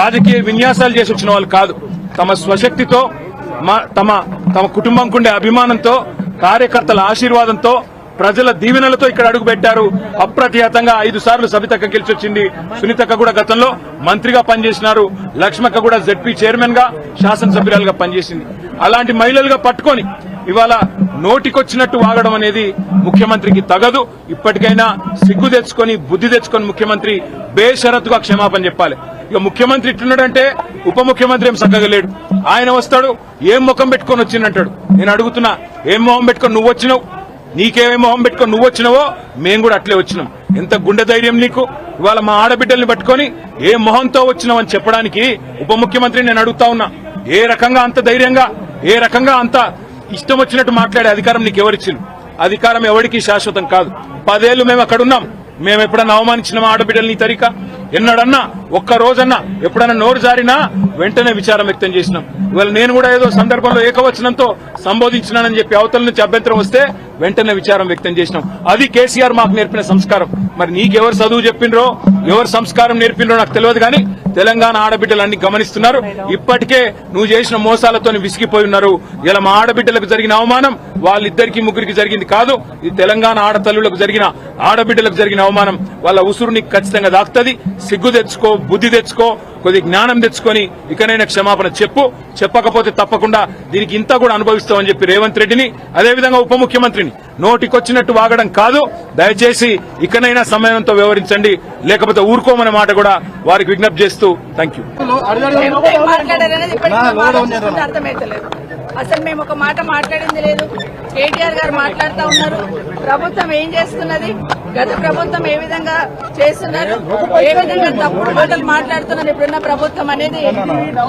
రాజకీయ విన్యాసాలు చేసి వచ్చిన వాళ్ళు కాదు. తమ స్వశక్తితో తమ కుటుంబంకుండే అభిమానంతో కార్యకర్తల ఆశీర్వాదంతో ప్రజల దీవెనలతో ఇక్కడ అడుగు పెట్టారు. అప్రతిహతంగా 5 సార్లు సబితక్క గెలిచొచ్చింది. సునీతక్క కూడా గతంలో మంత్రిగా పనిచేసినారు. లక్ష్మక్క కూడా జెడ్పీ చైర్మన్ గా శాసనసభ్యురాలుగా పనిచేసింది. అలాంటి మహిళలుగా పట్టుకొని ఇవాళ నోటికొచ్చినట్టు వాగడం అనేది ముఖ్యమంత్రికి తగదు. ఇప్పటికైనా సిగ్గు తెచ్చుకొని బుద్ధి తెచ్చుకొని ముఖ్యమంత్రి బేషరతుగా క్షమాపణ చెప్పాలి. ఇక ముఖ్యమంత్రి ఇట్లున్నాడంటే ఉప ముఖ్యమంత్రి ఏం చక్కగా లేడు. ఆయన వస్తాడు, ఏం ముఖం పెట్టుకొని వచ్చిందంటాడు. నేను అడుగుతున్నా, ఏం మొహం పెట్టుకొని నువ్వు వచ్చినావు? నీకేమేం మొహం పెట్టుకొని నువ్వు వచ్చినావో మేము కూడా అట్లే వచ్చినాం. ఎంత గుండె ధైర్యం నీకు? ఇవాళ మా ఆడబిడ్డల్ని పట్టుకొని ఏ మొహంతో వచ్చినావు అని చెప్పడానికి ఉప ముఖ్యమంత్రి నేను అడుగుతా ఉన్నా. ఏ రకంగా అంత ధైర్యంగా, ఏ రకంగా అంత ఇష్టం వచ్చినట్టు మాట్లాడే అధికారం నీకు ఎవరిచ్చింది? అధికారం ఎవరికి శాశ్వతం కాదు. 10 ఏళ్లు మేము అక్కడున్నాం. మేము ఎప్పుడన్నా అవమానించిన ఆడబిడ్డల్ని తరిక ఎన్నడన్నా ఒక్క రోజన్నా ఎప్పుడన్నా నోరు జారినా వెంటనే విచారం వ్యక్తం చేసినాం. ఇవాళ నేను కూడా ఏదో సందర్భంలో ఏకవచనంతో సంబోధించినానని చెప్పి అవతల నుంచి అభ్యంతరం వస్తే వెంటనే విచారం వ్యక్తం చేసినాం. అది కేసీఆర్ మాకు నేర్పిన సంస్కారం. మరి నీకెవరు చదువు చెప్పిండ్రో, ఎవరు సంస్కారం నేర్పిండ్రో నాకు తెలియదు. కానీ తెలంగాణ ఆడబిడ్డలన్నీ గమనిస్తున్నారు. ఇప్పటికే నువ్వు చేసిన మోసాలతో విసిగిపోయి ఉన్నారు. ఇలా మా ఆడబిడ్డలకు జరిగిన అవమానం వాళ్ళిద్దరికి ముగ్గురికి జరిగింది కాదు. ఇది తెలంగాణ ఆడతల్లులకు జరిగిన, ఆడబిడ్డలకు జరిగిన అవమానం. వాళ్ళ ఉసురు నీకు ఖచ్చితంగా దాక్తది. సిగ్గు తెచ్చుకో, బుద్ధి తెచ్చుకో, కొద్ది జ్ఞానం తెచ్చుకొని ఇకనైనా క్షమాపణ చెప్పు. చెప్పకపోతే తప్పకుండా దీనికి ఇంత కూడా అనుభవిస్తామని చెప్పి రేవంత్ రెడ్డిని, అదేవిధంగా ఉప ముఖ్యమంత్రిని నోటికొచ్చినట్టు వాగడం కాదు. దయచేసి ఇకనైనా సమయంతో వ్యవహరించండి, లేకపోతే ఊరుకోమనే మాట కూడా వారికి విజ్ఞప్తి చేస్తూ థ్యాంక్ యూ. అసలు మేము ఒక మాట మాట్లాడింది లేదు. కేటీఆర్ గారు మాట్లాడుతూ ఉన్నారు. ప్రభుత్వం ఏం చేస్తున్నది, గత ప్రభుత్వం ఏ విధంగా చేస్తున్నారు, ఏ విధంగా తప్పుడు మాటలు మాట్లాడుతున్నారు ఇప్పుడున్న ప్రభుత్వం అనేది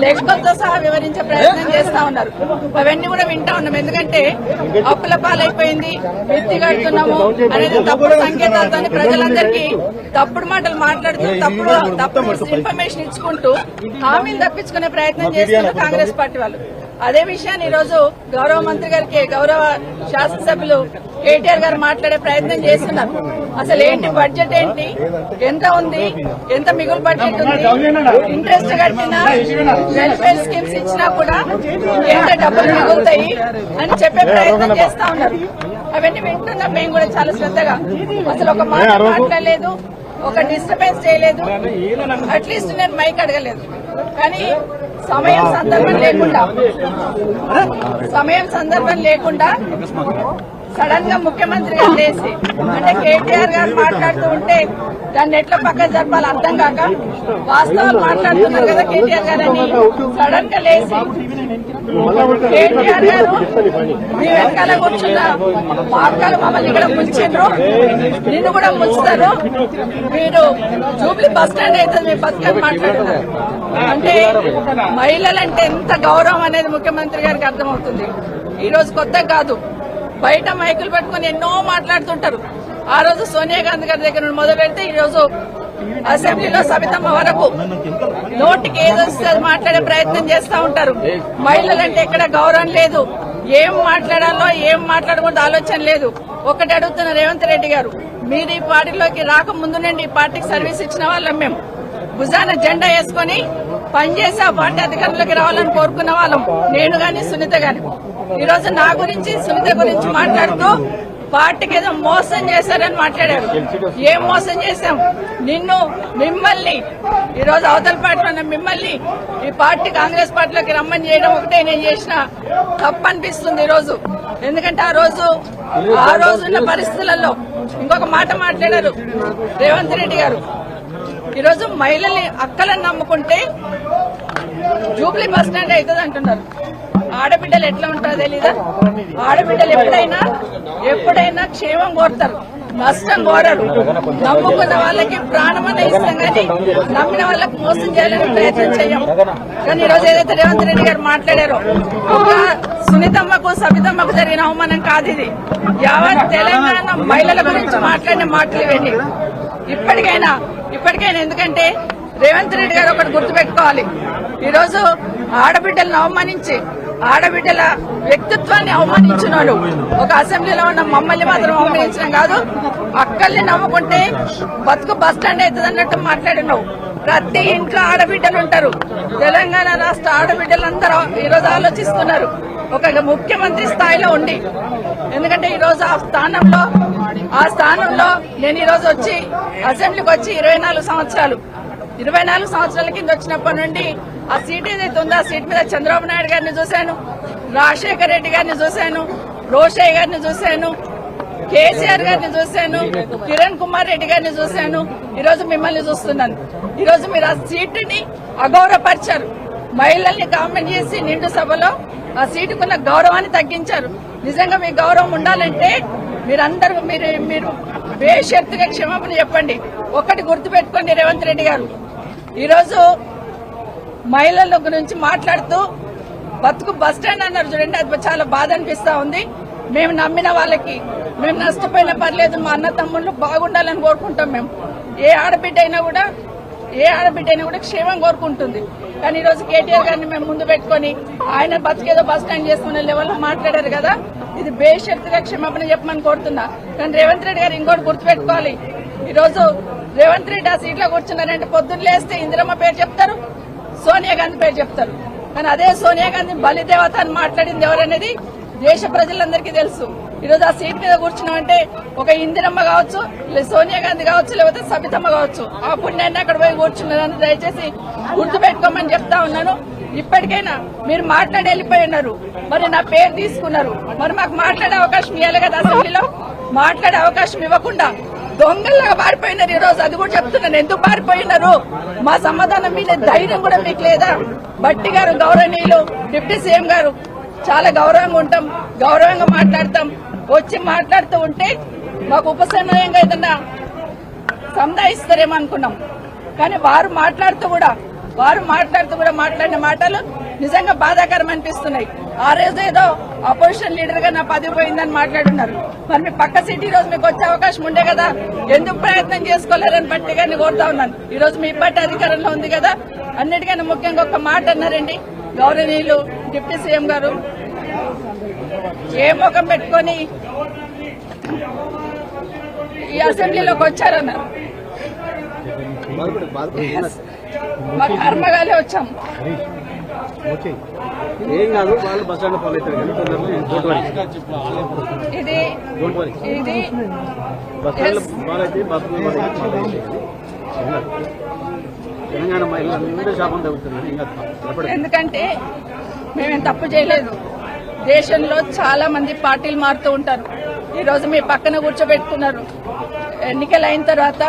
లెక్కలతో సహా వివరించే ప్రయత్నం చేస్తా ఉన్నారు. అవన్నీ కూడా వింటా ఉన్నాం. ఎందుకంటే అప్పుల పాలైపోయింది, విత్తి కడుతున్నాము అనేది తప్పుడు సంకేతాలతో ప్రజలందరికీ తప్పుడు మాటలు మాట్లాడుతూ తప్పుడు ఇన్ఫర్మేషన్ ఇచ్చుకుంటూ హామీలు తప్పించుకునే ప్రయత్నం చేస్తున్నారు కాంగ్రెస్ పార్టీ వాళ్ళు. అదే విషయాన్ని ఈ రోజు గౌరవ మంత్రి గారికి, గౌరవ శాసనసభ్యులు కేటీఆర్ గారు మాట్లాడే ప్రయత్నం చేస్తున్నారు. అసలు ఏంటి బడ్జెట్, ఏంటి, ఎంత ఉంది, ఎంత మిగులు బడ్జెట్ ఉంది, ఇంట్రెస్ట్ కట్టినా వెల్ఫేర్ స్కీమ్స్ ఇచ్చినా కూడా ఎంత డబ్బులు మిగులుతాయి అని చెప్పే ప్రయత్నం చేస్తా ఉన్నారు. అవన్నీ వింటున్నాం మేము కూడా చాలా శ్రద్ధగా. అసలు ఒక మాట మాట్లాడలేదు, ఒక డిస్టర్బెన్స్ చేయలేదు, అట్లీస్ట్ నేను మైక్ అడగలేదు. కానీ సమయం సందర్భం లేకుండా సడన్ గా ముఖ్యమంత్రి గారు లేచి, అంటే కేటీఆర్ గారు మాట్లాడుతూ ఉంటే దాన్ని ఎట్లా పక్కన జరపాలి అర్థం కాక వాస్తవాలు మాట్లాడుతున్నారు కదా కేటీఆర్ గారు అని సడన్ గా లేచి, కేటీఆర్ గారు మీ వెనకాల కూర్చున్న మార్గాలు మమ్మల్ని ఇక్కడ ముంచిండ్రు, నిన్ను కూడా ముంచుతారు, మీరు జూబ్లీ బస్ స్టాండ్ అయితే మీ బతుకని మాట్లాడుతున్నారు. అంటే మహిళలంటే ఎంత గౌరవం అనేది ముఖ్యమంత్రి గారికి అర్థమవుతుంది. ఈ రోజు కొత్త కాదు, బయట మైకులు పెట్టుకుని ఎన్నో మాట్లాడుతుంటారు. ఆ రోజు సోనియా గాంధీ గారి దగ్గర నుండి మొదలు పెడితే ఈ రోజు అసెంబ్లీలో సబితమ్మ వరకు నోటికి ఏదొస్తే మాట్లాడే ప్రయత్నం చేస్తా ఉంటారు. మహిళలంటే ఎక్కడ గౌరవం లేదు, ఏం మాట్లాడాలో ఏం మాట్లాడకూడదు ఆలోచన లేదు. ఒకటి అడుగుతున్న రేవంత్ రెడ్డి గారు, మీరు ఈ పార్టీలోకి రాకముందు నుండి ఈ పార్టీకి సర్వీస్ ఇచ్చిన వాళ్ళం మేము. భుజాన జెండా వేసుకుని పనిచేసి ఆ పార్టీ అధికారంలోకి రావాలని కోరుకున్న వాళ్ళం, నేను గాని సునీత గాని. ఈ రోజు నా గురించి, సునీత గురించి మాట్లాడుతూ పార్టీకి ఏదో మోసం చేశారని మాట్లాడారు. ఏం మోసం చేశాం? మిమ్మల్ని ఈ రోజు అవతల పార్టీలో మిమ్మల్ని ఈ పార్టీ కాంగ్రెస్ పార్టీలోకి రమ్మని చేయడం ఒకటే నేను చేసిన తప్పు అనిపిస్తుంది ఈ రోజు. ఎందుకంటే ఆ రోజున్న పరిస్థితులలో ఇంకొక మాట మాట్లాడారు రేవంత్ రెడ్డి గారు. ఈరోజు మహిళల్ని అక్కలను నమ్ముకుంటే జూబ్లీ బస్ స్టాండ్ అవుతుంది అంటున్నారు. ఆడబిడ్డలు ఎట్లా ఉంటారో తెలీదా? ఆడబిడ్డలు ఎప్పుడైనా క్షేమం కోరుతారు, నష్టం కోరరు. నమ్ముకున్న వాళ్ళకి ప్రాణమన్న ఇస్తాం కానీ నమ్మిన వాళ్ళకి మోసం చేయాలని ప్రయత్నం చేయం. కానీ ఈరోజు ఏదైతే రేవంత్ రెడ్డి గారు మాట్లాడారో, ఒక సునీతమ్మకు సబితమ్మకు జరిగిన అవమానం కాదు ఇది. యావత్ తెలంగాణ మహిళల గురించి మాట్లాడిన మాటలు ఇవ్వండి. ఇప్పటికైనా ఎందుకంటే రేవంత్ రెడ్డి గారు ఒకటి గుర్తుపెట్టుకోవాలి, ఈరోజు ఆడబిడ్డలను అవమానించి ఆడబిడ్డల వ్యక్తిత్వాన్ని అవమానించిన వాళ్ళు ఒక అసెంబ్లీలో ఉన్న మమ్మల్ని మాత్రం అవమానించడం కాదు, అక్కల్ని నమ్ముకుంటే బతుకు బస్టాండ్ అవుతుంది అన్నట్టు మాట్లాడినావు. ప్రతి ఇంట్లో ఆడబిడ్డలు ఉంటారు. తెలంగాణ రాష్ట్ర ఆడబిడ్డలందరూ ఈరోజు ఆలోచిస్తున్నారు ఒక ముఖ్యమంత్రి స్థాయిలో ఉండి. ఎందుకంటే ఈరోజు ఆ స్థానంలో నేను ఈరోజు వచ్చి అసెంబ్లీకి వచ్చి 24 సంవత్సరాల కింద వచ్చినప్పటి నుండి ఆ సీట్ ఏదైతే ఉందో ఆ సీట్ మీద చంద్రబాబు నాయుడు గారిని చూశాను, రాజశేఖర రెడ్డి గారిని చూశాను, రోషయ్య గారిని చూశాను, కేసీఆర్ గారిని చూశాను, కిరణ్ కుమార్ రెడ్డి గారిని చూశాను. ఈరోజు మిమ్మల్ని చూస్తున్నాను. ఈరోజు మీరు ఆ సీటుని అగౌరవపరిచారు. మహిళల్ని కామెంట్ చేసి నిండు సభలో ఆ సీటుకున్న గౌరవాన్ని తగ్గించారు. నిజంగా మీ గౌరవం ఉండాలంటే మీరందరూ మీరు బేషరతుగా క్షమాపణ చెప్పండి. ఒక్కటి గుర్తుపెట్టుకోండి రేవంత్ రెడ్డి గారు, ఈరోజు మహిళల గురించి మాట్లాడుతూ బతుకు బస్టాండ్ అన్నారు చూడండి, అది చాలా బాధ అనిపిస్తా ఉంది. మేము నమ్మిన వాళ్ళకి మేము నష్టపోయినా పర్లేదు, మా అన్న తమ్ముళ్ళు బాగుండాలని కోరుకుంటాం. మేము ఏ ఆడబిడ్డ అయినా కూడా క్షేమం కోరుకుంటుంది. కానీ ఈ రోజు కేటీఆర్ గారిని మేము ముందు పెట్టుకుని ఆయన బతికేదో బస్ స్టాండ్ చేసుకునే లెవెల్లో మాట్లాడారు కదా, ఇది బేషరతుగా క్షమాపణ చెప్పమని కోరుతున్నా. కానీ రేవంత్ రెడ్డి గారు ఇంకోటి గుర్తుపెట్టుకోవాలి, ఈ రోజు రేవంత్ రెడ్డి ఆ సీట్లో కూర్చున్నారంటే పొద్దున్న లేస్తే ఇందిరమ్మ పేరు చెప్తారు, సోనియా గాంధీ పేరు చెప్తారు. కానీ అదే సోనియా గాంధీ బలిదేవత అని మాట్లాడింది ఎవరనేది దేశ ప్రజలందరికీ తెలుసు. ఈరోజు ఆ సీట్ మీద కూర్చున్నామంటే ఒక ఇందిరమ్మ కావచ్చు, సోనియా గాంధీ కావచ్చు, లేకపోతే సబితమ్మ కావచ్చు. ఆ పుణ్యాన్ని అక్కడ పోయి కూర్చున్నారని దయచేసి గుర్తుపెట్టుకోమని చెప్తా ఉన్నాను. ఇప్పటికైనా మీరు మాట్లాడి వెళ్ళిపోయి ఉన్నారు, మరి నా పేరు తీసుకున్నారు, మరి మాకు మాట్లాడే అవకాశం ఇవ్వాలి కదా. అసెంబ్లీలో మాట్లాడే అవకాశం ఇవ్వకుండా దొంగల్లాగా పారిపోయినారు. ఈ రోజు అది కూడా చెప్తున్నాను, ఎందుకు పారిపోయినారు మా సమాధానం మీద ధైర్యం కూడా మీకు లేదా? భట్టి గారు గౌరవనీయులు డిప్యూటీ సీఎం గారు చాలా గౌరవంగా ఉంటాం, గౌరవంగా మాట్లాడతాం. వచ్చి మాట్లాడుతూ ఉంటే మాకు ఉపశమనంగా ఏదన్నా సంధాయిస్తారేమో అనుకున్నాం. కానీ వారు మాట్లాడుతూ కూడా మాట్లాడిన మాటలు నిజంగా బాధాకరం అనిపిస్తున్నాయి. ఆ రోజు ఏదో అపోజిషన్ లీడర్ గా నా పదవి పోయిందని మాట్లాడున్నారు. మరి మీ పక్క సీట్ ఈ రోజు మీకు వచ్చే అవకాశం ఉండే కదా, ఎందుకు ప్రయత్నం చేసుకోలేరని బట్టి గారిని కోరుతా ఉన్నాను. ఈ రోజు మీ పార్టీ అధికారంలో ఉంది కదా. అన్నిటికన్నా ముఖ్యంగా ఒక మాట అన్నారండి గౌరవనీయులు డిప్యూటీ సీఎం గారు, ఏ ముఖం పెట్టుకొని ఈ అసెంబ్లీలోకి వచ్చారన్నారు. మా కర్మగాలే వచ్చాం. ఇది ఎందుకంటే మేమేం తప్పు చేయలేదు. దేశంలో చాలా మంది పార్టీలు మారుతూ ఉంటారు. ఈ రోజు మీ పక్కన కూర్చోబెట్టుకున్నారు. ఎన్నికలు అయిన తర్వాత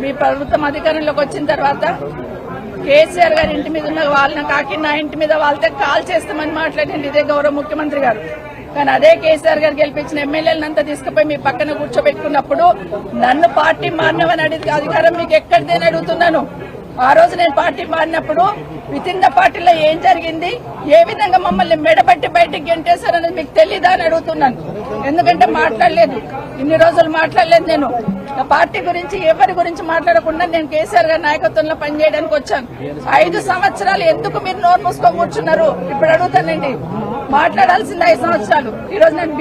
మీ ప్రభుత్వం అధికారంలోకి వచ్చిన తర్వాత కేసీఆర్ గారి ఇంటి మీద ఉన్న వాళ్ళని కాకి నా ఇంటి మీద వాళ్ళతో కాల్ చేస్తామని మాట్లాడింది ఇదే గౌరవ ముఖ్యమంత్రి గారు. కానీ అదే కేసీఆర్ గారు గెలిపించిన ఎమ్మెల్యేలంతా తీసుకుపోయి మీ పక్కన కూర్చోబెట్టుకున్నప్పుడు నన్ను పార్టీ మారినవని అడిగే అధికారం మీకు ఎక్కడిదని అడుగుతున్నాను. ఆ రోజు నేను పార్టీ మారినప్పుడు విత్ ఇన్ ద పార్టీలో ఏం జరిగింది, ఏ విధంగా మమ్మల్ని మెడబట్టి బయటికి గెంటేశారనేది మీకు తెలీదా అని అడుగుతున్నాను. ఎందుకంటే మాట్లాడలేదు, ఇన్ని రోజులు మాట్లాడలేదు. నేను పార్టీ గురించి ఎవరి గురించి మాట్లాడకుండా నేను కేసీఆర్ గారి నాయకత్వంలో పనిచేయడానికి వచ్చాను. 5 సంవత్సరాలు ఎందుకు మీరు నోరు మూసుకొని కూర్చున్నారు? ఇప్పుడు అడుగుతానండి, మాట్లాడాల్సింది 5 సంవత్సరాలు. ఈ రోజు నేను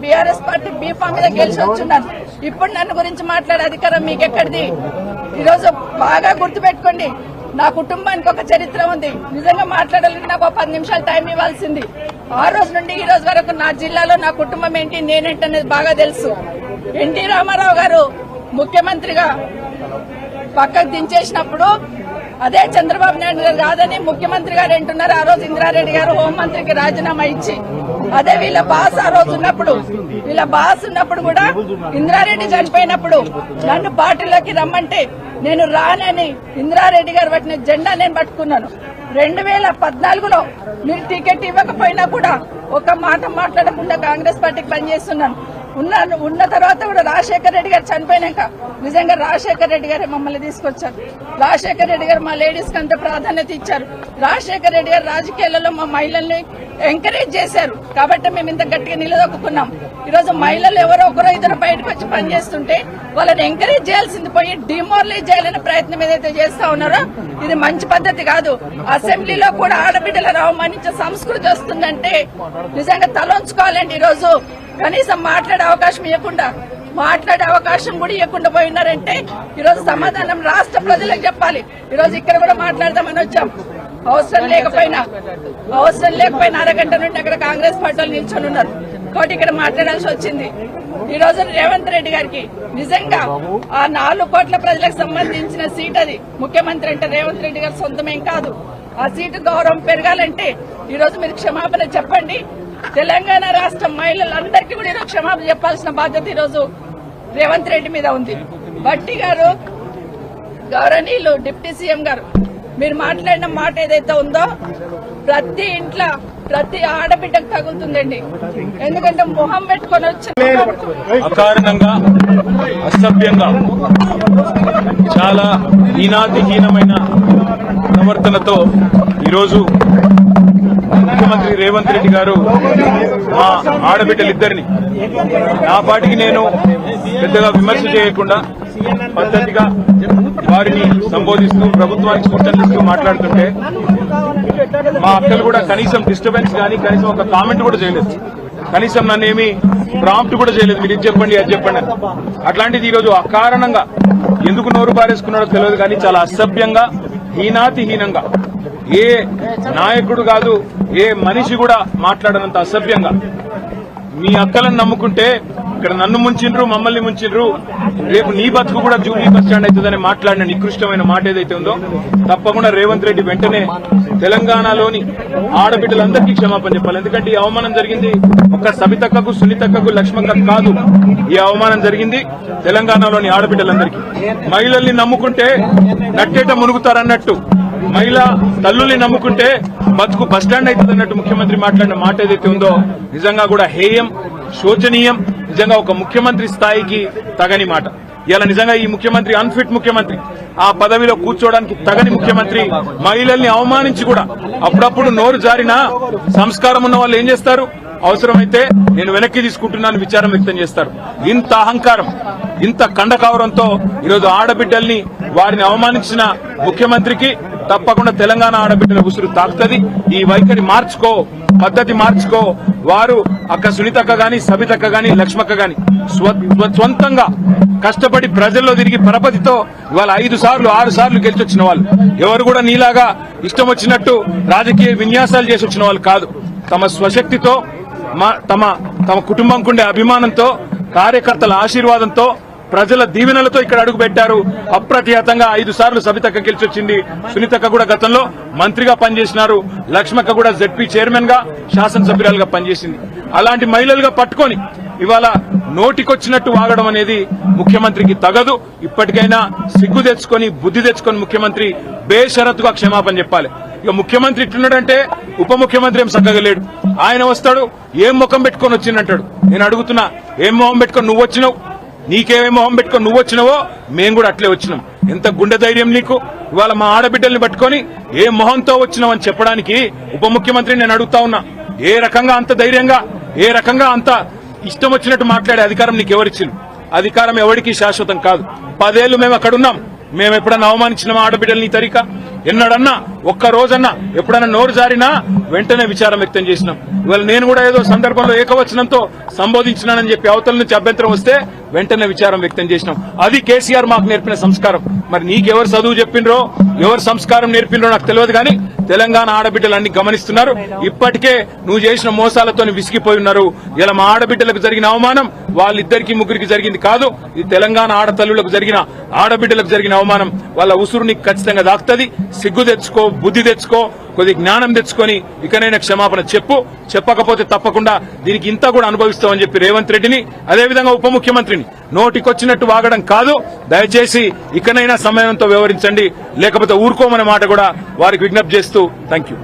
బీఆర్ఎస్ పార్టీ బీఫామ్ మీద గెలిచి వచ్చున్నాను. ఇప్పుడు నన్ను గురించి మాట్లాడే అధికారం మీకు ఎక్కడిది? ఈ రోజు బాగా గుర్తుపెట్టుకోండి, నా కుటుంబానికి ఒక చరిత్ర ఉంది. నిజంగా మాట్లాడాలంటే నాకు 10 నిమిషాలు టైం ఇవ్వాల్సింది. ఆ రోజు నుండి ఈ రోజు వరకు నా జిల్లాలో నా కుటుంబం ఏంటి, నేనేంటి అనేది బాగా తెలుసు. ఎన్టీ రామారావు గారు ముఖ్యమంత్రిగా పక్కకు దించేసినప్పుడు అదే చంద్రబాబు నాయుడు గారు కాదని ముఖ్యమంత్రి గారు అంటున్నారు. ఆ రోజు ఇందిరారెడ్డి గారు హోంమంత్రికి రాజీనామా ఇచ్చి, అదే వీళ్ళ బాస్ ఆ రోజు ఉన్నప్పుడు కూడా ఇందిరారెడ్డి చనిపోయినప్పుడు నన్ను పార్టీలోకి రమ్మంటే నేను రానని ఇందిరారెడ్డి గారు పట్టిన జెండా నేను పట్టుకున్నాను. 2014లో మీరు టికెట్ ఇవ్వకపోయినా కూడా ఒక మాట మాట్లాడకుండా కాంగ్రెస్ పార్టీకి పనిచేస్తున్నాను. ఉన్న తర్వాత కూడా రాజశేఖర రెడ్డి గారు చనిపోయినాక నిజంగా రాజశేఖర రెడ్డి గారే మమ్మల్ని తీసుకొచ్చారు. రాజశేఖర రెడ్డి గారు మా లేడీస్ కి అంత ప్రాధాన్యత ఇచ్చారు. రాజశేఖర రెడ్డి గారు రాజకీయాలలో మా మహిళల్ని ఎంకరేజ్ చేశారు కాబట్టి మేము ఇంత గట్టిగా నిలదొక్కున్నాం. ఈ రోజు మహిళలు ఎవరో ఒకరో ఇద్దరు బయటకు వచ్చి పనిచేస్తుంటే వాళ్ళని ఎంకరేజ్ చేయాల్సింది పోయి డిమోరలైజ్ చేయాలనే ప్రయత్నం ఏదైతే చేస్తా ఉన్నారో ఇది మంచి పద్ధతి కాదు. అసెంబ్లీలో కూడా ఆడబిడ్డలను అవమానించే సంస్కృతి వస్తుందంటే నిజంగా తలొంచుకోవాలండి. ఈ రోజు కనీసం మాట్లాడే అవకాశం కూడా ఇవ్వకుండా పోయినారంటే ఈ రోజు సమాధానం రాష్ట్ర ప్రజలకు చెప్పాలి. ఈ రోజు ఇక్కడ కూడా మాట్లాడదామని వచ్చాం. అవసరం లేకపోయినా అరగంట నుండి అక్కడ కాంగ్రెస్ పార్టీ వాళ్ళు నిల్చొని ఉన్నారు కాబట్టి ఇక్కడ మాట్లాడాల్సి వచ్చింది. ఈ రోజు రేవంత్ రెడ్డి గారికి నిజంగా ఆ 4 కోట్ల ప్రజలకు సంబంధించిన సీట్ అది. ముఖ్యమంత్రి అంటే రేవంత్ రెడ్డి గారి సొంతమేం కాదు. ఆ సీటు గౌరవం పెరగాలంటే ఈ రోజు మీరు క్షమాపణ చెప్పండి. తెలంగాణ రాష్ట్ర మహిళలందరికీ కూడా ఈరోజు క్షమాపణ చెప్పాల్సిన బాధ్యత ఈ రోజు రేవంత్ రెడ్డి మీద ఉంది. భట్టి గారు, గౌరవనీయులు డిప్యూటీ సీఎం గారు, మీరు మాట్లాడిన మాట ఏదైతే ఉందో ప్రతి ఇంట్లో ప్రతి ఆడబిడ్డకు తగులుతుందండి. ఎందుకంటే మొహం పెట్టుకొని వచ్చిన అకారణంగా అసభ్యంగా చాలా హీనాతిహీనమైన ప్రవర్తనతో ఈరోజు ముఖ్యమంత్రి రేవంత్ రెడ్డి గారు మా ఆడబిడ్డలిద్దరిని నా పాటికి నేను పెద్దగా విమర్శ చేయకుండా పద్ధతిగా వారిని సంబోధిస్తూ ప్రభుత్వానికి సూచనలిస్తూ మాట్లాడుతుంటే మా అక్కలు కూడా కనీసం డిస్టర్బెన్స్ కానీ కనీసం ఒక కామెంట్ కూడా చేయలేదు. కనీసం నన్నేమి ప్రాంప్ట్ కూడా చేయలేదు. మీరు ఇది చెప్పండి అది చెప్పండి అని. అట్లాంటిది ఈరోజు అకారణంగా ఎందుకు నోరు పారేసుకున్నాడో తెలియదు కానీ చాలా అసభ్యంగా హీనాతిహీనంగా ఏ నాయకుడు కాదు ఏ మనిషి కూడా మాట్లాడనంత అసభ్యంగా మీ అక్కలను నమ్ముకుంటే ఇక్కడ నన్ను ముంచిండ్రు మమ్మల్ని ముంచిండ్రు రేపు నీ బతుకు కూడా జూబ్లీ బస్ స్టాండ్ అవుతుందని మాట్లాడిన నికృష్టమైన మాట ఏదైతే ఉందో తప్పకుండా రేవంత్ రెడ్డి వెంటనే తెలంగాణలోని ఆడబిడ్డలందరికీ క్షమాపణ చెప్పాలి. ఎందుకంటే ఈ అవమానం జరిగింది ఒక్క సబితక్కకు సునీతక్కకు లక్ష్మక్కకు కాదు. ఈ అవమానం జరిగింది తెలంగాణలోని ఆడబిడ్డలందరికీ. మహిళల్ని నమ్ముకుంటే నట్టేట మునుగుతారన్నట్టు మహిళా తల్లుల్ని నమ్ముకుంటే బతుకు బస్టాండ్ అవుతుంది అన్నట్టు ముఖ్యమంత్రి మాట్లాడిన మాట ఏదైతే ఉందో నిజంగా కూడా హేయం, శోచనీయం. నిజంగా ఒక ముఖ్యమంత్రి స్థాయికి తగని మాట. ఇలా నిజంగా ఈ ముఖ్యమంత్రి అన్ఫిట్ ముఖ్యమంత్రి, ఆ పదవిలో కూర్చోవడానికి తగని ముఖ్యమంత్రి. మహిళల్ని అవమానించి కూడా అప్పుడప్పుడు నోరు జారినా సంస్కారం ఉన్న వాళ్ళు ఏం చేస్తారు? అవసరమైతే నేను వెనక్కి తీసుకుంటున్నాను విచారం వ్యక్తం చేస్తారు. ఇంత అహంకారం, ఇంత కండకావరంతో ఈరోజు ఆడబిడ్డల్ని వారిని అవమానించిన ముఖ్యమంత్రికి తప్పకుండా తెలంగాణ ఆడబిడ్డల ఉసురు తాకుతుంది. ఈ వైఖరి మార్చుకో, పద్ధతి మార్చుకో. వారు అక్క సునీతక్క గాని, సబితక్క గాని, లక్ష్మక్క గాని స్వంతంగా కష్టపడి ప్రజల్లో తిరిగి పరపతితో ఇవాళ 5 సార్లు 6 సార్లు గెలిచొచ్చిన వాళ్ళు. ఎవరు కూడా నీలాగా ఇష్టం వచ్చినట్టు రాజకీయ విన్యాసాలు చేసి వచ్చిన వాళ్ళు కాదు. తమ స్వశక్తితో తమ కుటుంబంకుండే అభిమానంతో, కార్యకర్తల ఆశీర్వాదంతో, ప్రజల దీవెనలతో ఇక్కడ అడుగు పెట్టారు. అప్రతిహతంగా 5 సార్లు సబితక్క గెలిచొచ్చింది. సునీతక్క కూడా గతంలో మంత్రిగా పనిచేసినారు. లక్ష్మక్క కూడా జెడ్పీ చైర్మన్ గా, శాసనసభ్యురాలుగా పనిచేసింది. అలాంటి మహిళలుగా పట్టుకొని ఇవాళ నోటికొచ్చినట్టు వాగడం అనేది ముఖ్యమంత్రికి తగదు. ఇప్పటికైనా సిగ్గు తెచ్చుకొని బుద్ధి తెచ్చుకొని ముఖ్యమంత్రి బేషరతుగా క్షమాపణ చెప్పాలి. ఇక ముఖ్యమంత్రి ఇట్లున్నాడంటే ఉప ముఖ్యమంత్రి ఏం చక్కగా లేడు. ఆయన వస్తాడు ఏం ముఖం పెట్టుకొని వచ్చిందంటాడు. నేను అడుగుతున్నా, ఏం మొహం పెట్టుకొని నువ్వు వచ్చినావు? నీకేమేం మొహం పెట్టుకొని నువ్వు వచ్చినావో మేము కూడా అట్లే వచ్చినాం. ఎంత గుండె ధైర్యం నీకు? ఇవాళ మా ఆడబిడ్డల్ని పట్టుకొని ఏ మొహంతో వచ్చినావని చెప్పడానికి ఉప ముఖ్యమంత్రిని నేను అడుగుతా ఉన్నా. ఏ రకంగా అంత ధైర్యంగా, ఏ రకంగా అంత ఇష్టం వచ్చినట్టు మాట్లాడే అధికారం నీకు ఎవరిచ్చింది? అధికారం ఎవరికి శాశ్వతం కాదు. 10 ఏళ్లు మేము అక్కడున్నాం. మేము ఎప్పుడన్నా అవమానించినామా ఆడబిడ్డల్ని ఈ తరిక? ఎన్నడన్నా ఒక్క రోజన్నా ఎప్పుడన్నా నోరు జారినా వెంటనే విచారం వ్యక్తం చేసినాం. ఇవాళ నేను కూడా ఏదో సందర్భంలో ఏకవచనంతో సంబోధించినానని చెప్పి అవతల నుంచి అభ్యంతరం వస్తే వెంటనే విచారం వ్యక్తం చేసినాం. అది కేసీఆర్ మాకు నేర్పిన సంస్కారం. మరి నీకెవరు చదువు చెప్పిండ్రో, ఎవరు సంస్కారం నేర్పిండ్రో నాకు తెలియదు కానీ తెలంగాణ ఆడబిడ్డలన్నీ గమనిస్తున్నారు. ఇప్పటికే నువ్వు చేసిన మోసాలతో విసిగిపోయి ఉన్నారు. ఇలా మా ఆడబిడ్డలకు జరిగిన అవమానం వాళ్ళిద్దరికి ముగ్గురికి జరిగింది కాదు. ఈ తెలంగాణ ఆడతల్లులకు జరిగిన, ఆడబిడ్డలకు జరిగిన అవమానం. వాళ్ళ ఉసురు నీకు ఖచ్చితంగా దాక్తది. సిగ్గు తెచ్చుకో, బుద్ధి తెచ్చుకో, కొద్ది జ్ఞానం తెచ్చుకొని ఇకనైనా క్షమాపణ చెప్పు. చెప్పకపోతే తప్పకుండా దీనికి ఇంత కూడా అనుభవిస్తామని చెప్పి రేవంత్ రెడ్డిని, అదేవిధంగా ఉప ముఖ్యమంత్రిని నోటికొచ్చినట్టు వాగడం కాదు. దయచేసి ఇకనైనా సమయంతో వ్యవహరించండి, లేకపోతే ఊరుకోమనే మాట కూడా వారికి విజ్ఞప్తి చేస్తూ థ్యాంక్ యూ.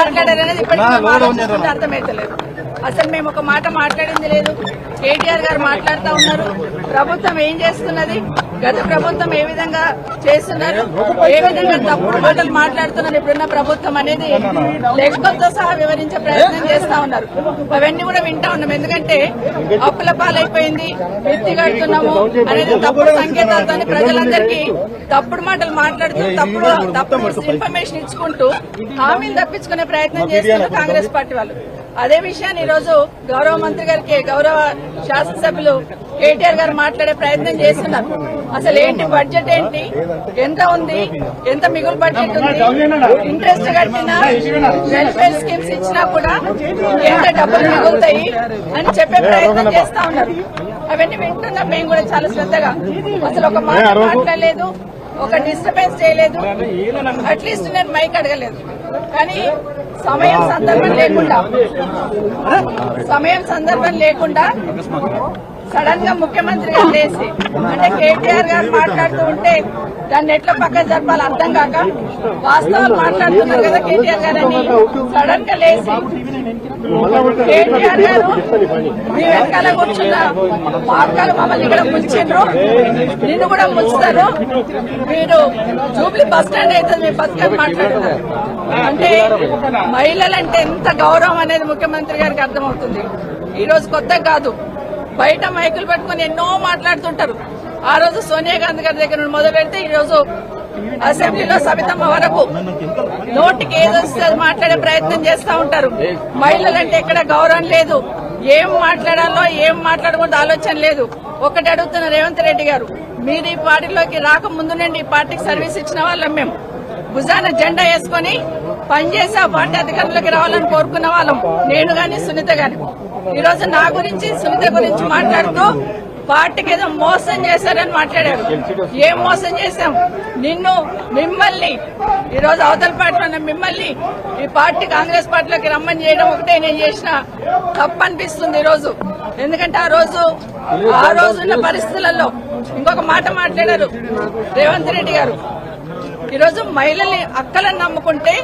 మాట్లాడారనేది ఇప్పటికీ అర్థమైతలేదు. అసలు మేము ఒక మాట మాట్లాడింది లేదు. కేటీఆర్ గారు మాట్లాడుతూ ఉన్నారు. ప్రభుత్వం ఏం చేస్తున్నది, గత ప్రభుత్వం ఏ విధంగా చేస్తున్నారు, ఏ విధంగా తప్పుడు మాటలు మాట్లాడుతున్నారు ఇప్పుడున్న ప్రభుత్వం అనేది లెక్కలతో సహా వివరించే ప్రయత్నం చేస్తా ఉన్నారు. అవన్నీ కూడా వింటా ఉన్నాం. ఎందుకంటే అప్పుల పాలైపోయింది, ఎత్తి కడుతున్నాము అనేది తప్పుడు సంకేతాలతో ప్రజలందరికీ తప్పుడు మాటలు మాట్లాడుతూ తప్పుడు ఇన్ఫర్మేషన్ ఇచ్చుకుంటూ హామీలు తప్పించుకునే ప్రయత్నం చేస్తున్నారు కాంగ్రెస్ పార్టీ వాళ్ళు. అదే విషయాన్ని ఈ రోజు గౌరవ మంత్రి గారికి, గౌరవ శాసనసభ్యులు కేటీఆర్ గారు మాట్లాడే ప్రయత్నం చేస్తున్నారు. అసలు ఏంటి బడ్జెట్, ఏంటి, ఎంత ఉంది, ఎంత మిగులు బడ్జెట్ ఉంది, ఇంట్రెస్ట్ కట్టినా వెల్ఫేర్ స్కీమ్స్ ఇచ్చినా కూడా ఎంత డబ్బులు మిగులుతాయి అని చెప్పే ప్రయత్నం చేస్తా ఉన్నారు. అవన్నీ వింటున్నాం మేము కూడా చాలా శ్రద్ధగా. అసలు ఒక మాట మాట్లాడలేదు, ఒక డిస్టర్బెన్స్ చేయలేదు, అట్లీస్ట్ నేను మైక్ అడగలేదు. కానీ సమయం సందర్భం లేకుండా సడన్ గా ముఖ్యమంత్రి గారు లేచి, అంటే కేటీఆర్ గారు మాట్లాడుతూ ఉంటే దాన్ని ఎట్లా పక్కన జరపాలి అర్థం కాక వాస్తవాలు మాట్లాడుతున్నారు కదా కేటీఆర్ గారు అని సడన్ గా లేచి, కేటీఆర్ గారు మీ వెనకాల కూర్చున్న మార్గాలు మమ్మల్ని ఇక్కడ ముంచిండ్రు, నిన్ను కూడా ముంచుతారు, మీరు జూబ్లీ బస్ స్టాండ్ అయితే మీ బతుకని మాట్లాడుతున్నారు. అంటే మహిళలంటే ఎంత గౌరవం అనేది ముఖ్యమంత్రి గారికి అర్థమవుతుంది. ఈ రోజు కొత్త కాదు, బయట మైకులు పెట్టుకుని ఎన్నో మాట్లాడుతుంటారు. ఆ రోజు సోనియా గాంధీ గారి దగ్గర నుండి మొదలు పెడితే ఈ రోజు అసెంబ్లీలో సబితమ్మ వరకు నోటికి ఏదొస్తే మాట్లాడే ప్రయత్నం చేస్తా ఉంటారు. మహిళలంటే ఎక్కడ గౌరవం లేదు, ఏం మాట్లాడాలో ఏం మాట్లాడకూడదు ఆలోచన లేదు. ఒకటి అడుగుతున్న రేవంత్ రెడ్డి గారు, మీరు ఈ పార్టీలోకి రాకముందు నుండి ఈ పార్టీకి సర్వీస్ ఇచ్చిన వాళ్ళం మేము, భుజాన జెండా వేసుకుని పనిచేసి ఆ పార్టీ అధికారంలోకి రావాలని కోరుకున్న వాళ్ళం, నేను గాని సునీత గాని. ఈ రోజు నా గురించి సునీత గురించి మాట్లాడుతూ పార్టీకి ఏదో మోసం చేశారని మాట్లాడారు. ఏం మోసం చేశాం? మిమ్మల్ని ఈ రోజు అవతల పార్టీలో మిమ్మల్ని ఈ పార్టీ కాంగ్రెస్ పార్టీలోకి రమ్మని చేయడం ఒకటే నేను చేసిన తప్పు అనిపిస్తుంది ఈ రోజు. ఎందుకంటే ఆ రోజున్న పరిస్థితులలో ఇంకొక మాట మాట్లాడారు రేవంత్ రెడ్డి గారు. ఈరోజు మహిళల్ని అక్కలను నమ్ముకుంటే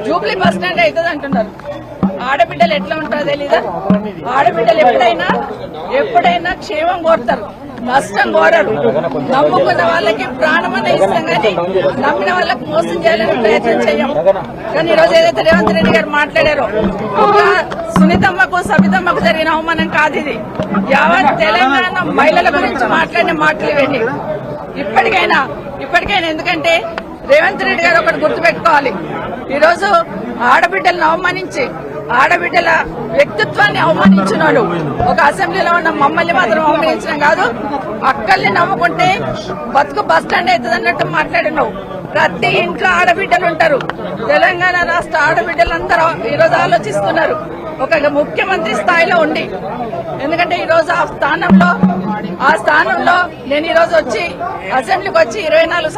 జూబ్లీ బస్ స్టాండ్ అవుతుంది అంటున్నారు. ఆడబిడ్డలు ఎట్లా ఉంటారో తెలీదా? ఆడబిడ్డలు ఎప్పుడైనా క్షేమం కోరుతారు, నష్టం కోరరు. నమ్ముకున్న వాళ్ళకి ప్రాణమని ఇస్తాం కానీ నమ్మిన వాళ్ళకి మోసం చేయాలని ప్రయత్నం చేయం. కానీ ఈరోజు ఏదైతే రేవంత్ రెడ్డి గారు మాట్లాడారో, ఒక సునీతమ్మకు సబితమ్మకు జరిగిన అవమానం కాదు ఇది. యావత్ తెలంగాణ మహిళల గురించి మాట్లాడిన మాటలు ఇవ్వండి. ఇప్పటికైనా ఎందుకంటే రేవంత్ రెడ్డి గారు ఒకటి గుర్తుపెట్టుకోవాలి. ఈరోజు ఆడబిడ్డలను అవమానించి ఆడబిడ్డల వ్యక్తిత్వాన్ని అవమానించిన వాళ్ళు ఒక అసెంబ్లీలో ఉన్న మమ్మల్ని మాత్రం అవమానించడం కాదు, అక్కల్ని నమ్ముకుంటే బతుకు బస్ స్టాండ్ అవుతుంది అన్నట్టు మాట్లాడినావు. ప్రతి ఇంట్లో ఆడబిడ్డలు ఉంటారు. తెలంగాణ రాష్ట్ర ఆడబిడ్డలందరూ ఈరోజు ఆలోచిస్తున్నారు ఒక ముఖ్యమంత్రి స్థాయిలో ఉండి. ఎందుకంటే ఈరోజు ఆ స్థానంలో నేను ఈరోజు వచ్చి అసెంబ్లీకి వచ్చి 24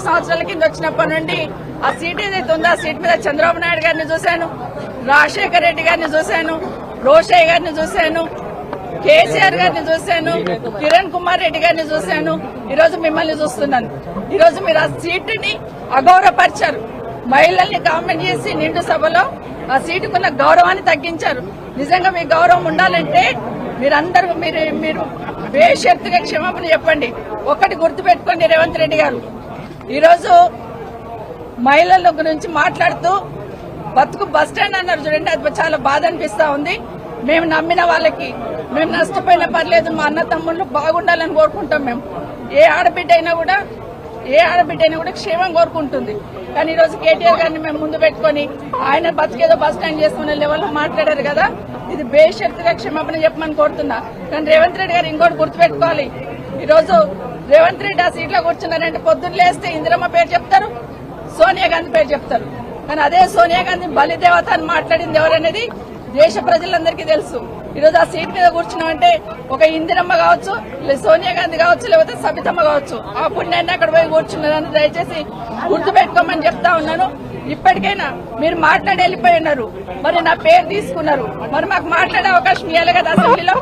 సంవత్సరాల కింద వచ్చినప్పటి నుండి ఆ సీట్ ఏదైతే ఉందో ఆ సీట్ మీద చంద్రబాబు నాయుడు గారిని చూశాను, రాజశేఖర రెడ్డి గారిని చూశాను, రోషయ్య గారిని చూశాను, కేసీఆర్ గారిని చూశాను, కిరణ్ కుమార్ రెడ్డి గారిని చూశాను. ఈరోజు మిమ్మల్ని చూస్తున్నాను. ఈరోజు మీరు ఆ సీటుని అగౌరవపరిచారు. మహిళల్ని కామెంట్ చేసి నిండు సభలో ఆ సీటుకున్న గౌరవాన్ని తగ్గించారు. నిజంగా మీ గౌరవం ఉండాలంటే మీరు బేషరతుగా క్షమాపణ చెప్పండి. ఒక్కటి గుర్తుపెట్టుకోండి రేవంత్ రెడ్డి గారు, ఈరోజు మహిళల గురించి మాట్లాడుతూ బతుకు బస్ స్టాండ్ అన్నారు చూడండి, అది చాలా బాధ అనిపిస్తా ఉంది. మేము నమ్మిన వాళ్ళకి మేము నష్టపోయినా పర్లేదు, మా అన్న తమ్ముళ్ళు బాగుండాలని కోరుకుంటాం. మేము ఏ ఆడబిడ్డ అయినా కూడా క్షేమం కోరుకుంటుంది. కానీ ఈ రోజు కేటీఆర్ గారిని మేము ముందు పెట్టుకుని ఆయన బతికేదో బస్ స్టాండ్ చేసుకునే లెవెల్లో మాట్లాడారు కదా, ఇది బేషరతుగా క్షమాపణ చెప్పమని కోరుతున్నా. కానీ రేవంత్ రెడ్డి గారు ఇంకోటి గుర్తుపెట్టుకోవాలి, ఈ రోజు రేవంత్ రెడ్డి ఆ సీట్లో కూర్చున్నారంటే పొద్దున్న లేస్తే ఇందిరమ్మ పేరు చెప్తారు, సోనియా గాంధీ పేరు చెప్తారు. కానీ అదే సోనియా గాంధీ బలిదేవత అని మాట్లాడింది ఎవరనేది దేశ ప్రజలందరికీ తెలుసు. ఈరోజు ఆ సీట్ మీద కూర్చున్నామంటే ఒక ఇందిరమ్మ కావచ్చు, సోనియా గాంధీ కావచ్చు, లేకపోతే సబితమ్మ కావచ్చు. ఆ పుణ్యాన్ని అక్కడ పోయి కూర్చున్నారని దయచేసి గుర్తుపెట్టుకోమని చెప్తా ఉన్నాను. ఇప్పటికైనా మీరు మాట్లాడి వెళ్ళిపోయి ఉన్నారు, మరి నా పేరు తీసుకున్నారు, మరి మాకు మాట్లాడే అవకాశం ఇవ్వాలి కదా. అసెంబ్లీలో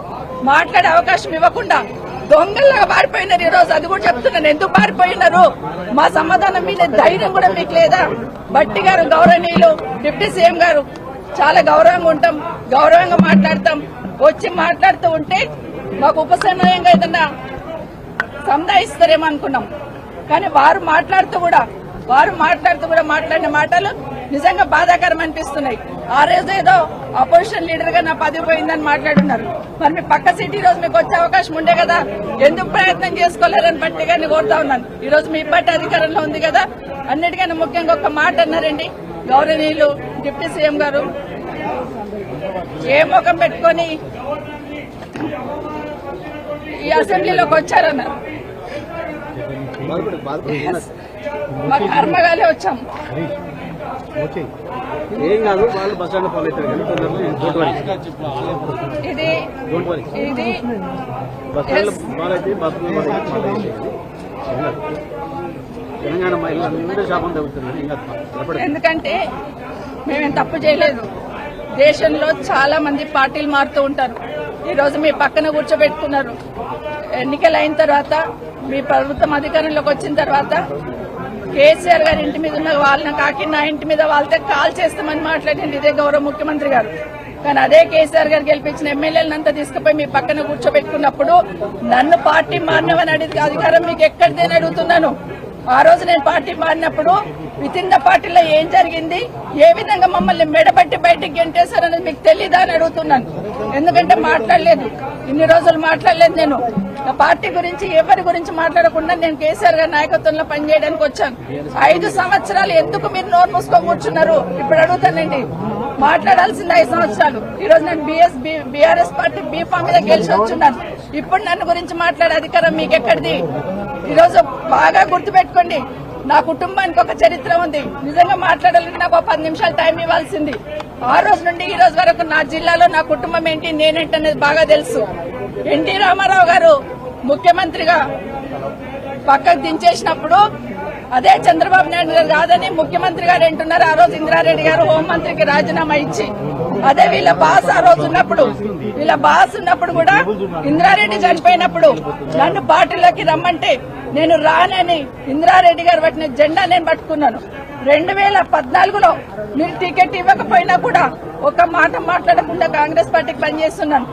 మాట్లాడే అవకాశం ఇవ్వకుండా దొంగల్లాగా పారిపోయినారు. ఈ రోజు అది కూడా చెప్తున్నాను, ఎందుకు పారిపోయినారు? మా సమాధానం మీద ధైర్యం కూడా మీకు లేదా? భట్టి గారు, గౌరవనీయులు డిప్యూటీ సీఎం గారు చాలా గౌరవంగా ఉంటాం, గౌరవంగా మాట్లాడతాం. వచ్చి మాట్లాడుతూ ఉంటే మాకు ఉపశమనంగా ఏదన్నా సంధాయిస్తారేమో అనుకున్నాం. కానీ వారు మాట్లాడుతూ కూడా మాట్లాడిన మాటలు నిజంగా బాధాకరం అనిపిస్తున్నాయి. ఆ రోజు ఏదో అపోజిషన్ లీడర్ గా నా పదవి పోయిందని మాట్లాడున్నారు. మరి మీ పక్క సీట్ ఈ రోజు మీకు వచ్చే అవకాశం ఉండే కదా, ఎందుకు ప్రయత్నం చేసుకోలేరని బట్టి గారిని కోరుతా ఉన్నాను. ఈ రోజు మీ పార్టీ అధికారంలో ఉంది కదా. అన్నిటికన్నా ముఖ్యంగా ఒక మాట అన్నారండి గౌరవనీయులు డిప్యూటీ సీఎం గారు, ఏ ముఖం పెట్టుకొని ఈ అసెంబ్లీలోకి వచ్చారన్నారు. మా కర్మగాలే వచ్చాం. ఏం కాదు, వాళ్ళు బస్ స్టాండ్ ఫాలో అవుతారు. ఇది బస్ స్టాండ్ ఫాలో అయితే బస్ తెలంగాణ మహిళలు శాపం తగ్గుతుంది. ఎందుకంటే మేమేం తప్పు చేయలేదు. దేశంలో చాలా మంది పార్టీలు మారుతూ ఉంటారు. ఈ రోజు మీ పక్కన కూర్చోబెట్టుకున్నారు. ఎన్నికలు అయిన తర్వాత మీ ప్రభుత్వం అధికారంలోకి వచ్చిన తర్వాత కేసీఆర్ గారి ఇంటి మీద ఉన్న వాళ్ళని కాకి నా ఇంటి మీద వాళ్ళతో కాల్ చేస్తామని మాట్లాడింది ఇదే గౌరవ ముఖ్యమంత్రి గారు. కానీ అదే కేసీఆర్ గారు గెలిపించిన ఎమ్మెల్యేలంతా తీసుకుపోయి మీ పక్కన కూర్చోబెట్టుకున్నప్పుడు నన్ను పార్టీ మారినవని అడిగితే అధికారం మీకు ఎక్కడిదని అడుగుతున్నాను. ఆ రోజు నేను పార్టీ మారినప్పుడు విత్ ఇన్ ద పార్టీలో ఏం జరిగింది, ఏ విధంగా మమ్మల్ని మెడబట్టి బయటికి గెంటేశారనేది మీకు తెలీదా అని అడుగుతున్నాను. ఎందుకంటే మాట్లాడలేదు, ఇన్ని రోజులు మాట్లాడలేదు. నేను పార్టీ గురించి ఎవరి గురించి మాట్లాడకుండా నేను కేసీఆర్ గారి నాయకత్వంలో పనిచేయడానికి వచ్చాను. 5 సంవత్సరాలు ఎందుకు మీరు నోరు మూసుకొని కూర్చున్నారు ఇప్పుడు అడుగుతానండి. మాట్లాడాల్సింది 5 సంవత్సరాలు. ఈ రోజు నేను బీఆర్ఎస్ పార్టీ బీఫామ్ మీద గెలిచి వచ్చున్నాను. ఇప్పుడు నన్ను గురించి మాట్లాడే అధికారం మీకు ఎక్కడిది? ఈ రోజు బాగా గుర్తుపెట్టుకోండి, నా కుటుంబానికి ఒక చరిత్ర ఉంది. నిజంగా మాట్లాడాలంటే నాకు 10 నిమిషాలు టైం ఇవ్వాల్సింది. ఆ రోజు నుండి ఈ రోజు వరకు నా జిల్లాలో నా కుటుంబం ఏంటి, నేనేంటి అనేది బాగా తెలుసు. ఎన్టీ రామారావు గారు ముఖ్యమంత్రిగా పక్కకు దించేసినప్పుడు అదే చంద్రబాబు నాయుడు గారు కాదని ముఖ్యమంత్రి గారు అంటున్నారు. ఆ రోజు ఇందిరారెడ్డి గారు హోంమంత్రికి రాజీనామా ఇచ్చి, అదే వీళ్ళ బాస్ ఆ రోజు ఉన్నప్పుడు కూడా ఇందిరారెడ్డి చనిపోయినప్పుడు నన్ను పార్టీలోకి రమ్మంటే నేను రానని ఇందిరారెడ్డి గారు పట్టిన జెండా నేను పట్టుకున్నాను. 2014లో మీరు టికెట్ ఇవ్వకపోయినా కూడా ఒక మాట మాట్లాడకుండా కాంగ్రెస్ పార్టీకి పనిచేస్తున్నాను.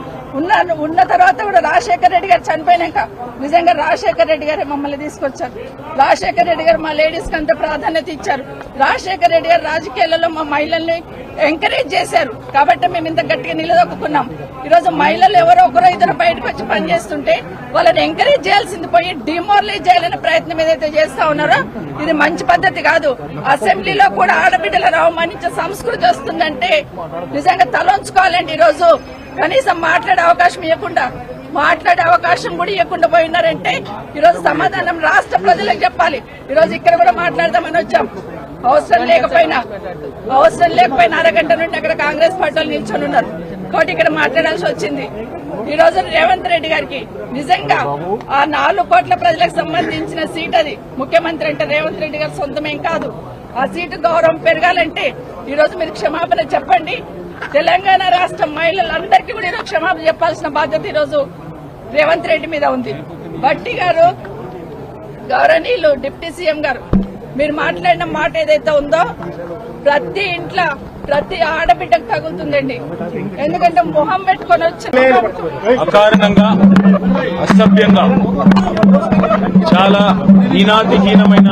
ఉన్న తర్వాత కూడా రాజశేఖర రెడ్డి గారు చనిపోయినాక నిజంగా రాజశేఖర రెడ్డి గారే మమ్మల్ని తీసుకొచ్చారు. రాజశేఖర రెడ్డి గారు మా లేడీస్ కి అంత ప్రాధాన్యత ఇచ్చారు. రాజశేఖర రెడ్డి గారు రాజకీయాలలో మా మహిళల్ని ఎంకరేజ్ చేశారు. కాబట్టి మేము ఇంత గట్టిగా నిలదొక్కున్నాం. ఈ రోజు మహిళలు ఎవరో ఒకరో ఇద్దరు బయటకు వచ్చి పనిచేస్తుంటే వాళ్ళని ఎంకరేజ్ చేయాల్సింది పోయి డిమోరలైజ్ చేయాలనే ప్రయత్నం ఏదైతే చేస్తా ఉన్నారో ఇది మంచి పద్ధతి కాదు. అసెంబ్లీలో కూడా ఆడబిడ్డలను అవమానించే సంస్కృతి వస్తుందంటే నిజంగా తలొంచుకోవాలండి. ఈ రోజు కనీసం మాట్లాడే అవకాశం కూడా ఇవ్వకుండా పోయినారంటే ఈరోజు సమాధానం రాష్ట్ర ప్రజలకు చెప్పాలి. ఈరోజు ఇక్కడ కూడా మాట్లాడదామని వచ్చాం. అవసరం లేకపోయినా అరగంట నుండి అక్కడ కాంగ్రెస్ పార్టీలు నిల్చొని ఉన్నారు కాబట్టి ఇక్కడ మాట్లాడాల్సి వచ్చింది. ఈ రోజు రేవంత్ రెడ్డి గారికి నిజంగా ఆ 4 కోట్ల ప్రజలకు సంబంధించిన సీట్ అది. ముఖ్యమంత్రి అంటే రేవంత్ రెడ్డి గారి సొంతమేం కాదు. ఆ సీటు గౌరవం పెరగాలంటే ఈ రోజు మీరు క్షమాపణ చెప్పండి. తెలంగాణ రాష్ట్ర మహిళలందరికీ కూడా ఈరోజు క్షమాపణ చెప్పాల్సిన బాధ్యత ఈరోజు రేవంత్ రెడ్డి మీద ఉంది. భట్టి గారు, గౌరవనీయులు డిప్యూటీ సీఎం గారు, మీరు మాట్లాడిన మాట ఏదైతే ఉందో ప్రతి ఇంట్లో ప్రతి ఆడబిడ్డకు తగులుతుందండి. ఎందుకంటే మొహం పెట్టుకొని వచ్చి అకారణంగా అసభ్యంగా చాలా హీనాతిహీనమైన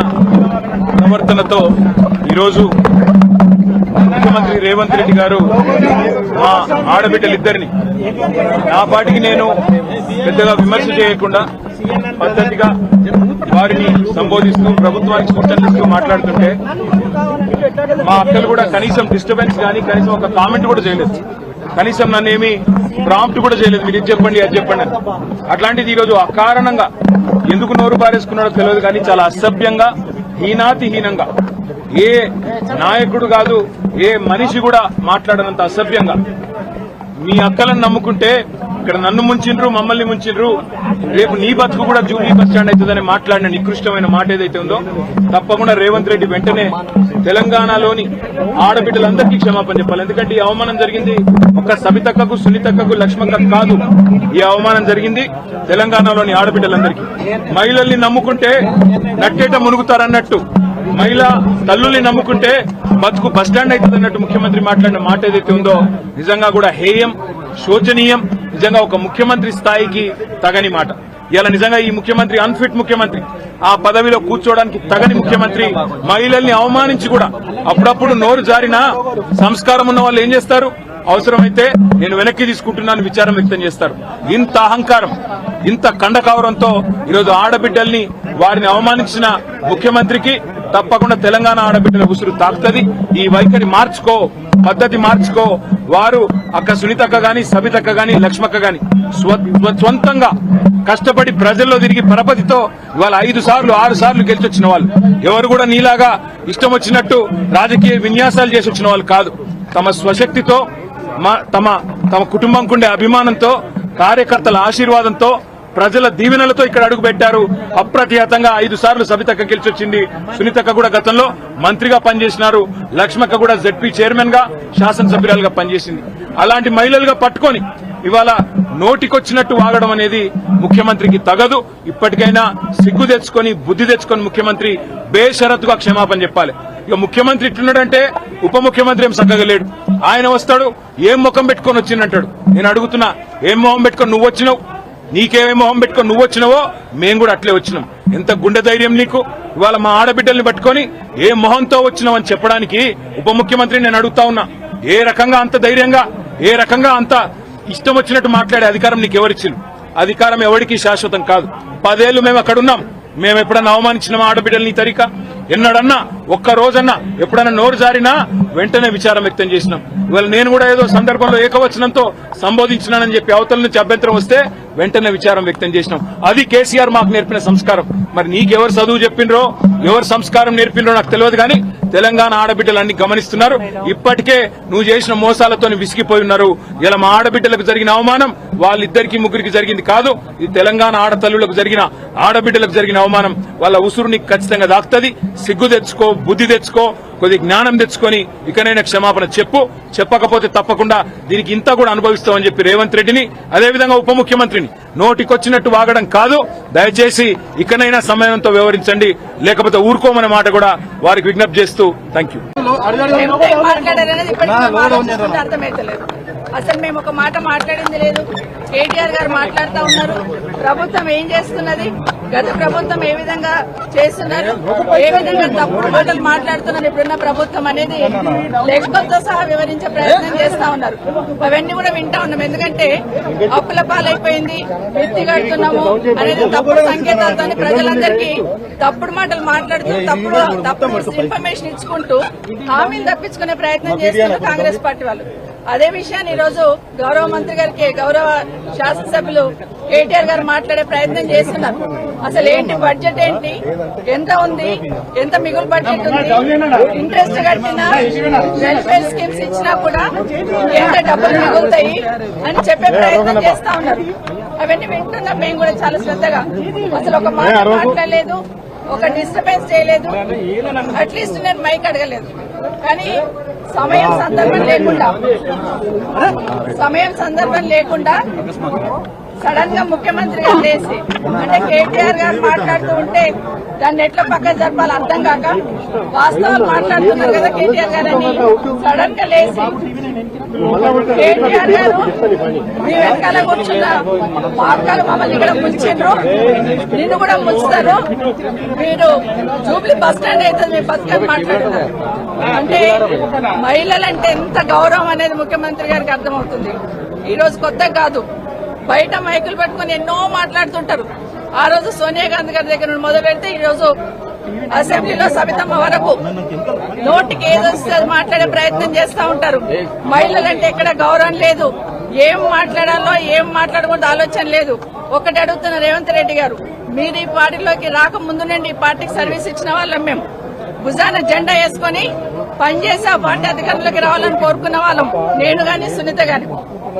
ప్రవర్తనతో ఈరోజు ముఖ్యమంత్రి రేవంత్ రెడ్డి గారు మా ఆడబిడ్డలిద్దరిని నా పాటికి నేను పెద్దగా విమర్శ చేయకుండా పద్ధతిగా వారిని సంబోధిస్తూ ప్రభుత్వానికి సూచనలు ఇస్తూ మాట్లాడుతుంటే మా అక్కలు కూడా కనీసం డిస్టర్బెన్స్ కానీ కనీసం ఒక కామెంట్ కూడా చేయలేదు. కనీసం నన్ను ఏమి ప్రాంప్ట్ కూడా చేయలేదు. మీరు ఇది చెప్పండి అది చెప్పండి అని. అట్లాంటిది ఈరోజు అకారణంగా ఎందుకు నోరు పారేసుకున్నాడో తెలియదు కానీ చాలా అసభ్యంగా హీనాతిహీనంగా ఏ నాయకుడు కాదు ఏ మనిషి కూడా మాట్లాడనంత అసభ్యంగా మీ అక్కలను నమ్ముకుంటే ఇక్కడ నన్ను ముంచిండ్రు మమ్మల్ని ముంచిండ్రు రేపు నీ బతుకు కూడా జూబ్లీ బస్ స్టాండ్ అవుతుందని మాట్లాడిన నికృష్టమైన మాట ఏదైతే ఉందో తప్పకుండా రేవంత్ రెడ్డి వెంటనే తెలంగాణలోని ఆడబిడ్డలందరికీ క్షమాపణ చెప్పాలి. ఎందుకంటే ఈ అవమానం జరిగింది ఒక్క సబితక్కకు సునీతక్కకు లక్ష్మక్కకు కాదు, ఈ అవమానం జరిగింది తెలంగాణలోని ఆడబిడ్డలందరికీ. మహిళల్ని నమ్ముకుంటే నట్టేట మునుగుతారన్నట్టు మహిళా తల్లుల్ని నమ్ముకుంటే బతుకు బస్టాండ్ అవుతుంది అన్నట్టు ముఖ్యమంత్రి మాట్లాడిన మాట ఏదైతే ఉందో నిజంగా కూడా హేయం, శోచనీయం, నిజంగా ఒక ముఖ్యమంత్రి స్థాయికి తగని మాట. ఇలా నిజంగా ఈ ముఖ్యమంత్రి అన్ఫిట్ ముఖ్యమంత్రి, ఆ పదవిలో కూర్చోవడానికి తగని ముఖ్యమంత్రి. మహిళల్ని అవమానించి కూడా అప్పుడప్పుడు నోరు జారినా సంస్కారం ఉన్న వాళ్ళు ఏం చేస్తారు? అవసరమైతే నేను వెనక్కి తీసుకుంటున్నాను విచారం వ్యక్తం చేస్తారు. ఇంత అహంకారం, ఇంత కండకావరంతో ఈరోజు ఆడబిడ్డల్ని వారిని అవమానించిన ముఖ్యమంత్రికి తప్పకుండా తెలంగాణ ఆడబిడ్డల ఉసురు తాకుతుంది. ఈ వైఖరి మార్చుకో, పద్ధతి మార్చుకో. వారు అక్క సునీతక్క గాని, సబితక్క గాని, లక్ష్మక్క గాని స్వంతంగా కష్టపడి ప్రజల్లో తిరిగి పరపతితో ఇవాళ 5 సార్లు 6 సార్లు గెలిచొచ్చిన వాళ్ళు. ఎవరు కూడా నీలాగా ఇష్టం వచ్చినట్టు రాజకీయ విన్యాసాలు చేసి వచ్చిన వాళ్ళు కాదు. తమ స్వశక్తితో, తమ కుటుంబంకుండే అభిమానంతో, కార్యకర్తల ఆశీర్వాదంతో, ప్రజల దీవెనలతో ఇక్కడ అడుగు పెట్టారు. అప్రతిహతంగా 5 సార్లు సబితక్క గెలిచొచ్చింది. సునీతక్క కూడా గతంలో మంత్రిగా పనిచేసినారు. లక్ష్మక్క కూడా జెడ్పీ చైర్మన్ గా, శాసనసభ్యురాలుగా పనిచేసింది. అలాంటి మహిళలుగా పట్టుకొని ఇవాళ నోటికొచ్చినట్టు వాగడం అనేది ముఖ్యమంత్రికి తగదు. ఇప్పటికైనా సిగ్గు తెచ్చుకొని, బుద్ధి తెచ్చుకొని ముఖ్యమంత్రి బేషరతుగా క్షమాపణ చెప్పాలి. ఇక ముఖ్యమంత్రి ఇట్లున్నాడంటే ఉప ముఖ్యమంత్రి ఏం చక్కగా లేడు. ఆయన వస్తాడు, ఏం ముఖం పెట్టుకొని వచ్చిందంటాడు. నేను అడుగుతున్నా, ఏం మొహం పెట్టుకొని నువ్వు వచ్చినావు? నీకేమేం మొహం పెట్టుకొని నువ్వు వచ్చినావో మేము కూడా అట్లే వచ్చినాం. ఎంత గుండె ధైర్యం నీకు? ఇవాళ మా ఆడబిడ్డల్ని పట్టుకొని ఏ మొహంతో వచ్చినావు అని చెప్పడానికి ఉప ముఖ్యమంత్రి నేను అడుగుతా ఉన్నా. ఏ రకంగా అంత ధైర్యంగా, ఏ రకంగా అంత ఇష్టం వచ్చినట్టు మాట్లాడే అధికారం నీకు ఎవరిచ్చింది? అధికారం ఎవరికి శాశ్వతం కాదు. 10 ఏళ్లు మేము అక్కడున్నాం. మేము ఎప్పుడన్నా అవమానించిన ఆడబిడ్డల్ని తరిక ఎన్నడన్నా, ఒక్క రోజన్నా ఎప్పుడన్నా నోరు జారినా వెంటనే విచారం వ్యక్తం చేసినాం. ఇవాళ నేను కూడా ఏదో సందర్భంలో ఏకవచనంతో సంబోధించినానని చెప్పి అవతల నుంచి అభ్యంతరం వస్తే వెంటనే విచారం వ్యక్తం చేసినాం. అది కేసీఆర్ మాకు నేర్పిన సంస్కారం. మరి నీకెవరు చదువు చెప్పిండ్రో, ఎవరు సంస్కారం నేర్పిండ్రో నాకు తెలియదు, కానీ తెలంగాణ ఆడబిడ్డలన్నీ గమనిస్తున్నారు. ఇప్పటికే నువ్వు చేసిన మోసాలతో విసిగిపోయి ఉన్నారు. ఇలా మా ఆడబిడ్డలకు జరిగిన అవమానం వాళ్ళిద్దరికి ముగ్గురికి జరిగింది కాదు. ఇది తెలంగాణ ఆడతల్లులకు జరిగిన, ఆడబిడ్డలకు జరిగిన అవమానం. వాళ్ళ ఉసురు నీకు ఖచ్చితంగా దాక్తది. సిగ్గు తెచ్చుకో, బుద్ధి తెచ్చుకో, కొద్ది జ్ఞానం తెచ్చుకొని ఇకనైనా క్షమాపణ చెప్పు. చెప్పకపోతే తప్పకుండా దీనికి ఇంత కూడా అనుభవిస్తామని చెప్పి రేవంత్ రెడ్డిని, అదేవిధంగా ఉప ముఖ్యమంత్రిని నోటికొచ్చినట్టు వాగడం కాదు. దయచేసి ఇకనైనా సమయంతో వ్యవహరించండి, లేకపోతే ఊరుకోమనే మాట కూడా వారికి విజ్ఞప్తి చేస్తూ థ్యాంక్ యూ. అసలు మేము ఒక మాట మాట్లాడింది లేదు. కేటీఆర్ గారు మాట్లాడుతూ ఉన్నారు. ప్రభుత్వం ఏం చేస్తున్నది, గత ప్రభుత్వం ఏ విధంగా చేస్తున్నారు, ఏ విధంగా తప్పుడు మాటలు మాట్లాడుతున్నారు ఇప్పుడున్న ప్రభుత్వం అనేది లెక్కలతో సహా వివరించే ప్రయత్నం చేస్తా ఉన్నారు. అవన్నీ కూడా వింటా ఉన్నాం. ఎందుకంటే అప్పుల పాలైపోయింది, ఎత్తి కడుతున్నాము అనేది తప్పుడు సంకేతాలతో ప్రజలందరికీ తప్పుడు మాటలు మాట్లాడుతూ తప్పుడు ఇన్ఫర్మేషన్ ఇచ్చుకుంటూ హామీలు తప్పించుకునే ప్రయత్నం చేస్తున్నారు కాంగ్రెస్ పార్టీ వాళ్ళు. అదే విషయాన్ని ఈ రోజు గౌరవ మంత్రి గారికి, గౌరవ శాసనసభ్యులు కేటీఆర్ గారు మాట్లాడే ప్రయత్నం చేస్తున్నారు. అసలు ఏంటి బడ్జెట్, ఏంటి, ఎంత ఉంది, ఎంత మిగులు బడ్జెట్ ఉంది, ఇంట్రెస్ట్ కట్టినా, వెల్ఫేర్ స్కీమ్స్ ఇచ్చినా కూడా ఎంత డబ్బులు మిగులుతాయి అని చెప్పే ప్రయత్నం చేస్తా ఉన్నారు. అవన్నీ వింటున్నాం మేము కూడా చాలా శ్రద్ధగా. అసలు ఒక మాట మాట్లాడలేదు, ఒక డిస్టర్బెన్స్ చేయలేదు, అట్లీస్ట్ నేను మైక్ అడగలేదు. కానీ సమయం సందర్భం లేకుండా సడన్ గా ముఖ్యమంత్రి గారు లేసి, అంటే కేటీఆర్ గారు మాట్లాడుతూ ఉంటే దాన్ని ఎట్లా పక్కన జరపాలి అర్థం కాక వాస్తవాలు మాట్లాడుతున్నారు కదా కేటీఆర్ గారు అని సడన్ గా లేసి, కేటీఆర్ గారు మీ వెనకాల కూర్చున్న మార్గాలు మమ్మల్ని ఇక్కడ ముంచిండ్రు, నిన్ను కూడా ముంచుతారు, మీరు జూబ్లీ బస్ స్టాండ్ అయితే మీ బతుకని మాట్లాడుతున్నారు. అంటే మహిళలంటే ఎంత గౌరవం అనేది ముఖ్యమంత్రి గారికి అర్థమవుతుంది. ఈ రోజు కొత్త కాదు, బయట మైకులు పెట్టుకుని ఎన్నో మాట్లాడుతుంటారు. ఆ రోజు సోనియా గాంధీ గారి దగ్గర నుండి మొదలు పెడితే ఈ రోజు అసెంబ్లీలో సబితమ్మ వరకు నోటికి ఏదో మాట్లాడే ప్రయత్నం చేస్తా ఉంటారు. మహిళలంటే ఎక్కడ గౌరవం లేదు, ఏం మాట్లాడాలో ఏం మాట్లాడకూడదు ఆలోచన లేదు. ఒకటి అడుగుతున్న రేవంత్ రెడ్డి గారు, మీరు ఈ పార్టీలోకి రాకముందు నుండి ఈ పార్టీకి సర్వీస్ ఇచ్చిన వాళ్ళం మేము. భుజాన జెండా వేసుకుని పనిచేసి ఆ పార్టీ అధికారంలోకి రావాలని కోరుకున్న వాళ్ళం, నేను గాని సునీత గాని.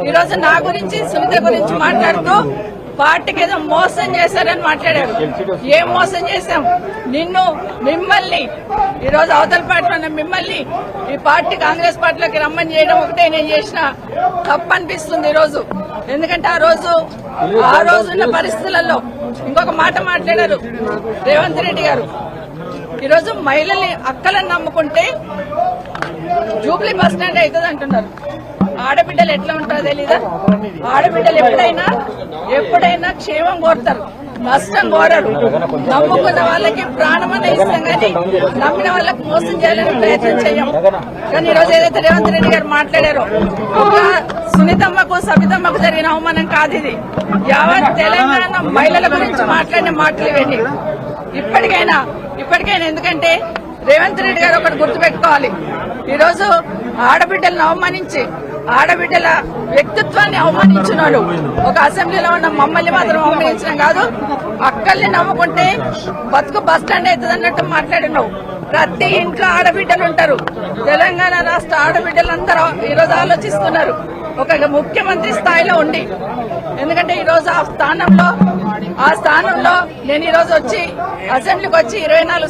ఈ రోజు నా గురించి, సునీత గురించి మాట్లాడుతూ పార్టీకి ఏదో మోసం చేశారని మాట్లాడారు. ఏం మోసం చేశాం? మిమ్మల్ని ఈ రోజు అవతల పార్టీలో మిమ్మల్ని ఈ పార్టీ కాంగ్రెస్ పార్టీలోకి రమ్మని చేయడం ఒకటే నేను చేసిన తప్పు అనిపిస్తుంది ఈ రోజు. ఎందుకంటే ఆ రోజున్న పరిస్థితులలో ఇంకొక మాట మాట్లాడారు రేవంత్ రెడ్డి గారు. ఈరోజు మహిళల్ని అక్కలను నమ్ముకుంటే జూబ్లీ బస్ స్టాండ్ అవుతుంది అంటున్నారు. ఆడబిడ్డలు ఎట్లా ఉంటారో తెలీదా? ఆడబిడ్డలు ఎప్పుడైనా క్షేమం కోరుతారు, నష్టం కోరరు. నమ్ముకున్న వాళ్ళకి ప్రాణమని ఇస్తాం కానీ నమ్మిన వాళ్ళకి మోసం చేయాలని ప్రయత్నం చేయం. కానీ ఈరోజు ఏదైతే రేవంత్ రెడ్డి గారు మాట్లాడారో, ఒక సునీతమ్మకు సబితమ్మకు జరిగిన అవమానం కాదు ఇది. యావత్ తెలంగాణ మహిళల గురించి మాట్లాడిన మాటలు ఇవ్వండి. ఇప్పటికైనా ఎందుకంటే రేవంత్ రెడ్డి గారు ఒకటి గుర్తుపెట్టుకోవాలి. ఈరోజు ఆడబిడ్డలను అవమానించి ఆడబిడ్డల వ్యక్తిత్వాన్ని అవమానించిన వాళ్ళు ఒక అసెంబ్లీలో ఉన్న మమ్మల్ని మాత్రం అవమానించడం కాదు, అక్కల్ని నమ్ముకుంటే బతుకు బస్ స్టాండ్ అవుతుంది అన్నట్టు మాట్లాడినావు. ప్రతి ఇంట్లో ఆడబిడ్డలు ఉంటారు. తెలంగాణ రాష్ట్ర ఆడబిడ్డలందరూ ఈరోజు ఆలోచిస్తున్నారు ఒక ముఖ్యమంత్రి స్థాయిలో ఉండి. ఎందుకంటే ఈరోజు ఆ స్థానంలో నేను ఈరోజు వచ్చి అసెంబ్లీకి వచ్చి 24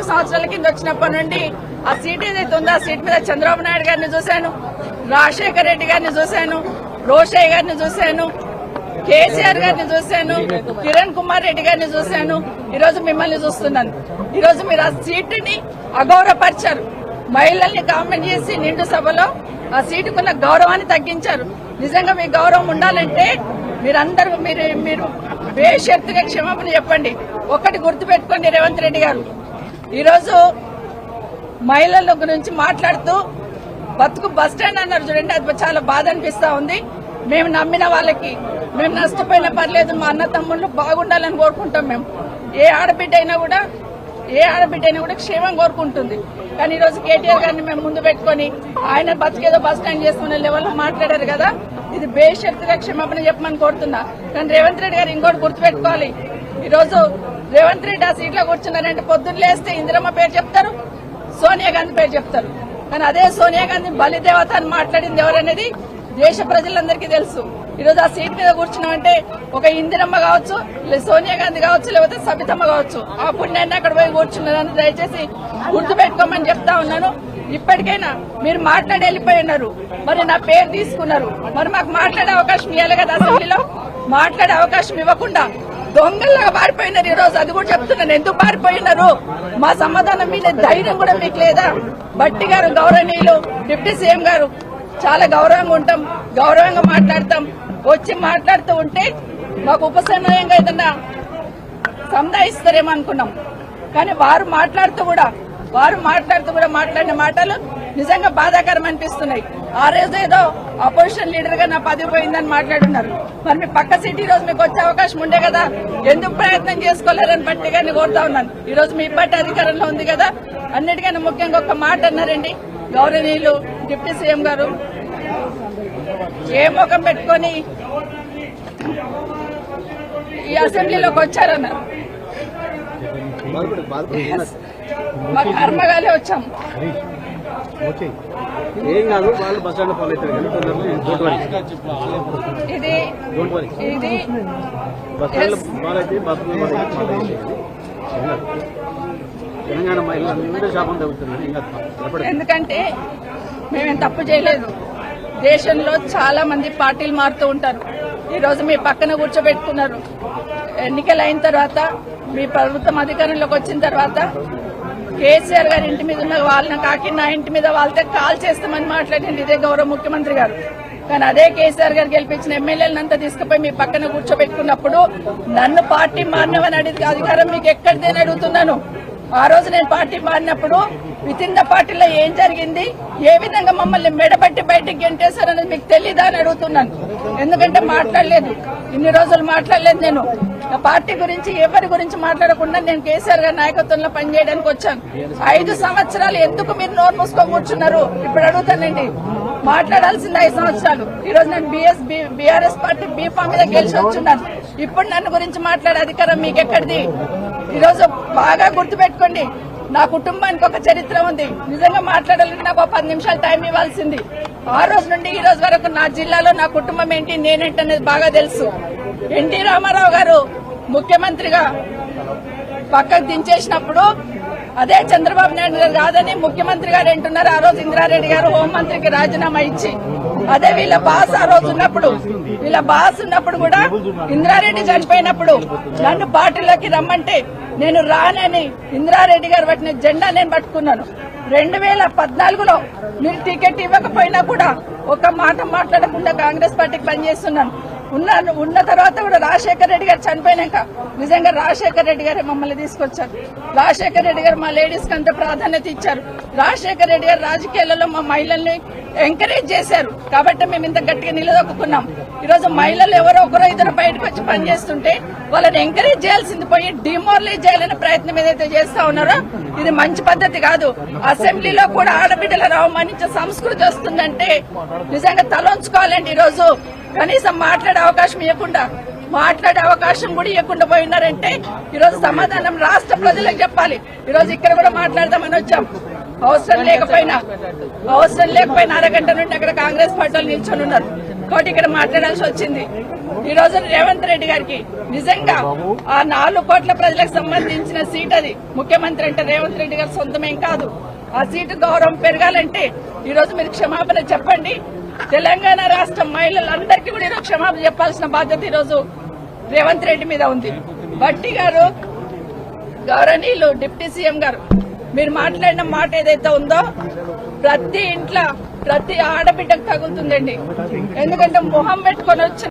సంవత్సరాల కింద వచ్చినప్పటి నుండి ఆ సీట్ ఏదైతే ఉందో ఆ సీట్ మీద చంద్రబాబు నాయుడు గారిని చూశాను, రాజశేఖర రెడ్డి గారిని చూశాను, రోషయ్య గారిని చూశాను, కేసీఆర్ గారిని చూశాను, కిరణ్ కుమార్ రెడ్డి గారిని చూశాను. ఈరోజు మిమ్మల్ని చూస్తున్నాను. ఈరోజు మీరు ఆ సీటుని అగౌరవపరిచారు. మహిళల్ని కామెంట్ చేసి నిండు సభలో ఆ సీటుకున్న గౌరవాన్ని తగ్గించారు. నిజంగా మీ గౌరవం ఉండాలంటే మీరు బేషరతుగా క్షమాపణ చెప్పండి. ఒక్కటి గుర్తుపెట్టుకోండి రేవంత్ రెడ్డి గారు, ఈరోజు మహిళల గురించి మాట్లాడుతూ బతుకు బస్ స్టాండ్ అన్నారు చూడండి, అది చాలా బాధ అనిపిస్తా ఉంది. మేము నమ్మిన వాళ్ళకి మేము నష్టపోయినా పర్లేదు, మా అన్న తమ్ముళ్ళు బాగుండాలని కోరుకుంటాం. మేము ఏ ఆడబిడ్డ అయినా కూడా క్షేమం కోరుకుంటుంది. కానీ ఈరోజు కేటీఆర్ గారిని మేము ముందు పెట్టుకుని ఆయన బతికేదో బస్ స్టాండ్ చేసుకునే లెవెల్లో మాట్లాడారు కదా, ఇది బేషరతుగా క్షమాపణ చెప్పమని కోరుతున్నా. కానీ రేవంత్ రెడ్డి గారు ఇంకోటి గుర్తుపెట్టుకోవాలి. ఈరోజు రేవంత్ రెడ్డి ఆ సీట్లో కూర్చున్నారంటే పొద్దున్న లేస్తే ఇందిరమ్మ పేరు చెప్తారు, సోనియా గాంధీ పేరు చెప్తారు. కానీ అదే సోనియా గాంధీ బలిదేవత అని మాట్లాడింది ఎవరనేది దేశ ప్రజలందరికీ తెలుసు. ఈరోజు ఆ సీట్ మీద కూర్చున్నామంటే ఒక ఇందిరమ్మ కావచ్చు, సోనియా గాంధీ కావచ్చు, లేకపోతే సబితమ్మ కావచ్చు. ఆ పుణ్యాన్ని అక్కడ పోయి కూర్చున్నారని దయచేసి గుర్తుపెట్టుకోమని చెప్తా ఉన్నాను. ఇప్పటికైనా మీరు మాట్లాడి వెళ్ళిపోయి ఉన్నారు, మరి నా పేరు తీసుకున్నారు, మరి మాకు మాట్లాడే అవకాశం ఇవ్వాలి కదా. అసెంబ్లీలో మాట్లాడే అవకాశం ఇవ్వకుండా దొంగల్లాగా పారిపోయినారు. ఈ రోజు అది కూడా చెప్తున్నాను, ఎందుకు పారిపోయినారు? మా సమాధానం మీద ధైర్యం కూడా మీకు లేదా? భట్టి గారు గౌరవనీయులు డిప్యూటీ సీఎం గారు చాలా గౌరవంగా ఉంటాం, గౌరవంగా మాట్లాడతాం. వచ్చి మాట్లాడుతూ ఉంటే మాకు ఉపసమయంగా ఏదన్నా సంధాయిస్తారేమో అనుకున్నాం. కానీ వారు మాట్లాడుతూ కూడా మాట్లాడిన మాటలు నిజంగా బాధాకరం అనిపిస్తున్నాయి. ఆ రోజు ఏదో అపోజిషన్ లీడర్ గా నా పదవి పోయిందని మాట్లాడున్నారు. మరి మీ పక్క సీట్ ఈ రోజు మీకు వచ్చే అవకాశం ఉండే కదా, ఎందుకు ప్రయత్నం చేసుకోలేరని బట్టి గారిని కోరుతా ఉన్నాను. ఈ రోజు మీ పార్టీ అధికారంలో ఉంది కదా. అన్నిటికన్నా ముఖ్యంగా ఒక మాట అన్నారండి గౌరవనీయులు డిప్యూటీ సీఎం గారు, ఏ ముఖం పెట్టుకొని ఈ అసెంబ్లీలోకి వచ్చారన్నారు. మా కర్మగాలే వచ్చాం. ఏం కాదు, వాళ్ళు బస్ స్టాండ్ ఫాలో అవుతారు. ఇది బస్ స్టాండ్ ఫాలో అయితే తెలంగాణ మహిళలందరూ శాపం తగ్గుతున్నారు. ఎందుకంటే మేమేం తప్పు చేయలేదు. దేశంలో చాలా మంది పార్టీలు మారుతూ ఉంటారు. ఈ రోజు మీ పక్కన కూర్చోబెట్టుకున్నారు. ఎన్నికలు అయిన తర్వాత మీ ప్రభుత్వం అధికారంలోకి వచ్చిన తర్వాత కేసీఆర్ గారి ఇంటి మీద ఉన్న వాళ్ళని కాకి నా ఇంటి మీద వాళ్ళతో కాల్ చేస్తామని మాట్లాడింది ఇదే గౌరవ ముఖ్యమంత్రి గారు. కానీ అదే కేసీఆర్ గారు గెలిపించిన ఎమ్మెల్యేలంతా తీసుకుపోయి మీ పక్కన కూర్చోబెట్టుకున్నప్పుడు నన్ను పార్టీ మారినవని అడిగితే అధికారం మీకు ఎక్కడిదని అడుగుతున్నాను. ఆ రోజు నేను పార్టీ మారినప్పుడు విత్ ఇన్ ద పార్టీలో ఏం జరిగింది, ఏ విధంగా మమ్మల్ని మెడబట్టి బయటకు గెంటేశారనేది మీకు తెలీదా అని అడుగుతున్నాను. ఎందుకంటే మాట్లాడలేదు, ఇన్ని రోజులు మాట్లాడలేదు. నేను పార్టీ గురించి ఎవరి గురించి మాట్లాడకుండా నేను కేసీఆర్ గారి నాయకత్వంలో పనిచేయడానికి వచ్చాను. 5 సంవత్సరాలు ఎందుకు మీరు నోరు మూసుకొని కూర్చున్నారు? ఇప్పుడు అడుగుతానండి, మాట్లాడాల్సింది 5 సంవత్సరాలు. ఈ రోజు నేను బీఆర్ఎస్ పార్టీ బీఫామ్ మీద గెలిచి వచ్చున్నాను. ఇప్పుడు నన్ను గురించి మాట్లాడే అధికారం మీకెక్కడిది? ఈరోజు బాగా గుర్తుపెట్టుకోండి, నా కుటుంబానికి ఒక చరిత్ర ఉంది. నిజంగా మాట్లాడాలంటే నాకు 10 నిమిషాలు టైం ఇవ్వాల్సింది. ఆ రోజు నుండి ఈ రోజు వరకు నా జిల్లాలో నా కుటుంబం ఏంటి, నేనేంటి అనేది బాగా తెలుసు. ఎన్టీ రామారావు గారు ముఖ్యమంత్రిగా పక్కకు దించేసినప్పుడు అదే చంద్రబాబు నాయుడు గారు కాదని ముఖ్యమంత్రి గారు అంటున్నారు. ఆ రోజు ఇందిరారెడ్డి గారు హోంమంత్రికి రాజీనామా ఇచ్చి అదే వీళ్ళ బాస్ ఆ రోజు ఉన్నప్పుడు కూడా ఇంద్రారెడ్డి చనిపోయినప్పుడు నన్ను పార్టీలోకి రమ్మంటే నేను రానని ఇంద్రారెడ్డి గారు పట్టిన జెండా నేను పట్టుకున్నాను. 2014లో మీరు టికెట్ ఇవ్వకపోయినా కూడా ఒక మాట మాట్లాడకుండా కాంగ్రెస్ పార్టీకి పనిచేస్తున్నాను. ఉన్న తర్వాత కూడా రాజశేఖర రెడ్డి గారు చనిపోయినాక నిజంగా రాజశేఖర రెడ్డి గారే మమ్మల్ని తీసుకొచ్చారు. రాజశేఖర రెడ్డి గారు మా లేడీస్ కి అంత ప్రాధాన్యత ఇచ్చారు. రాజశేఖర రెడ్డి గారు రాజకీయాలలో మా మహిళల్ని ఎంకరేజ్ చేశారు కాబట్టి మేము ఇంత గట్టిగా నిలదొక్కున్నాం. ఈ రోజు మహిళలు ఎవరో ఒకరో ఇద్దరు బయటకు వచ్చి పనిచేస్తుంటే వాళ్ళని ఎంకరేజ్ చేయాల్సింది పోయి డిమోరలైజ్ చేయాలనే ప్రయత్నం ఏదైతే చేస్తా ఉన్నారో ఇది మంచి పద్ధతి కాదు. అసెంబ్లీలో కూడా ఆడబిడ్డలను అవమానించే సంస్కృతి వస్తుందంటే నిజంగా తలొంచుకోవాలండి. ఈ రోజు కనీసం మాట్లాడే అవకాశం కూడా ఇవ్వకుండా పోయినారంటే ఈ రోజు సమాధానం రాష్ట్ర ప్రజలకు చెప్పాలి. ఈ రోజు ఇక్కడ కూడా మాట్లాడదామని వచ్చాం. అవసరం లేకపోయినా అరగంట నుండి అక్కడ కాంగ్రెస్ పార్టీలు నిల్చొని ఉన్నారు కాబట్టి ఇక్కడ మాట్లాడాల్సి వచ్చింది. ఈ రోజు రేవంత్ రెడ్డి గారికి నిజంగా ఆ 4 కోట్ల ప్రజలకు సంబంధించిన సీట్ అది. ముఖ్యమంత్రి అంటే రేవంత్ రెడ్డి గారి సొంతమేం కాదు. ఆ సీటు గౌరవం పెరగాలంటే ఈ రోజు మీరు క్షమాపణ చెప్పండి. తెలంగాణ రాష్ట్ర మహిళలందరికీ కూడా ఈరోజు క్షమాపణ చెప్పాల్సిన బాధ్యత ఈరోజు రేవంత్ రెడ్డి మీద ఉంది. భట్టి గారు, గౌరవనీయులు డిప్యూటీ సీఎం గారు, మీరు మాట్లాడిన మాట ఏదైతే ఉందో ప్రతి ఇంట్లో ప్రతి ఆడబిడ్డకు తగులుతుందండి. ఎందుకంటే మొహం పెట్టుకొని వచ్చిన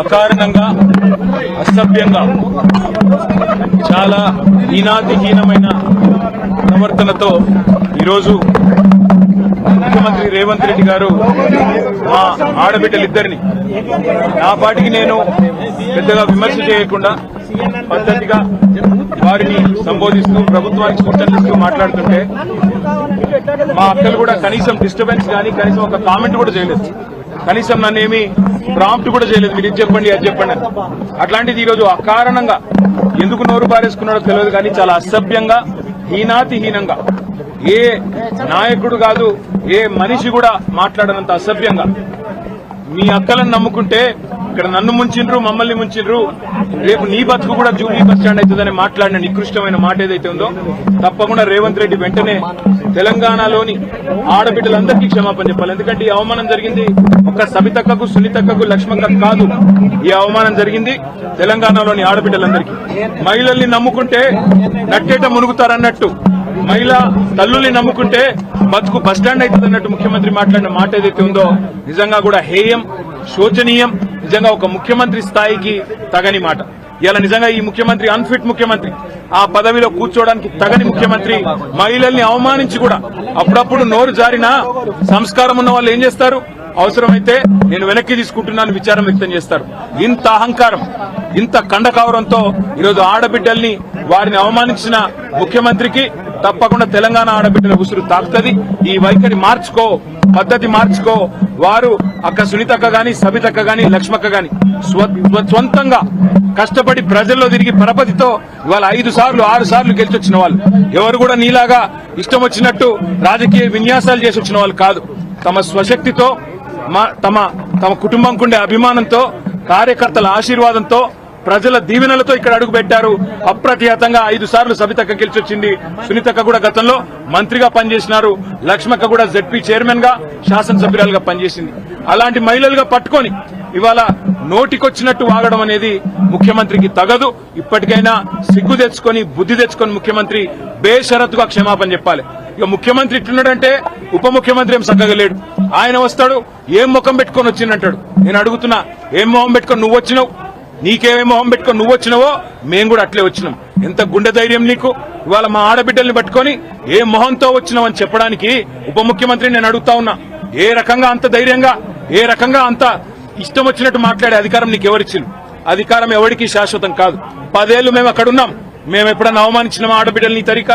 అకారణంగా అసభ్యంగా చాలా హీనాతిహీనమైన ప్రవర్తనతో ఈరోజు ముఖ్యమంత్రి రేవంత్ రెడ్డి గారు మా ఆడబిడ్డలిద్దరిని నా పాటికి నేను పెద్దగా విమర్శ చేయకుండా పద్ధతిగా వారిని సంబోధిస్తూ ప్రభుత్వానికి సూచనలిస్తూ మాట్లాడుతుంటే మా అక్కలు కూడా కనీసం డిస్టర్బెన్స్ కానీ కనీసం ఒక కామెంట్ కూడా చేయలేదు. కనీసం నన్నేమి ప్రాంప్ట్ కూడా చేయలేదు. మీరు ఇది చెప్పండి అది చెప్పండి అని. అట్లాంటిది ఈరోజు అకారణంగా ఎందుకు నోరు పారేసుకున్నాడో తెలియదు కానీ చాలా అసభ్యంగా హీనాతిహీనంగా ఏ నాయకుడు కాదు ఏ మనిషి కూడా మాట్లాడనంత అసభ్యంగా మీ అక్కలను నమ్ముకుంటే ఇక్కడ నన్ను ముంచిండ్రు మమ్మల్ని ముంచిండ్రు రేపు నీ బతుకు కూడా జూబ్లీ బస్ స్టాండ్ అవుతుందని మాట్లాడిన నికృష్టమైన మాట ఏదైతే ఉందో తప్పకుండా రేవంత్ రెడ్డి వెంటనే తెలంగాణలోని ఆడబిడ్డలందరికీ క్షమాపణ చెప్పాలి. ఎందుకంటే ఈ అవమానం జరిగింది ఒక్క సబితక్కకు సునీతక్కకు లక్ష్మక్కకు కాదు. ఈ అవమానం జరిగింది తెలంగాణలోని ఆడబిడ్డలందరికీ. మహిళల్ని నమ్ముకుంటే నట్టేట మునుగుతారన్నట్టు మహిళా తల్లుల్ని నమ్ముకుంటే బతుకు బస్టాండ్ అవుతుంది అన్నట్టు ముఖ్యమంత్రి మాట్లాడిన మాట ఏదైతే ఉందో నిజంగా కూడా హేయం, శోచనీయం. నిజంగా ఒక ముఖ్యమంత్రి స్థాయికి తగని మాట. ఇలా నిజంగా ఈ ముఖ్యమంత్రి అన్ఫిట్ ముఖ్యమంత్రి, ఆ పదవిలో కూర్చోవడానికి తగని ముఖ్యమంత్రి. మహిళల్ని అవమానించి కూడా అప్పుడప్పుడు నోరు జారినా సంస్కారం ఉన్న వాళ్ళు ఏం చేస్తారు? అవసరమైతే నేను వెనక్కి తీసుకుంటున్నాను విచారం వ్యక్తం చేస్తారు. ఇంత అహంకారం, ఇంత కండకావరంతో ఈరోజు ఆడబిడ్డల్ని వారిని అవమానించిన ముఖ్యమంత్రికి తప్పకుండా తెలంగాణ ఆడబిడ్డల ఉసురు తాకుతుంది. ఈ వైఖరి మార్చుకో, పద్ధతి మార్చుకో. వారు అక్క సునీతక్క గాని, సబితక్క గాని, లక్ష్మక్క గాని స్వంతంగా కష్టపడి ప్రజల్లో తిరిగి పరపతితో ఇవాళ 5 సార్లు 6 సార్లు గెలిచొచ్చిన వాళ్ళు. ఎవరు కూడా నీలాగా ఇష్టం వచ్చినట్టు రాజకీయ విన్యాసాలు చేసి వచ్చిన వాళ్ళు కాదు. తమ స్వశక్తితో తమ కుటుంబంకుండే అభిమానంతో, కార్యకర్తల ఆశీర్వాదంతో, ప్రజల దీవెనలతో ఇక్కడ అడుగు పెట్టారు. అప్రతిహతంగా 5 సార్లు సబితక్క గెలిచొచ్చింది. సునీతక్క కూడా గతంలో మంత్రిగా పనిచేసినారు. లక్ష్మక్క కూడా జెడ్పీ చైర్మన్ గా, శాసనసభ్యురాలుగా పనిచేసింది. అలాంటి మహిళలుగా పట్టుకొని ఇవాళ నోటికొచ్చినట్టు వాగడం అనేది ముఖ్యమంత్రికి తగదు. ఇప్పటికైనా సిగ్గు తెచ్చుకొని బుద్ధి తెచ్చుకొని ముఖ్యమంత్రి బేషరతుగా క్షమాపణ చెప్పాలి. ఇక ముఖ్యమంత్రి ఇట్లున్నాడంటే ఉప ముఖ్యమంత్రి ఏం చక్కగా లేడు. ఆయన వస్తాడు ఏం ముఖం పెట్టుకొని వచ్చిందంటాడు. నేను అడుగుతున్నా, ఏం మొహం పెట్టుకొని నువ్వు వచ్చినావు? నీకేమేం మొహం పెట్టుకొని నువ్వు వచ్చినావో మేము కూడా అట్లే వచ్చినాం. ఎంత గుండె ధైర్యం నీకు? ఇవాళ మా ఆడబిడ్డల్ని పట్టుకొని ఏ మొహంతో వచ్చినావని చెప్పడానికి ఉప ముఖ్యమంత్రిని నేను అడుగుతా ఉన్నా. ఏ రకంగా అంత ధైర్యంగా, ఏ రకంగా అంత ఇష్టం వచ్చినట్టు మాట్లాడే అధికారం నీకు ఎవరిచ్చింది? అధికారం ఎవరికి శాశ్వతం కాదు. 10 ఏళ్లు మేము అక్కడున్నాం. మేము ఎప్పుడన్నా అవమానించినామా ఆడబిడ్డల్ని ఈ తరిక?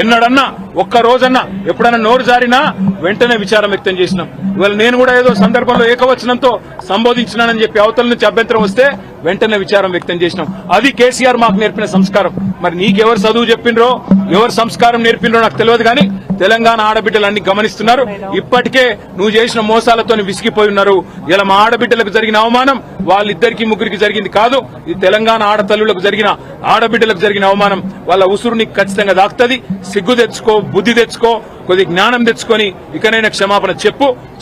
ఎన్నడన్నా ఒక్క రోజన్నా ఎప్పుడన్నా నోరు జారినా వెంటనే విచారం వ్యక్తం చేసినాం. ఇవాళ నేను కూడా ఏదో సందర్భంలో ఏకవచనంతో సంబోధించినానని చెప్పి అవతల నుంచి అభ్యంతరం వస్తే వెంటనే విచారం వ్యక్తం చేసినాం. అది కేసీఆర్ మాకు నేర్పిన సంస్కారం. మరి నీకెవరు చదువు చెప్పిండ్రో, ఎవరు సంస్కారం నేర్పిండ్రో నాకు తెలియదు కానీ తెలంగాణ ఆడబిడ్డలన్నీ గమనిస్తున్నారు. ఇప్పటికే నువ్వు చేసిన మోసాలతో విసిగిపోయి ఉన్నారు. ఇలా మా ఆడబిడ్డలకు జరిగిన అవమానం వాళ్ళిద్దరికి ముగ్గురికి జరిగింది కాదు. ఇది తెలంగాణ ఆడతల్లులకు జరిగిన, ఆడబిడ్డలకు జరిగిన అవమానం. వాళ్ళ ఉసురు నీకు ఖచ్చితంగా దాక్తది. సిగ్గు తెచ్చుకో, బుద్ధి తెచ్చుకో. కొద్ది జ్ఞానం తెచ్చుకొని ఇకనైనా క్షమాపణ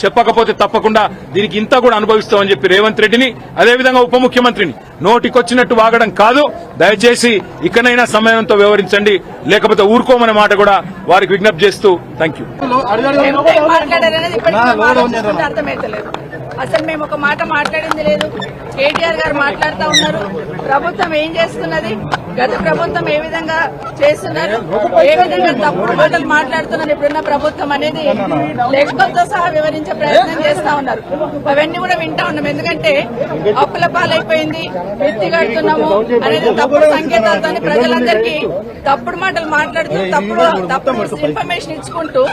చెప్పకపోతే తప్పకుండా దీనికి ఇంత కూడా అనుభవిస్తామని చెప్పి రేవంత్ రెడ్డిని, అదేవిధంగా ఉప ముఖ్యమంత్రిని నోటికొచ్చినట్టు వాగడం కాదు. దయచేసి ఇకనైనా సమయంతో వ్యవహరించండి, లేకపోతే ఊరుకోమనే మాట కూడా వారికి విజ్ఞప్తి చేస్తూ థ్యాంక్ యూ. అర్థమైతలేదు. అసలు మేము ఒక మాట మాట్లాడింది లేదు. కేటీఆర్ గారు మాట్లాడుతూ ఉన్నారు. ప్రభుత్వం ఏం చేస్తున్నది, గత ప్రభుత్వం ఏ విధంగా చేస్తున్నారు, ఏ విధంగా తప్పుడు మాటలు మాట్లాడుతున్నారు ఇప్పుడున్న ప్రభుత్వం అనేది లెక్కలతో సహా వివరించే ప్రయత్నం చేస్తా ఉన్నారు. అవన్నీ కూడా వింటా ఉన్నాం. ఎందుకంటే అప్పుల పాలైపోయింది, ఎత్తి కడుతున్నాము అనేది తప్పుడు సంకేతాలతో ప్రజలందరికీ తప్పుడు మాటలు మాట్లాడుతూ తప్పుడు ఇన్ఫర్మేషన్ ఇచ్చుకుంటూ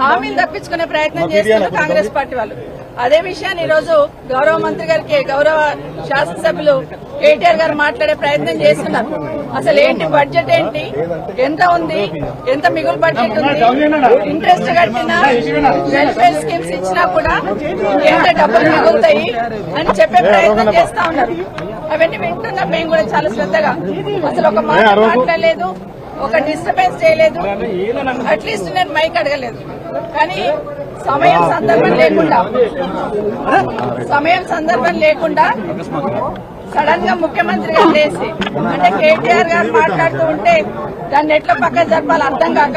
హామీలు తప్పించుకునే ప్రయత్నం చేస్తున్నారు కాంగ్రెస్ పార్టీ వాళ్ళు. అదే విషయాన్ని ఈ రోజు గౌరవ మంత్రి గారికి, గౌరవ శాసనసభ్యులు కేటీఆర్ గారు మాట్లాడే ప్రయత్నం చేస్తున్నారు. అసలు ఏంటి బడ్జెట్, ఏంటి, ఎంత ఉంది, ఎంత మిగులు బడ్జెట్ ఉంది, ఇంట్రెస్ట్ కట్టినా వెల్ఫేర్ స్కీమ్స్ ఇచ్చినా కూడా ఎంత డబ్బులు మిగులుతాయి అని చెప్పే ప్రయత్నం చేస్తా ఉన్నారు. అవన్నీ వింటున్నాం మేము కూడా చాలా శ్రద్ధగా. అసలు ఒక మాట మాట్లాడలేదు, ఒక డిస్టర్బెన్స్ చేయలేదు, అట్లీస్ట్ నేను మైక్ అడగలేదు. కానీ సమయం సందర్భం లేకుండా సడన్ గా ముఖ్యమంత్రి గారు లేసి, అంటే కేటీఆర్ గారు మాట్లాడుతూ ఉంటే దాన్ని ఎట్లా పక్కన జరపాలి అర్థం కాక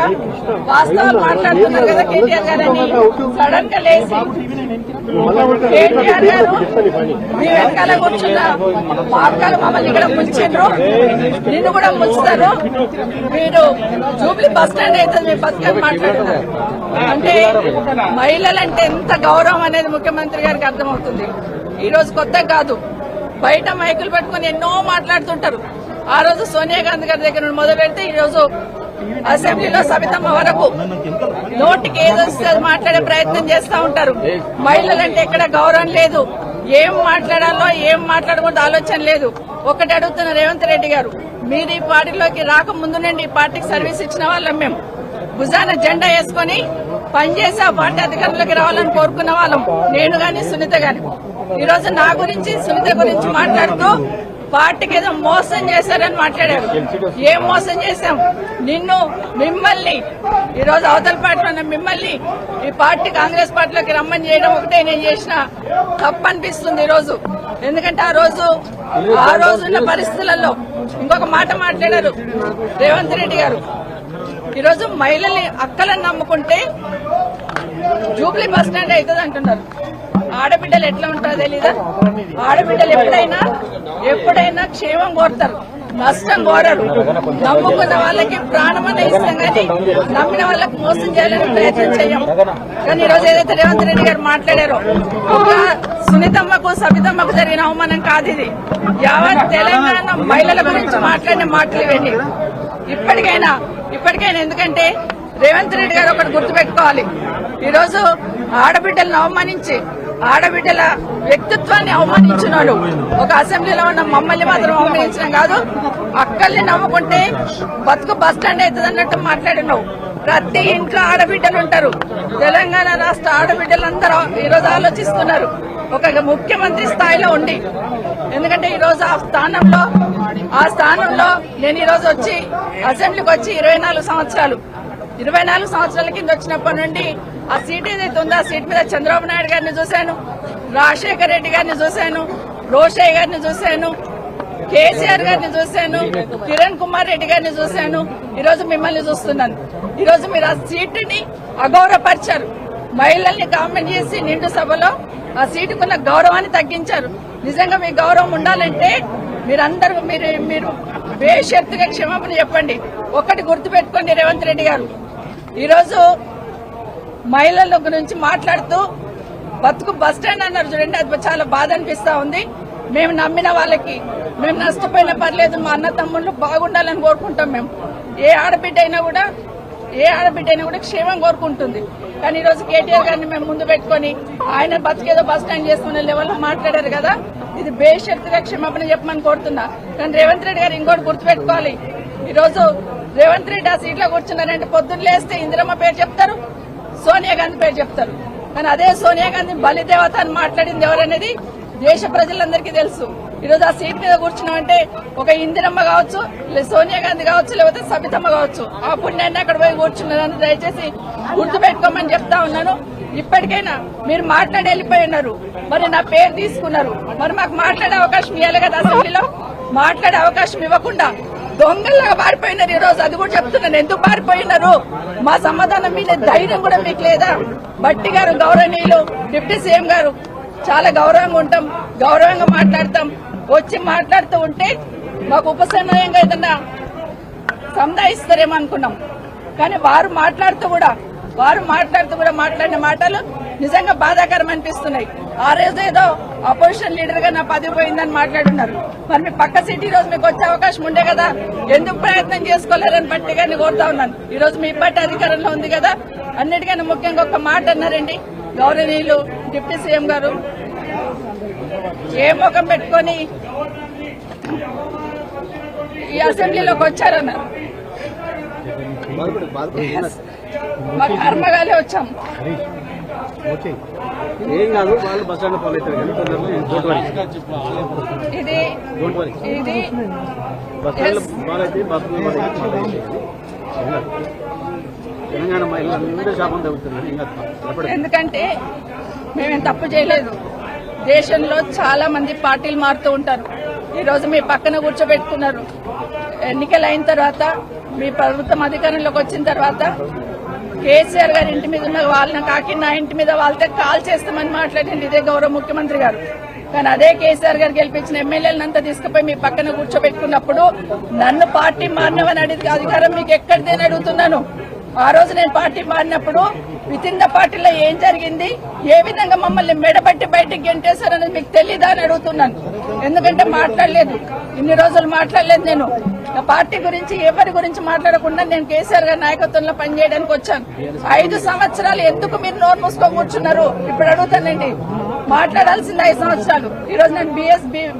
వాస్తవాలు మాట్లాడుతున్నారు కదా కేటీఆర్ గారు అని సడన్ గా లేసి, కేటీఆర్ గారు మీ వెనకాల కూర్చున్న మార్గాలు మమ్మల్ని ఇక్కడ ముంచిండ్రు, నిన్ను కూడా ముంచుతారు, మీరు జూబ్లీ బస్ స్టాండ్ అయితే మీ బతుకని మాట్లాడుతున్నారు. అంటే మహిళలంటే ఎంత గౌరవం అనేది ముఖ్యమంత్రి గారికి అర్థమవుతుంది. ఈ రోజు కొత్త కాదు, బయట మైకులు పట్టుకుని ఎన్నో మాట్లాడుతుంటారు. ఆ రోజు సోనియా గాంధీ గారి దగ్గర నుండి మొదలు పెడితే ఈ రోజు అసెంబ్లీలో సబితమ్మ వరకు నోటికి ఏదొస్తే మాట్లాడే ప్రయత్నం చేస్తా ఉంటారు. మహిళలంటే ఎక్కడ గౌరవం లేదు, ఏం మాట్లాడాలో ఏం మాట్లాడకూడదు ఆలోచన లేదు. ఒకటి అడుగుతున్న రేవంత్ రెడ్డి గారు, మీరు ఈ పార్టీలోకి రాకముందు నుండి ఈ పార్టీకి సర్వీస్ ఇచ్చిన వాళ్ళం మేము, భుజాన జెండా వేసుకుని పనిచేసి ఆ పార్టీ అధికారంలోకి రావాలని కోరుకున్న వాళ్ళం, నేను గాని సునీత గాని. ఈ రోజు నా గురించి సునీత గురించి మాట్లాడుతూ పార్టీకి ఏదో మోసం చేశారని మాట్లాడారు. ఏం మోసం చేశాం? మిమ్మల్ని ఈ రోజు అవతల పార్టీలో మిమ్మల్ని ఈ పార్టీ కాంగ్రెస్ పార్టీలోకి రమ్మని చేయడం ఒకటే నేను చేసిన తప్పు అనిపిస్తుంది ఈ రోజు. ఎందుకంటే ఆ రోజున్న పరిస్థితులలో ఇంకొక మాట మాట్లాడారు రేవంత్ రెడ్డి గారు. ఈరోజు మహిళల్ని అక్కలను నమ్ముకుంటే జూబ్లీ బస్ స్టాండ్ అవుతుంది అంటున్నారు. ఆడబిడ్డలు ఎట్లా ఉంటారో తెలీదా? ఆడబిడ్డలు ఎప్పుడైనా క్షేమం కోరుతారు, నష్టం కోరరు. నమ్ముకున్న వాళ్ళకి ప్రాణమనే ఇస్తాం కానీ నమ్మిన వాళ్ళకి మోసం చేయాలని ప్రయత్నం చేయం. కానీ ఈరోజు ఏదైతే రేవంత్ రెడ్డి గారు మాట్లాడారో, ఒక సునీతమ్మకు సబితమ్మకు జరిగిన అవమానం కాదు ఇది. యావత్ తెలంగాణ మహిళల గురించి మాట్లాడిన మాటలు ఇవన్నీ. ఇప్పటికైనా ఎందుకంటే రేవంత్ రెడ్డి గారు ఒకటి గుర్తుపెట్టుకోవాలి, ఈరోజు ఆడబిడ్డలను అవమానించి ఆడబిడ్డల వ్యక్తిత్వాన్ని అవమానించిన వాళ్ళు ఒక అసెంబ్లీలో ఉన్న మమ్మల్ని మాత్రం అవమానించడం కాదు, అక్కల్ని నమ్ముకుంటే బతుకు బస్టాండ్ అవుతుంది అన్నట్టు మాట్లాడినావు. ప్రతి ఇంట్లో ఆడబిడ్డలు ఉంటారు. తెలంగాణ రాష్ట్ర ఆడబిడ్డలందరూ ఈరోజు ఆలోచిస్తున్నారు ఒక ముఖ్యమంత్రి స్థాయిలో ఉండి. ఎందుకంటే ఈరోజు ఆ స్థానంలో నేను ఈరోజు వచ్చి అసెంబ్లీకి వచ్చి 24 సంవత్సరాల కింద వచ్చినప్పటి నుండి ఆ సీట్ ఏదైతే ఉందో ఆ సీట్ మీద చంద్రబాబు నాయుడు గారిని చూశాను, రాజశేఖర్ రెడ్డి గారిని చూశాను, రోషయ్య గారిని చూశాను, కేసీఆర్ గారిని చూశాను, కిరణ్ కుమార్ రెడ్డి గారిని చూశాను. ఈరోజు మిమ్మల్ని చూస్తున్నాను. ఈరోజు మీరు ఆ సీటుని అగౌరవపరిచారు, మహిళల్ని కామెంట్ చేసి నిండు సభలో ఆ సీటుకున్న గౌరవాన్ని తగ్గించారు. నిజంగా మీ గౌరవం ఉండాలంటే మీరందరూ మీరు బేషరతుగా క్షమాపణ చెప్పండి. ఒక్కటి గుర్తుపెట్టుకోండి రేవంత్ రెడ్డి గారు, ఈరోజు మహిళల గురించి మాట్లాడుతూ బతుకు బస్టాండ్ అన్నారు చూడండి, అది చాలా బాధ అనిపిస్తా ఉంది. మేము నమ్మిన వాళ్ళకి మేము నష్టపోయినా పర్లేదు, మా అన్న తమ్ముళ్ళు బాగుండాలని కోరుకుంటాం. మేము ఏ ఆడబిడ్డ అయినా కూడా క్షేమం కోరుకుంటుంది. కానీ ఈరోజు కేటీఆర్ గారిని మేము ముందు పెట్టుకుని ఆయన బతికేదో బస్ స్టాండ్ చేసుకునే లెవెల్లో మాట్లాడారు కదా, ఇది బేషరతుగా క్షమాపణ చెప్పమని కోరుతున్నా. కానీ రేవంత్ రెడ్డి గారు ఇంకోటి గుర్తుపెట్టుకోవాలి, ఈరోజు రేవంత్ రెడ్డి ఆ సీట్లో కూర్చున్నారంటే పొద్దున్న లేస్తే ఇందిరమ్మ పేరు చెప్తారు, సోనియా గాంధీ పేరు చెప్తారు. కానీ అదే సోనియా గాంధీ బలిదేవత అని మాట్లాడింది ఎవరనేది దేశ ప్రజలందరికీ తెలుసు. ఈరోజు ఆ సీట్ మీద కూర్చున్నామంటే ఒక ఇందిరమ్మ కావచ్చు, సోనియా గాంధీ కావచ్చు, లేకపోతే సబితమ్మ కావచ్చు. ఆ పుణ్యాన్ని అక్కడ పోయి కూర్చున్నారని దయచేసి గుర్తుపెట్టుకోమని చెప్తా ఉన్నాను. ఇప్పటికైనా మీరు మాట్లాడి వెళ్ళిపోయి ఉన్నారు, మరి నా పేరు తీసుకున్నారు, మరి మాకు మాట్లాడే అవకాశం ఇవ్వాలి కదా. అసెంబ్లీలో మాట్లాడే అవకాశం ఇవ్వకుండా దొంగల్లాగా పారిపోయినారు. ఈ రోజు అది కూడా చెప్తున్నాను, ఎందుకు పారిపోయినారు? మా సమాధానం మీద ధైర్యం కూడా మీకు లేదా? బట్టి గారు గౌరవనీయులు డిప్యూటీ సీఎం గారు చాలా గౌరవంగా ఉంటాం, గౌరవంగా మాట్లాడతాం. వచ్చి మాట్లాడుతూ ఉంటే మాకు ఉపసమయంగా ఏదన్నా సంధాయిస్తారేమో అనుకున్నాం. కానీ వారు మాట్లాడుతూ కూడా మాట్లాడిన మాటలు నిజంగా బాధాకరం అనిపిస్తున్నాయి. ఆ రోజు ఏదో అపోజిషన్ లీడర్ గా నా పదవి పోయిందని మాట్లాడున్నారు. మరి మీ పక్క సీట్ ఈ రోజు మీకు వచ్చే అవకాశం ఉండే కదా, ఎందుకు ప్రయత్నం చేసుకోలేరని బట్టి గారిని కోరుతా ఉన్నాను. ఈ రోజు మీ పార్టీ అధికారంలో ఉంది కదా. అన్నిటికన్నా ముఖ్యంగా ఒక మాట అన్నారండి గౌరవనీయులు డిప్యూటీ సీఎం గారు, ఏ ముఖం పెట్టుకొని ఈ అసెంబ్లీలోకి వచ్చారన్నారు. మా కర్మగాలే వచ్చాం. ఏం కాదు, వాళ్ళు బస్ స్టాండ్ ఫాలో అవుతారు కానీ ఇది బస్ స్టాండ్ ఫాలో అయితే తెలంగాణ మహిళలందరూ శాపం తగ్గుతున్నారు. ఎందుకంటే మేమేం తప్పు చేయలేదు. దేశంలో చాలా మంది పార్టీలు మారుతూ ఉంటారు. ఈ రోజు మీ పక్కన కూర్చోబెట్టుకున్నారు. ఎన్నికలు అయిన తర్వాత మీ ప్రభుత్వం అధికారంలోకి వచ్చిన తర్వాత కేసీఆర్ గారి ఇంటి మీద ఉన్న వాళ్ళని కాకి నా ఇంటి మీద వాళ్ళతో కాల్ చేస్తామని మాట్లాడింది ఇదే గౌరవ ముఖ్యమంత్రి గారు. కానీ అదే కేసీఆర్ గారు గెలిపించిన ఎమ్మెల్యేలంతా తీసుకుపోయి మీ పక్కన కూర్చోబెట్టుకున్నప్పుడు నన్ను పార్టీ మారినవని అడిగి అధికారం మీకు ఎక్కడిదని అడుగుతున్నాను. ఆ రోజు నేను పార్టీ మారినప్పుడు విత్ ఇన్ ద పార్టీలో ఏం జరిగింది, ఏ విధంగా మమ్మల్ని మెడబట్టి బయటకు గెంటేశారనేది మీకు తెలీదా అని అడుగుతున్నాను. ఎందుకంటే మాట్లాడలేదు, ఇన్ని రోజులు మాట్లాడలేదు. నేను పార్టీ గురించి ఎవరి గురించి మాట్లాడకుండా నేను కేసీఆర్ గారి నాయకత్వంలో పనిచేయడానికి వచ్చాను. 5 సంవత్సరాలు ఎందుకు మీరు నోరు మూసుకొని కూర్చున్నారు? ఇప్పుడు అడుగుతానండి, మాట్లాడాల్సింది 5 సంవత్సరాలు. ఈ రోజు నేను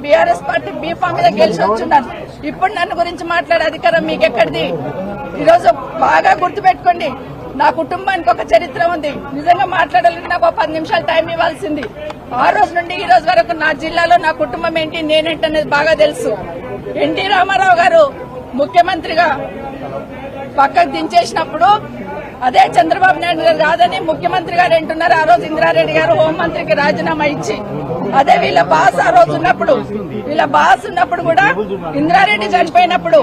బీఆర్ఎస్ పార్టీ బీఫామ్ మీద గెలిచి వచ్చున్నాను. ఇప్పుడు నన్ను గురించి మాట్లాడే అధికారం మీకు ఎక్కడిది? ఈ రోజు బాగా గుర్తుపెట్టుకోండి, నా కుటుంబానికి ఒక చరిత్ర ఉంది. నిజంగా మాట్లాడాలంటే నాకు 10 నిమిషాలు టైం ఇవ్వాల్సింది. ఆ రోజు నుండి ఈ రోజు వరకు నా జిల్లాలో నా కుటుంబం ఏంటి, నేనేంటనేది బాగా తెలుసు. ఎన్టీ రామారావు గారు ముఖ్యమంత్రిగా పక్కకు దించేసినప్పుడు అదే చంద్రబాబు నాయుడు గారు కాదని ముఖ్యమంత్రి గారు అంటున్నారు. ఆ రోజు ఇందిరారెడ్డి గారు హోంమంత్రికి రాజీనామా ఇచ్చి, అదే వీళ్ళ బాస్ ఆ రోజు ఉన్నప్పుడు కూడా ఇందిరారెడ్డి చనిపోయినప్పుడు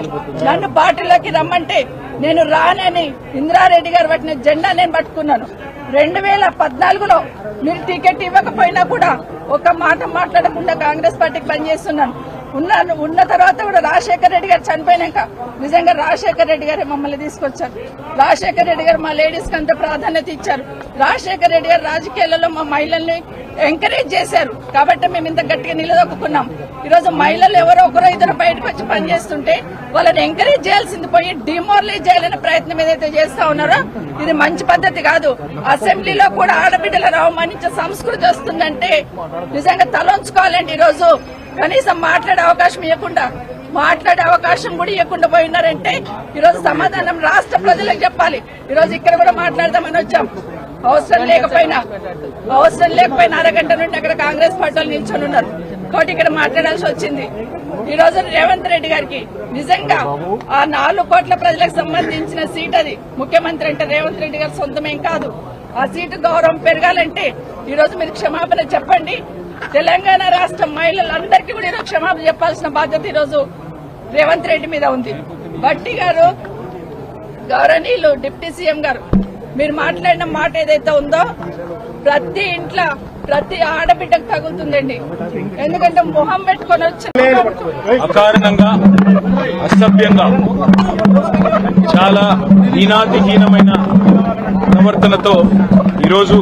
నన్ను పార్టీలోకి రమ్మంటే నేను రానని ఇందిరారెడ్డి గారు పట్టిన జెండా నేను పట్టుకున్నాను. 2014లో మీరు టికెట్ ఇవ్వకపోయినా కూడా ఒక మాట మాట్లాడకుండా కాంగ్రెస్ పార్టీకి పనిచేస్తున్నాను. ఉన్న తర్వాత కూడా రాజశేఖర రెడ్డి గారు చనిపోయినాక నిజంగా రాజశేఖర రెడ్డి గారే మమ్మల్ని తీసుకొచ్చారు. రాజశేఖర రెడ్డి గారు మా లేడీస్ కి అంత ప్రాధాన్యత ఇచ్చారు. రాజశేఖర రెడ్డి గారు రాజకీయాలలో మా మహిళల్ని ఎంకరేజ్ చేశారు. కాబట్టి మేము ఇంత గట్టిగా నిలదొక్కున్నాం. ఈ రోజు మహిళలు ఎవరో ఒకరో ఇద్దరు బయటకు వచ్చి పనిచేస్తుంటే వాళ్ళని ఎంకరేజ్ చేయాల్సింది పోయి డిమోరలైజ్ చేయాలనే ప్రయత్నం ఏదైతే చేస్తా ఉన్నారో ఇది మంచి పద్ధతి కాదు. అసెంబ్లీలో కూడా ఆడబిడ్డలను అవమానించే సంస్కృతి వస్తుందంటే నిజంగా తలొంచుకోవాలండి. ఈ రోజు కనీసం మాట్లాడే అవకాశం కూడా ఇవ్వకుండా పోయినారంటే ఈరోజు సమాధానం రాష్ట్ర ప్రజలకు చెప్పాలి. ఈరోజు ఇక్కడ కూడా మాట్లాడదామని వచ్చాం. అవసరం లేకపోయినా అరగంట నుండి అక్కడ కాంగ్రెస్ పార్టీలు నిల్చొని ఉన్నారు కాబట్టి ఇక్కడ మాట్లాడాల్సి వచ్చింది. ఈ రోజు రేవంత్ రెడ్డి గారికి నిజంగా ఆ 4 కోట్ల ప్రజలకు సంబంధించిన సీట్ అది. ముఖ్యమంత్రి అంటే రేవంత్ రెడ్డి గారి సొంతమేం కాదు. ఆ సీటు గౌరవం పెరగాలంటే ఈ రోజు మీరు క్షమాపణ చెప్పండి. తెలంగాణ రాష్ట్ర మహిళలందరికీ కూడా ఈరోజు క్షమాపణ చెప్పాల్సిన బాధ్యత ఈరోజు రేవంత్ రెడ్డి మీద ఉంది. భట్టి గారు, గౌరవనీయులు డిప్యూటీ సీఎం గారు, మీరు మాట్లాడిన మాట ఏదైతే ఉందో ప్రతి ఇంట్లో ప్రతి ఆడబిడ్డకు తగులుతుందండి. ఎందుకంటే మొహం పెట్టుకొని వచ్చిన అకారణంగా అసభ్యంగా చాలా హీనాతిహీనమైన ప్రవర్తనతో ఈరోజు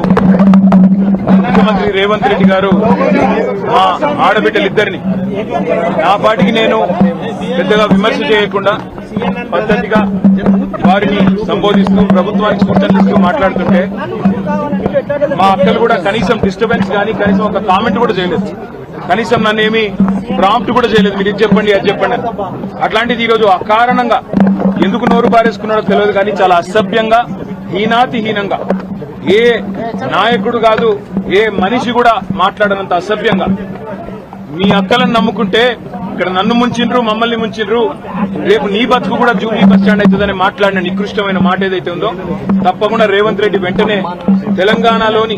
ముఖ్యమంత్రి రేవంత్ రెడ్డి గారు మా ఆడబిడ్డలిద్దరిని నా పాటికి నేను పెద్దగా విమర్శ చేయకుండా పద్ధతిగా వారిని సంబోధిస్తూ ప్రభుత్వానికి సూచనలిస్తూ మాట్లాడుతుంటే మా అక్కలు కూడా కనీసం డిస్టర్బెన్స్ కానీ కనీసం ఒక కామెంట్ కూడా చేయలేదు. కనీసం నన్ను ఏమి ప్రాంప్ట్ కూడా చేయలేదు. మీరు ఇది చెప్పండి అది చెప్పండి అని. అట్లాంటిది ఈరోజు అకారణంగా ఎందుకు నోరు పారేసుకున్నాడో తెలియదు కానీ చాలా అసభ్యంగా హీనాతిహీనంగా ఏ నాయకుడు కాదు ఏ మనిషి కూడా మాట్లాడనంత అసభ్యంగా మీ అక్కలను నమ్ముకుంటే ఇక్కడ నన్ను ముంచిండ్రు, మమ్మల్ని ముంచిండ్రు, రేపు నీ బతుకు కూడా జూబ్లీ బస్ స్టాండ్ అవుతుందని మాట్లాడిన నికృష్టమైన మాట ఏదైతే ఉందో తప్పకుండా రేవంత్ రెడ్డి వెంటనే తెలంగాణలోని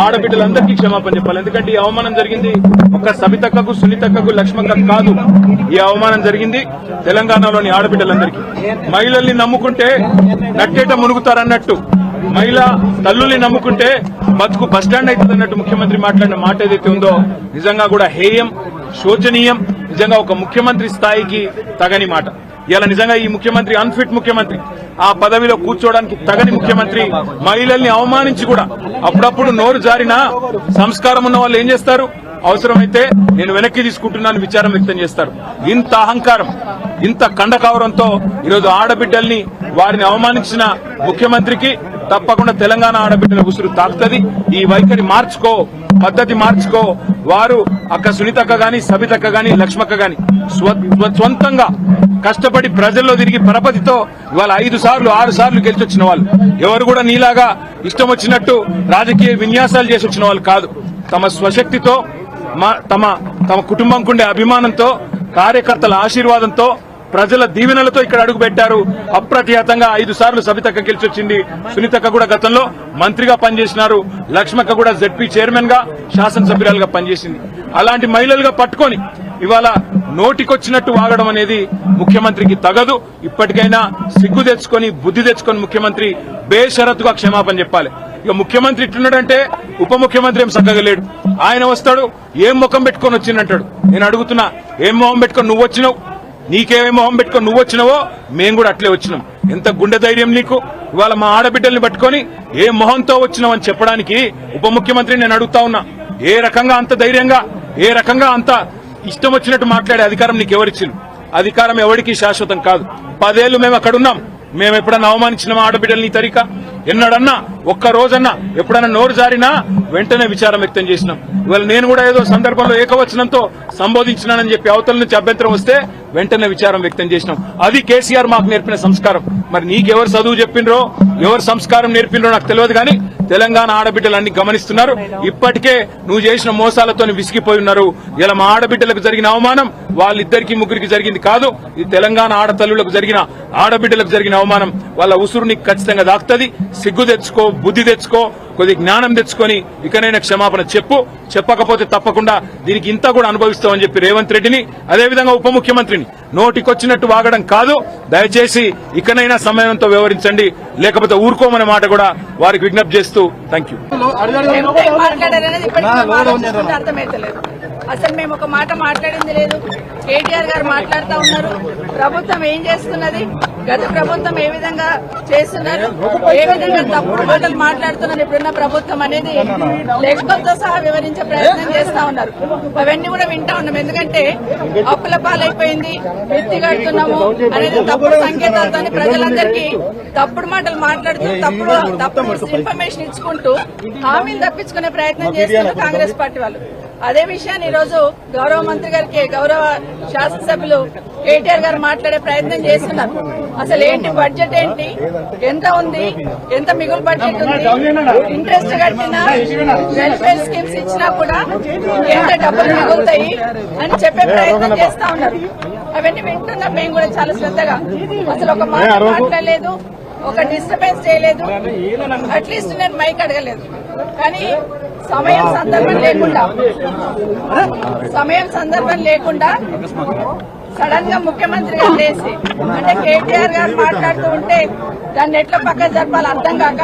ఆడబిడ్డలందరికీ క్షమాపణ చెప్పాలి. ఎందుకంటే ఈ అవమానం జరిగింది ఒక్క సబితక్కకు, సునీతక్కకు, లక్ష్మక్కకు కాదు. ఈ అవమానం జరిగింది తెలంగాణలోని ఆడబిడ్డలందరికీ. మహిళల్ని నమ్ముకుంటే నట్టేట మునుగుతారన్నట్టు, మహిళా తల్లుల్ని నమ్ముకుంటే బతుకు బస్టాండ్ అవుతుంది అన్నట్టు ముఖ్యమంత్రి మాట్లాడిన మాట ఏదైతే ఉందో నిజంగా కూడా హేయం, శోచనీయం. నిజంగా ఒక ముఖ్యమంత్రి స్థాయికి తగని మాట. ఇలా నిజంగా ఈ ముఖ్యమంత్రి అన్ఫిట్ ముఖ్యమంత్రి, ఆ పదవిలో కూర్చోవడానికి తగని ముఖ్యమంత్రి. మహిళల్ని అవమానించి కూడా అప్పుడప్పుడు నోరు జారినా సంస్కారం ఉన్న వాళ్ళు ఏం చేస్తారు? అవసరమైతే నేను వెనక్కి తీసుకుంటున్నాను విచారం వ్యక్తం చేస్తారు. ఇంత అహంకారం, ఇంత కండకావరంతో ఈరోజు ఆడబిడ్డల్ని వారిని అవమానించిన ముఖ్యమంత్రికి తప్పకుండా తెలంగాణ ఆడబిడ్డల ఉసురు తాకుతుంది. ఈ వైఖరి మార్చుకో, పద్ధతి మార్చుకో. వారు అక్క సునీతక్క గాని, సబితక్క గాని, లక్ష్మక్క గాని స్వంతంగా కష్టపడి ప్రజల్లో తిరిగి పరపతితో ఇవాళ 5 సార్లు 6 సార్లు గెలిచొచ్చిన వాళ్ళు. ఎవరు కూడా నీలాగా ఇష్టం వచ్చినట్టు రాజకీయ విన్యాసాలు చేసి వచ్చిన వాళ్ళు కాదు. తమ స్వశక్తితో, తమ కుటుంబంకుండే అభిమానంతో, కార్యకర్తల ఆశీర్వాదంతో, ప్రజల దీవెనలతో ఇక్కడ అడుగు పెట్టారు. అప్రతిహతంగా 5 సార్లు సబితక్క గెలిచొచ్చింది. సునీతక్క కూడా గతంలో మంత్రిగా పనిచేసినారు. లక్ష్మక్క కూడా జెడ్పీ చైర్మన్ గా, శాసనసభ్యురాలుగా పనిచేసింది. అలాంటి మహిళలుగా పట్టుకొని ఇవాళ నోటికొచ్చినట్టు వాగడం అనేది ముఖ్యమంత్రికి తగదు. ఇప్పటికైనా సిగ్గు తెచ్చుకొని, బుద్ధి తెచ్చుకొని ముఖ్యమంత్రి బేషరతుగా క్షమాపణ చెప్పాలి. ఇక ముఖ్యమంత్రి ఇట్లున్నాడంటే ఉప ముఖ్యమంత్రి ఏం చక్కగా లేడు. ఆయన వస్తాడు, ఏం ముఖం పెట్టుకొని వచ్చిందంటాడు. నేను అడుగుతున్నా, ఏం మొహం పెట్టుకొని నువ్వు వచ్చినావు? నీకేమేం మొహం పెట్టుకొని నువ్వు వచ్చినావో మేము కూడా అట్లే వచ్చినాం. ఎంత గుండె ధైర్యం నీకు? ఇవాళ మా ఆడబిడ్డల్ని పట్టుకొని ఏ మొహంతో వచ్చినావు అని చెప్పడానికి ఉప ముఖ్యమంత్రిని నేను అడుగుతా ఉన్నా. ఏ రకంగా అంత ధైర్యంగా, ఏ రకంగా అంత ఇష్టం వచ్చినట్టు మాట్లాడే అధికారం నీకు ఎవరిచ్చింది? అధికారం ఎవరికి శాశ్వతం కాదు. 10 ఏళ్లు మేము అక్కడున్నాం. మేము ఎప్పుడన్నా అవమానించినామా ఆడబిడ్డల్ని తరిక? ఎన్నడన్నా, ఒక్క రోజన్నా ఎప్పుడన్నా నోరు జారినా వెంటనే విచారం వ్యక్తం చేసినాం. ఇవాళ నేను కూడా ఏదో సందర్భంలో ఏకవచనంతో సంబోధించినానని చెప్పి అవతల నుంచి అభ్యంతరం వస్తే వెంటనే విచారం వ్యక్తం చేసినాం. అది కేసీఆర్ మాకు నేర్పిన సంస్కారం. మరి నీకెవరు చదువు చెప్పిండ్రో, ఎవరు సంస్కారం నేర్పిండ్రో నాకు తెలియదు కానీ తెలంగాణ ఆడబిడ్డలన్నీ గమనిస్తున్నారు. ఇప్పటికే నువ్వు చేసిన మోసాలతో విసిగిపోయి ఉన్నారు. ఇలా మా ఆడబిడ్డలకు జరిగిన అవమానం వాళ్ళిద్దరికి ముగ్గురికి జరిగింది కాదు. ఈ తెలంగాణ ఆడతల్లులకు జరిగిన, ఆడబిడ్డలకు జరిగిన అవమానం. వాళ్ళ ఉసురు నీకు ఖచ్చితంగా దాక్తది. సిగ్గు తెచ్చుకో, బుద్ధి తెచ్చుకో, కొద్ది జ్ఞానం తెచ్చుకొని ఇకనైనా క్షమాపణ చెప్పు. చెప్పకపోతే తప్పకుండా దీనికి ఇంత కూడా అనుభవిస్తామని చెప్పి రేవంత్ రెడ్డిని, అదేవిధంగా ఉప ముఖ్యమంత్రిని నోటికొచ్చినట్టు వాగడం కాదు. దయచేసి ఇకనైనా సమయంతో వ్యవహరించండి, లేకపోతే ఊరుకోమనే మాట కూడా వారికి విజ్ఞప్తి చేస్తూ థ్యాంక్ యూ. అసలు మేము ఒక మాట మాట్లాడింది లేదు. కేటీఆర్ గారు మాట్లాడుతూ ఉన్నారు. ప్రభుత్వం ఏం చేస్తున్నది, గత ప్రభుత్వం ఏ విధంగా చేస్తున్నారు, ఏ విధంగా తప్పుడు మాటలు మాట్లాడుతున్నారు ఇప్పుడున్న ప్రభుత్వం అనేది లెక్కలతో సహా వివరించే ప్రయత్నం చేస్తా ఉన్నారు. అవన్నీ కూడా వింటా ఉన్నాం. ఎందుకంటే అప్పుల పాలైపోయింది, విత్తి కడుతున్నాము అనేది తప్పుడు సంకేతాలతో ప్రజలందరికీ తప్పుడు మాటలు మాట్లాడుతూ తప్పుడు ఇన్ఫర్మేషన్ ఇచ్చుకుంటూ హామీలు తప్పించుకునే ప్రయత్నం చేస్తున్నారు కాంగ్రెస్ పార్టీ వాళ్ళు. అదే విషయాన్ని ఈ రోజు గౌరవ మంత్రి గారికి, గౌరవ శాసనసభ్యులు కేటీఆర్ గారు మాట్లాడే ప్రయత్నం చేస్తున్నారు. అసలు ఏంటి బడ్జెట్, ఏంటి, ఎంత ఉంది, ఎంత మిగులు బడ్జెట్ ఉంది, ఇంట్రెస్ట్ కట్టినా, వెల్ఫేర్ స్కీమ్స్ ఇచ్చినా కూడా ఎంత డబ్బులు మిగులుతాయి అని చెప్పే ప్రయత్నం చేస్తా ఉన్నారు. అవన్నీ వింటున్నాం మేము కూడా చాలా శ్రద్ధగా. అసలు ఒక మాట మాట్లాడలేదు, ఒక డిస్టర్బెన్స్ చేయలేదు, అట్లీస్ట్ నేను మైక్ అడగలేదు. కానీ సమయం సందర్భం లేకుండా సడన్ గా ముఖ్యమంత్రి గారు లేచి, అంటే కేటీఆర్ గారు మాట్లాడుతూ ఉంటే దాన్ని ఎట్లా పక్కన జరపాలి అర్థం కాక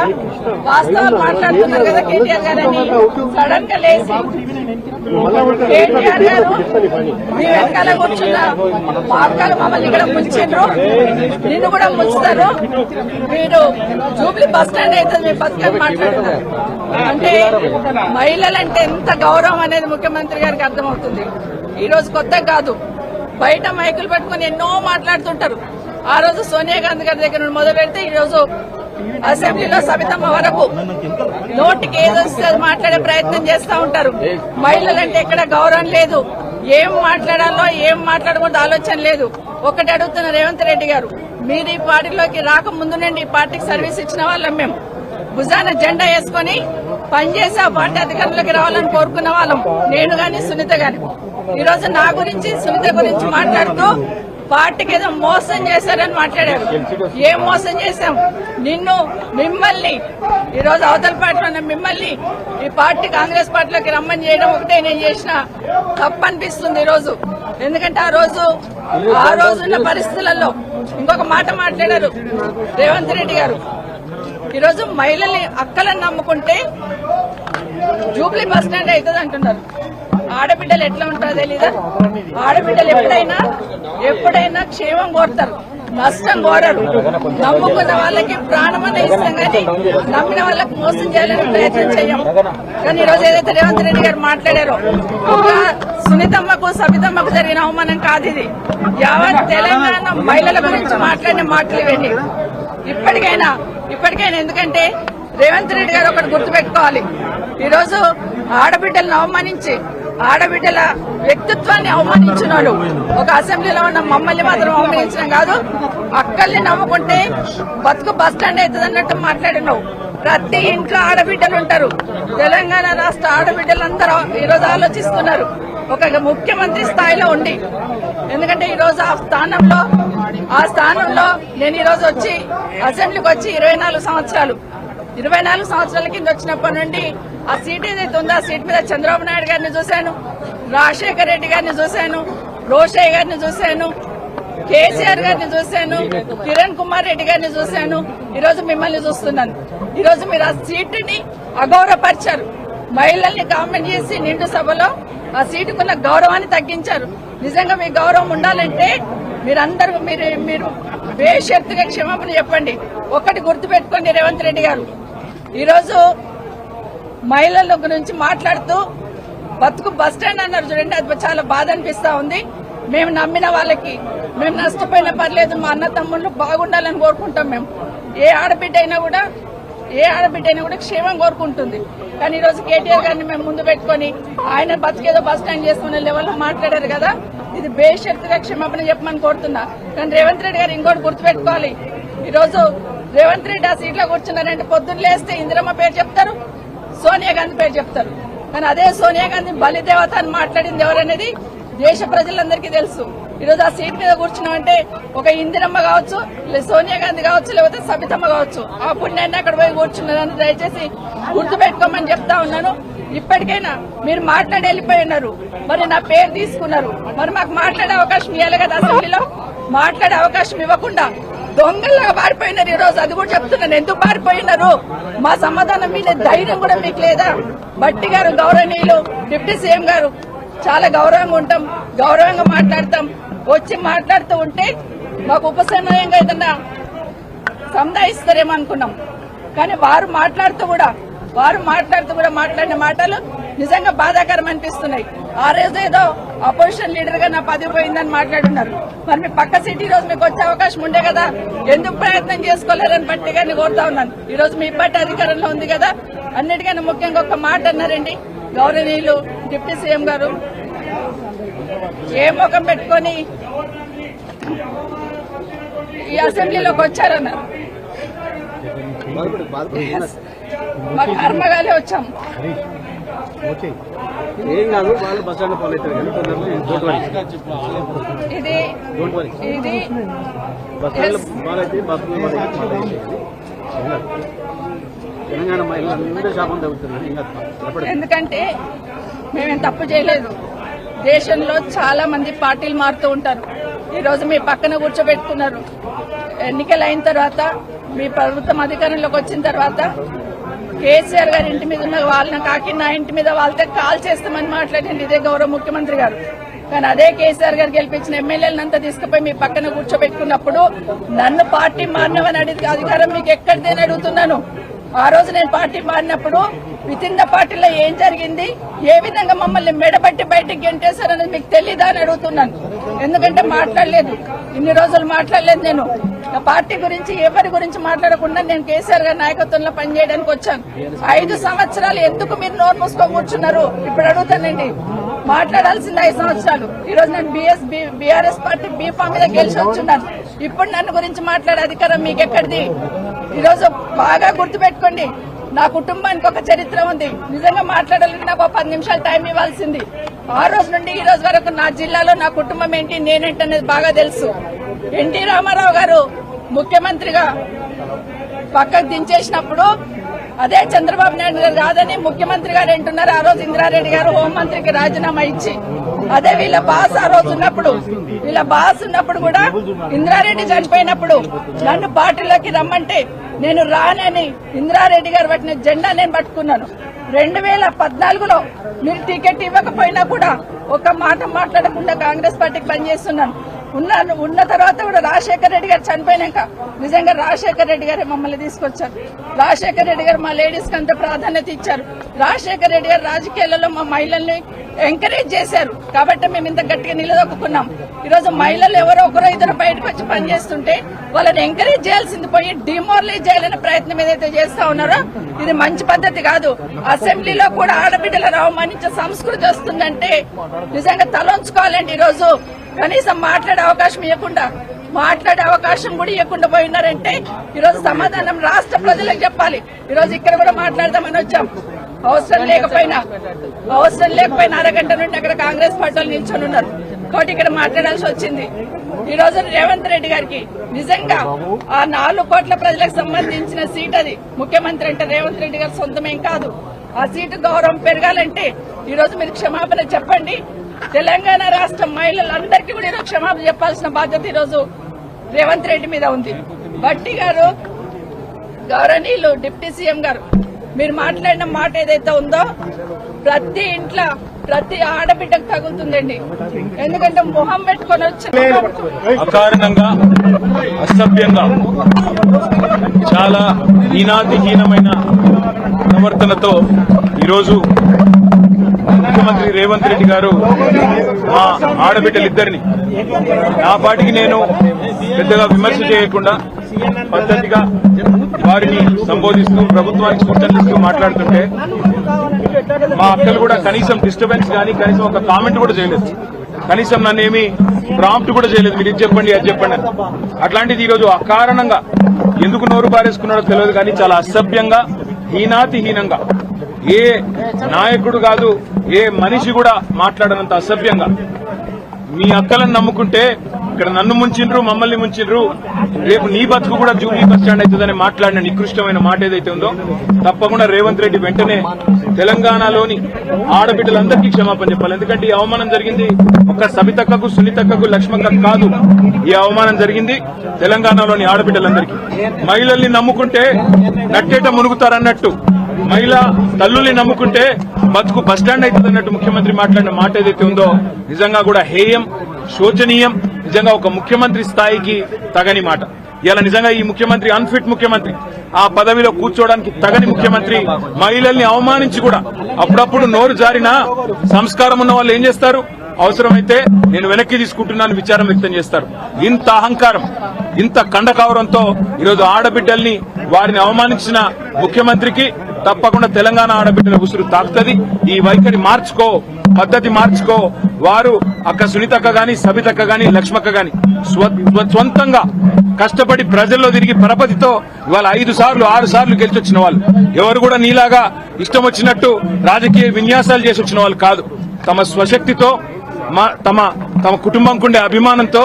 వాస్తవాలు మాట్లాడుతున్నారు కదా కేటీఆర్ గారు అని సడన్ గా లేచి, కేటీఆర్ గారు మీ వెనకాల కూర్చున్న మార్గాలు మమ్మల్ని ఇక్కడ ముంచిండ్రు, నిన్ను కూడా ముంచుతారు, మీరు జూబ్లీ బస్ స్టాండ్ అయితే మీ బతుకని మాట్లాడుతున్నారు. అంటే మహిళలంటే ఎంత గౌరవం అనేది ముఖ్యమంత్రి గారికి అర్థమవుతుంది. ఈ రోజు కొత్త కాదు, బయట మైకులు పట్టుకుని ఎన్నో మాట్లాడుతుంటారు. ఆ రోజు సోనియా గాంధీ గారి దగ్గర నుండి మొదలు పెడితే ఈ రోజు అసెంబ్లీలో సబితమ్మ వరకు నోటికి ఏదొస్తే మాట్లాడే ప్రయత్నం చేస్తా ఉంటారు. మహిళలంటే ఎక్కడ గౌరవం లేదు, ఏం మాట్లాడాలో ఏం మాట్లాడకూడదు ఆలోచన లేదు. ఒకటి అడుగుతున్న రేవంత్ రెడ్డి గారు, మీరు ఈ పార్టీలోకి రాకముందు నుండి ఈ పార్టీకి సర్వీస్ ఇచ్చిన వాళ్ళం. మేము భుజాన జెండా వేసుకుని పనిచేసి ఆ పార్టీ అధికారంలోకి రావాలని కోరుకున్న వాళ్ళం, నేను గాని సునీత గాని. ఈ రోజు నా గురించి సునీత గురించి మాట్లాడుతూ పార్టీకి ఏదో మోసం చేశారని మాట్లాడారు. ఏం మోసం చేశాం? మిమ్మల్ని ఈ రోజు అవతల పార్టీలో ఉన్న మిమ్మల్ని ఈ పార్టీ కాంగ్రెస్ పార్టీలోకి రమ్మని చేయడం ఒకటే నేను చేసిన తప్పు అనిపిస్తుంది ఈ రోజు. ఎందుకంటే ఆ రోజున్న పరిస్థితులలో ఇంకొక మాట మాట్లాడారు రేవంత్ రెడ్డి గారు. ఈరోజు మహిళల్ని అక్కలను నమ్ముకుంటే జూబ్లీ బస్ స్టాండ్ అవుతుంది అంటున్నారు. ఆడబిడ్డలు ఎట్లా ఉంటారో తెలీదా? ఆడబిడ్డలు ఎప్పుడైనా క్షేమం కోరుతారు, నష్టం కోరరు. నమ్ముకున్న వాళ్ళకి ప్రాణమనే ఇస్తాం కానీ నమ్మిన వాళ్ళకి మోసం చేయాలని ప్రయత్నం చేయం. కానీ ఈరోజు ఏదైతే రేవంత్ రెడ్డి గారు మాట్లాడారో ఒక సునీతమ్మకు సబితమ్మకు జరిగిన అవమానం కాదు ఇది. యావత్ తెలంగాణ మహిళల గురించి మాట్లాడిన మాటలు ఇవ్వండి. ఇప్పటికైనా ఎందుకంటే రేవంత్ రెడ్డి గారు ఒకటి గుర్తుపెట్టుకోవాలి. ఈరోజు ఆడబిడ్డలను అవమానించి ఆడబిడ్డల వ్యక్తిత్వాన్ని అవమానించిన వాళ్ళు ఒక అసెంబ్లీలో ఉన్న మమ్మల్ని మాత్రం అవమానించడం కాదు, అక్కల్ని నమ్ముకుంటే బతుకు బస్టాండ్ అవుతుంది అన్నట్టు మాట్లాడినావు. ప్రతి ఇంట్లో ఆడబిడ్డలు ఉంటారు. తెలంగాణ రాష్ట్ర ఆడబిడ్డలందరూ ఈరోజు ఆలోచిస్తున్నారు ఒక ముఖ్యమంత్రి స్థాయిలో ఉండి. ఎందుకంటే ఈరోజు ఆ స్థానంలో నేను ఈరోజు వచ్చి అసెంబ్లీకి వచ్చి 24 సంవత్సరాల కింద వచ్చినప్పటి నుండి ఆ సీట్ ఏదైతే ఉందో ఆ సీట్ మీద చంద్రబాబు నాయుడు గారిని చూశాను, రాజశేఖర్ రెడ్డి గారిని చూశాను, రోషయ్య గారిని చూశాను, కేసీఆర్ గారిని చూశాను, కిరణ్ కుమార్ రెడ్డి గారిని చూశాను. ఈరోజు మిమ్మల్ని చూస్తున్నాను. ఈరోజు మీరు ఆ సీటుని అగౌరవపరిచారు. మహిళల్ని కామెంట్ చేసి నిండు సభలో ఆ సీటుకున్న గౌరవాన్ని తగ్గించారు. నిజంగా మీ గౌరవం ఉండాలంటే మీరు బేషరతుగా క్షమాపణ చెప్పండి. ఒక్కటి గుర్తుపెట్టుకోండి రేవంత్ రెడ్డి గారు, ఈరోజు మహిళల గురించి మాట్లాడుతూ బతుకు బస్టాండ్ అన్నారు చూడండి, అది చాలా బాధ అనిపిస్తా ఉంది. మేము నమ్మిన వాళ్ళకి మేము నష్టపోయినా పర్లేదు, మా అన్న తమ్ముళ్ళు బాగుండాలని కోరుకుంటాం. మేము ఏ ఆడబిడ్డ అయినా కూడా క్షేమం కోరుకుంటుంది. కానీ ఈరోజు కేటీఆర్ గారిని మేము ముందు పెట్టుకుని ఆయన బతికేదో బస్ స్టాండ్ చేసుకునే లెవెల్లో మాట్లాడారు కదా, ఇది బేషరతుగా క్షమాపణ చెప్పమని కోరుతున్నా. కానీ రేవంత్ రెడ్డి గారు ఇంకోటి గుర్తుపెట్టుకోవాలి. ఈరోజు రేవంత్ రెడ్డి ఆ సీట్లో కూర్చున్నారంటే పొద్దున్న లేస్తే ఇందిరమ్మ పేరు చెప్తారు, సోనియా గాంధీ పేరు చెప్తారు. కానీ అదే సోనియా గాంధీ బలిదేవత అని మాట్లాడింది ఎవరనేది దేశ ప్రజలందరికీ తెలుసు. ఈరోజు ఆ సీట్ మీద కూర్చున్నామంటే ఒక ఇందిరమ్మ కావచ్చు, సోనియా గాంధీ కావచ్చు, లేకపోతే సబితమ్మ కావచ్చు. ఆ పుణ్యాన్ని అక్కడ పోయి కూర్చున్నారని దయచేసి గుర్తుపెట్టుకోమని చెప్తా ఉన్నాను. ఇప్పటికైనా మీరు మాట్లాడి వెళ్ళిపోయి ఉన్నారు, మరి నా పేరు తీసుకున్నారు, మరి మాకు మాట్లాడే అవకాశం ఇవ్వాలి కదా. అసెంబ్లీలో మాట్లాడే అవకాశం ఇవ్వకుండా దొంగల్లాగా పారిపోయినారు. ఈ రోజు అది కూడా చెప్తున్నాను, ఎందుకు పారిపోయినారు? మా సమాధానం మీద ధైర్యం కూడా మీకు లేదా? బట్టి గారు గౌరవనీయులు డిప్యూటీ సీఎం గారు చాలా గౌరవంగా ఉంటాం, గౌరవంగా మాట్లాడతాం. వచ్చి మాట్లాడుతూ ఉంటే మాకు ఉపసమయంగా ఏదన్నా సంధాయిస్తారేమో అనుకున్నాం. కానీ వారు మాట్లాడుతూ కూడా మాట్లాడిన మాటలు నిజంగా బాధాకరం అనిపిస్తున్నాయి. ఆ రోజు ఏదో అపోజిషన్ లీడర్ గా నా పదవి పోయిందని మాట్లాడున్నారు. మరి మీ పక్క సీట్ ఈ రోజు మీకు వచ్చే అవకాశం ఉండే కదా, ఎందుకు ప్రయత్నం చేసుకోలేరని బట్టి గారిని కోరుతా ఉన్నాను. ఈ రోజు మీ పార్టీ అధికారంలో ఉంది కదా. అన్నిటికన్నా ముఖ్యంగా ఒక మాట అన్నారండి గౌరవనీయులు డిప్యూటీ సీఎం గారు, ఏ ముఖం పెట్టుకొని ఈ అసెంబ్లీలోకి వచ్చారన్నారు. మా కర్మగాలే వచ్చాం. ఏం కాదు, వాళ్ళు బస్ స్టాండ్ ఫాలో అవుతారు కానీ ఇది బస్ స్టాండ్ ఫాలో అయితే తెలంగాణ మహిళలందరూ శాపం తగ్గుతున్నారు. ఎందుకంటే మేమేం తప్పు చేయలేదు. దేశంలో చాలా మంది పార్టీలు మారుతూ ఉంటారు. ఈ రోజు మీ పక్కన కూర్చోబెట్టుకున్నారు. ఎన్నికలు అయిన తర్వాత మీ ప్రభుత్వం అధికారంలోకి వచ్చిన తర్వాత కేసీఆర్ గారి ఇంటి మీద ఉన్న వాళ్ళని కాకి నా ఇంటి మీద వాళ్ళతో కాల్ చేస్తామని మాట్లాడింది ఇదే గౌరవ ముఖ్యమంత్రి గారు. కానీ అదే కేసీఆర్ గారు గెలిపించిన ఎమ్మెల్యేలంతా తీసుకుపోయి మీ పక్కన కూర్చోబెట్టుకున్నప్పుడు నన్ను పార్టీ మారినవని అడిగి అధికారం మీకు ఎక్కడిదని అడుగుతున్నాను. ఆ రోజు నేను పార్టీ మారినప్పుడు విత్ ఇన్ ద పార్టీలో ఏం జరిగింది, ఏ విధంగా మమ్మల్ని మెడబట్టి బయటకు గెంటేశారనేది మీకు తెలీదా అని అడుగుతున్నాను. ఎందుకంటే మాట్లాడలేదు, ఇన్ని రోజులు మాట్లాడలేదు. నేను పార్టీ గురించి ఎవరి గురించి మాట్లాడకుండా నేను కేసీఆర్ గారి నాయకత్వంలో పనిచేయడానికి వచ్చాను. 5 సంవత్సరాలు ఎందుకు మీరు నోరు మూసుకొని కూర్చున్నారు? ఇప్పుడు అడుగుతానండి, మాట్లాడాల్సింది 5 సంవత్సరాలు. ఈ రోజు నేను బీఆర్ఎస్ పార్టీ బీఫామ్ మీద గెలిచి వచ్చున్నాను. ఇప్పుడు నన్ను గురించి మాట్లాడే అధికారం మీకు ఎక్కడిది? ఈరోజు బాగా గుర్తుపెట్టుకోండి, నా కుటుంబానికి ఒక చరిత్ర ఉంది. నిజంగా మాట్లాడాలంటే నాకు 10 నిమిషాలు టైం ఇవ్వాల్సింది. ఆ రోజు నుండి ఈ రోజు వరకు నా జిల్లాలో నా కుటుంబం ఏంటి, నేనేంటి అనేది బాగా తెలుసు. ఎన్టీ రామారావు గారు ముఖ్యమంత్రిగా పక్కకు దించేసినప్పుడు అదే చంద్రబాబు నాయుడు గారు కాదని ముఖ్యమంత్రి గారు అంటున్నారు. ఆ రోజు ఇందిరారెడ్డి గారు హోంమంత్రికి రాజీనామా ఇచ్చి, అదే వీళ్ళ బాస్ ఆ రోజు ఉన్నప్పుడు కూడా ఇందిరారెడ్డి చనిపోయినప్పుడు నన్ను పార్టీలోకి రమ్మంటే నేను రానని ఇందిరారెడ్డి గారు పట్టిన జెండా నేను పట్టుకున్నాను. 2014లో మీరు టికెట్ ఇవ్వకపోయినా కూడా ఒక మాట మాట్లాడకుండా కాంగ్రెస్ పార్టీకి పనిచేస్తున్నాను. ఉన్న తర్వాత కూడా రాజశేఖర రెడ్డి గారు చనిపోయినాక నిజంగా రాజశేఖర రెడ్డి గారే మమ్మల్ని తీసుకొచ్చారు. రాజశేఖర రెడ్డి గారు మా లేడీస్ కి అంత ప్రాధాన్యత ఇచ్చారు. రాజశేఖర రెడ్డి గారు రాజకీయాలలో మా మహిళల్ని ఎంకరేజ్ చేశారు. కాబట్టి మేము ఇంత గట్టిగా నిలదొక్కున్నాం. ఈరోజు మహిళలు ఎవరో ఒకరో ఇద్దరు బయటకు వచ్చి పనిచేస్తుంటే వాళ్ళని ఎంకరేజ్ చేయాల్సింది పోయి డిమోరలైజ్ చేయాలనే ప్రయత్నం ఏదైతే చేస్తా ఉన్నారో ఇది మంచి పద్ధతి కాదు. అసెంబ్లీలో కూడా ఆడబిడ్డలను అవమానించే సంస్కృతి వస్తుందంటే నిజంగా తలొంచుకోవాలండి. ఈరోజు కనీసం మాట్లాడే అవకాశం కూడా ఇవ్వకుండా పోయినారంటే ఈరోజు సమాధానం రాష్ట్ర ప్రజలకు చెప్పాలి. ఈరోజు ఇక్కడ కూడా మాట్లాడదామని వచ్చాం. అవసరం లేకపోయినా అరగంట నుండి అక్కడ కాంగ్రెస్ పార్టీలు నిల్చొని ఉన్నారు కాబట్టి ఇక్కడ మాట్లాడాల్సి వచ్చింది. ఈ రోజు రేవంత్ రెడ్డి గారికి నిజంగా ఆ 4 కోట్ల ప్రజలకు సంబంధించిన సీట్ అది. ముఖ్యమంత్రి అంటే రేవంత్ రెడ్డి గారి సొంతమేం కాదు. ఆ సీటు గౌరవం పెరగాలంటే ఈ రోజు మీరు క్షమాపణ చెప్పండి. తెలంగాణ రాష్ట్ర మహిళలందరికీ కూడా ఈరోజు క్షమాపణ చెప్పాల్సిన బాధ్యత ఈరోజు రేవంత్ రెడ్డి మీద ఉంది. భట్టి గారు, గౌరవనీయులు డిప్యూటీ సీఎం గారు, మీరు మాట్లాడిన మాట ఏదైతే ఉందో ప్రతి ఇంట్లో ప్రతి ఆడబిడ్డకు తగులుతుందండి. ఎందుకంటే మొహం పెట్టుకొని వచ్చి అకారణంగా అసభ్యంగా చాలా హీనాతిహీనమైన ప్రవర్తనతో ఈరోజు ముఖ్యమంత్రి రేవంత్ రెడ్డి గారు మా ఆడబిడ్డలిద్దరిని నా పాటికి నేను పెద్దగా విమర్శ చేయకుండా పద్ధతిగా వారిని సంబోధిస్తూ ప్రభుత్వానికి సూచనలిస్తూ మాట్లాడుతుంటే మా అక్కలు కూడా కనీసం డిస్టర్బెన్స్ కానీ కనీసం ఒక కామెంట్ కూడా చేయలేదు. కనీసం నన్నేమి ప్రాంప్ట్ కూడా చేయలేదు. మీరు ఇది చెప్పండి అది చెప్పండి అని. అట్లాంటిది ఈరోజు అకారణంగా ఎందుకు నోరు పారేసుకున్నాడో తెలియదు కానీ చాలా అసభ్యంగా హీనాతిహీనంగా ఏ నాయకుడు కాదు ఏ మనిషి కూడా మాట్లాడనంత అసభ్యంగా మీ అక్కలను నమ్ముకుంటే ఇక్కడ నన్ను ముంచిండ్రు, మమ్మల్ని ముంచిండ్రు, రేపు నీ బతుకు కూడా జూబ్లీ బస్ స్టాండ్ అవుతుందని మాట్లాడిన నికృష్టమైన మాట ఏదైతే ఉందో తప్పకుండా రేవంత్ రెడ్డి వెంటనే తెలంగాణలోని ఆడబిడ్డలందరికీ క్షమాపణ చెప్పాలి. ఎందుకంటే ఈ అవమానం జరిగింది ఒక్క సబితక్కకు, సునీతక్కకు, లక్ష్మక్కకు కాదు. ఈ అవమానం జరిగింది తెలంగాణలోని ఆడబిడ్డలందరికీ. మహిళల్ని నమ్ముకుంటే నట్టేట మునుగుతారన్నట్టు మహిళా తల్లుల్ని నమ్ముకుంటే బతుకు బస్టాండ్ అవుతుంది అన్నట్టు ముఖ్యమంత్రి మాట్లాడిన మాట ఏదైతే ఉందో నిజంగా కూడా హేయం, శోచనీయం. నిజంగా ఒక ముఖ్యమంత్రి స్థాయికి తగని మాట. ఇలా నిజంగా ఈ ముఖ్యమంత్రి అన్ఫిట్ ముఖ్యమంత్రి, ఆ పదవిలో కూర్చోవడానికి తగని ముఖ్యమంత్రి. మహిళల్ని అవమానించి కూడా అప్పుడప్పుడు నోరు జారినా సంస్కారం ఉన్న వాళ్ళు ఏం చేస్తారు? అవసరమైతే నేను వెనక్కి తీసుకుంటున్నాను విచారం వ్యక్తం చేస్తారు. ఇంత అహంకారం, ఇంత కండకావరంతో ఈరోజు ఆడబిడ్డల్ని వారిని అవమానించిన ముఖ్యమంత్రికి తప్పకుండా తెలంగాణ ఆడబిడ్డల ఉసురు తాకుతుంది. ఈ వైఖరి మార్చుకో, పద్ధతి మార్చుకో. వారు అక్క సునీతక్క గాని, సబితక్క గాని, లక్ష్మక్క గాని స్వంతంగా కష్టపడి ప్రజల్లో తిరిగి పరపతితో ఇవాళ 5 సార్లు 6 సార్లు గెలిచొచ్చిన వాళ్ళు. ఎవరు కూడా నీలాగా ఇష్టం వచ్చినట్టు రాజకీయ విన్యాసాలు చేసి వచ్చిన వాళ్ళు కాదు. తమ స్వశక్తితో తమ కుటుంబంకుండే అభిమానంతో,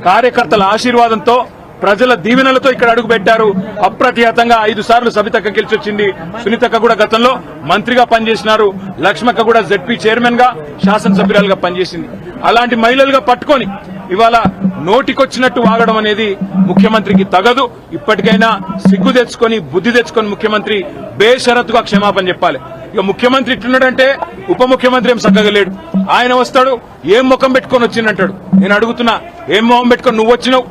కార్యకర్తల ఆశీర్వాదంతో, ప్రజల దీవెనలతో ఇక్కడ అడుగు పెట్టారు. అప్రతిహతంగా 5 సార్లు సబితక్క గెలిచొచ్చింది. సునీతక్క కూడా గతంలో మంత్రిగా పనిచేసినారు. లక్ష్మక్క కూడా జెడ్పీ చైర్మన్ గా, శాసనసభ్యురాలుగా పనిచేసింది. అలాంటి మహిళలుగా పట్టుకొని ఇవాళ నోటికొచ్చినట్టు వాగడం అనేది ముఖ్యమంత్రికి తగదు. ఇప్పటికైనా సిగ్గు తెచ్చుకొని, బుద్ధి తెచ్చుకొని ముఖ్యమంత్రి బేషరతుగా క్షమాపణ చెప్పాలి. ఇక ముఖ్యమంత్రి ఇట్లున్నాడంటే ఉప ముఖ్యమంత్రి ఏం చక్కగా లేడు. ఆయన వస్తాడు, ఏం ముఖం పెట్టుకొని వచ్చిందంటాడు. నేను అడుగుతున్నా, ఏం మొహం పెట్టుకొని నువ్వు వచ్చినావు?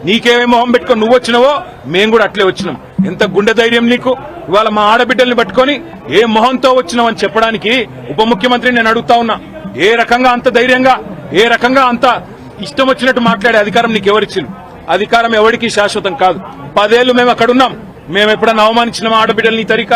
నీకేమేం మొహం పెట్టుకొని నువ్వు వచ్చినావో మేము కూడా అట్లే వచ్చినాం. ఎంత గుండె ధైర్యం నీకు? ఇవాళ మా ఆడబిడ్డల్ని పట్టుకొని ఏ మొహంతో వచ్చినావని చెప్పడానికి ఉప ముఖ్యమంత్రిని నేను అడుగుతా ఉన్నా. ఏ రకంగా అంత ధైర్యంగా, ఏ రకంగా అంత ఇష్టం వచ్చినట్టు మాట్లాడే అధికారం నీకు ఎవరిచ్చింది? అధికారం ఎవరికి శాశ్వతం కాదు. 10 ఏళ్లు మేము అక్కడున్నాం. మేము ఎప్పుడన్నా అవమానించినామా ఆడబిడ్డల్ని? తరిక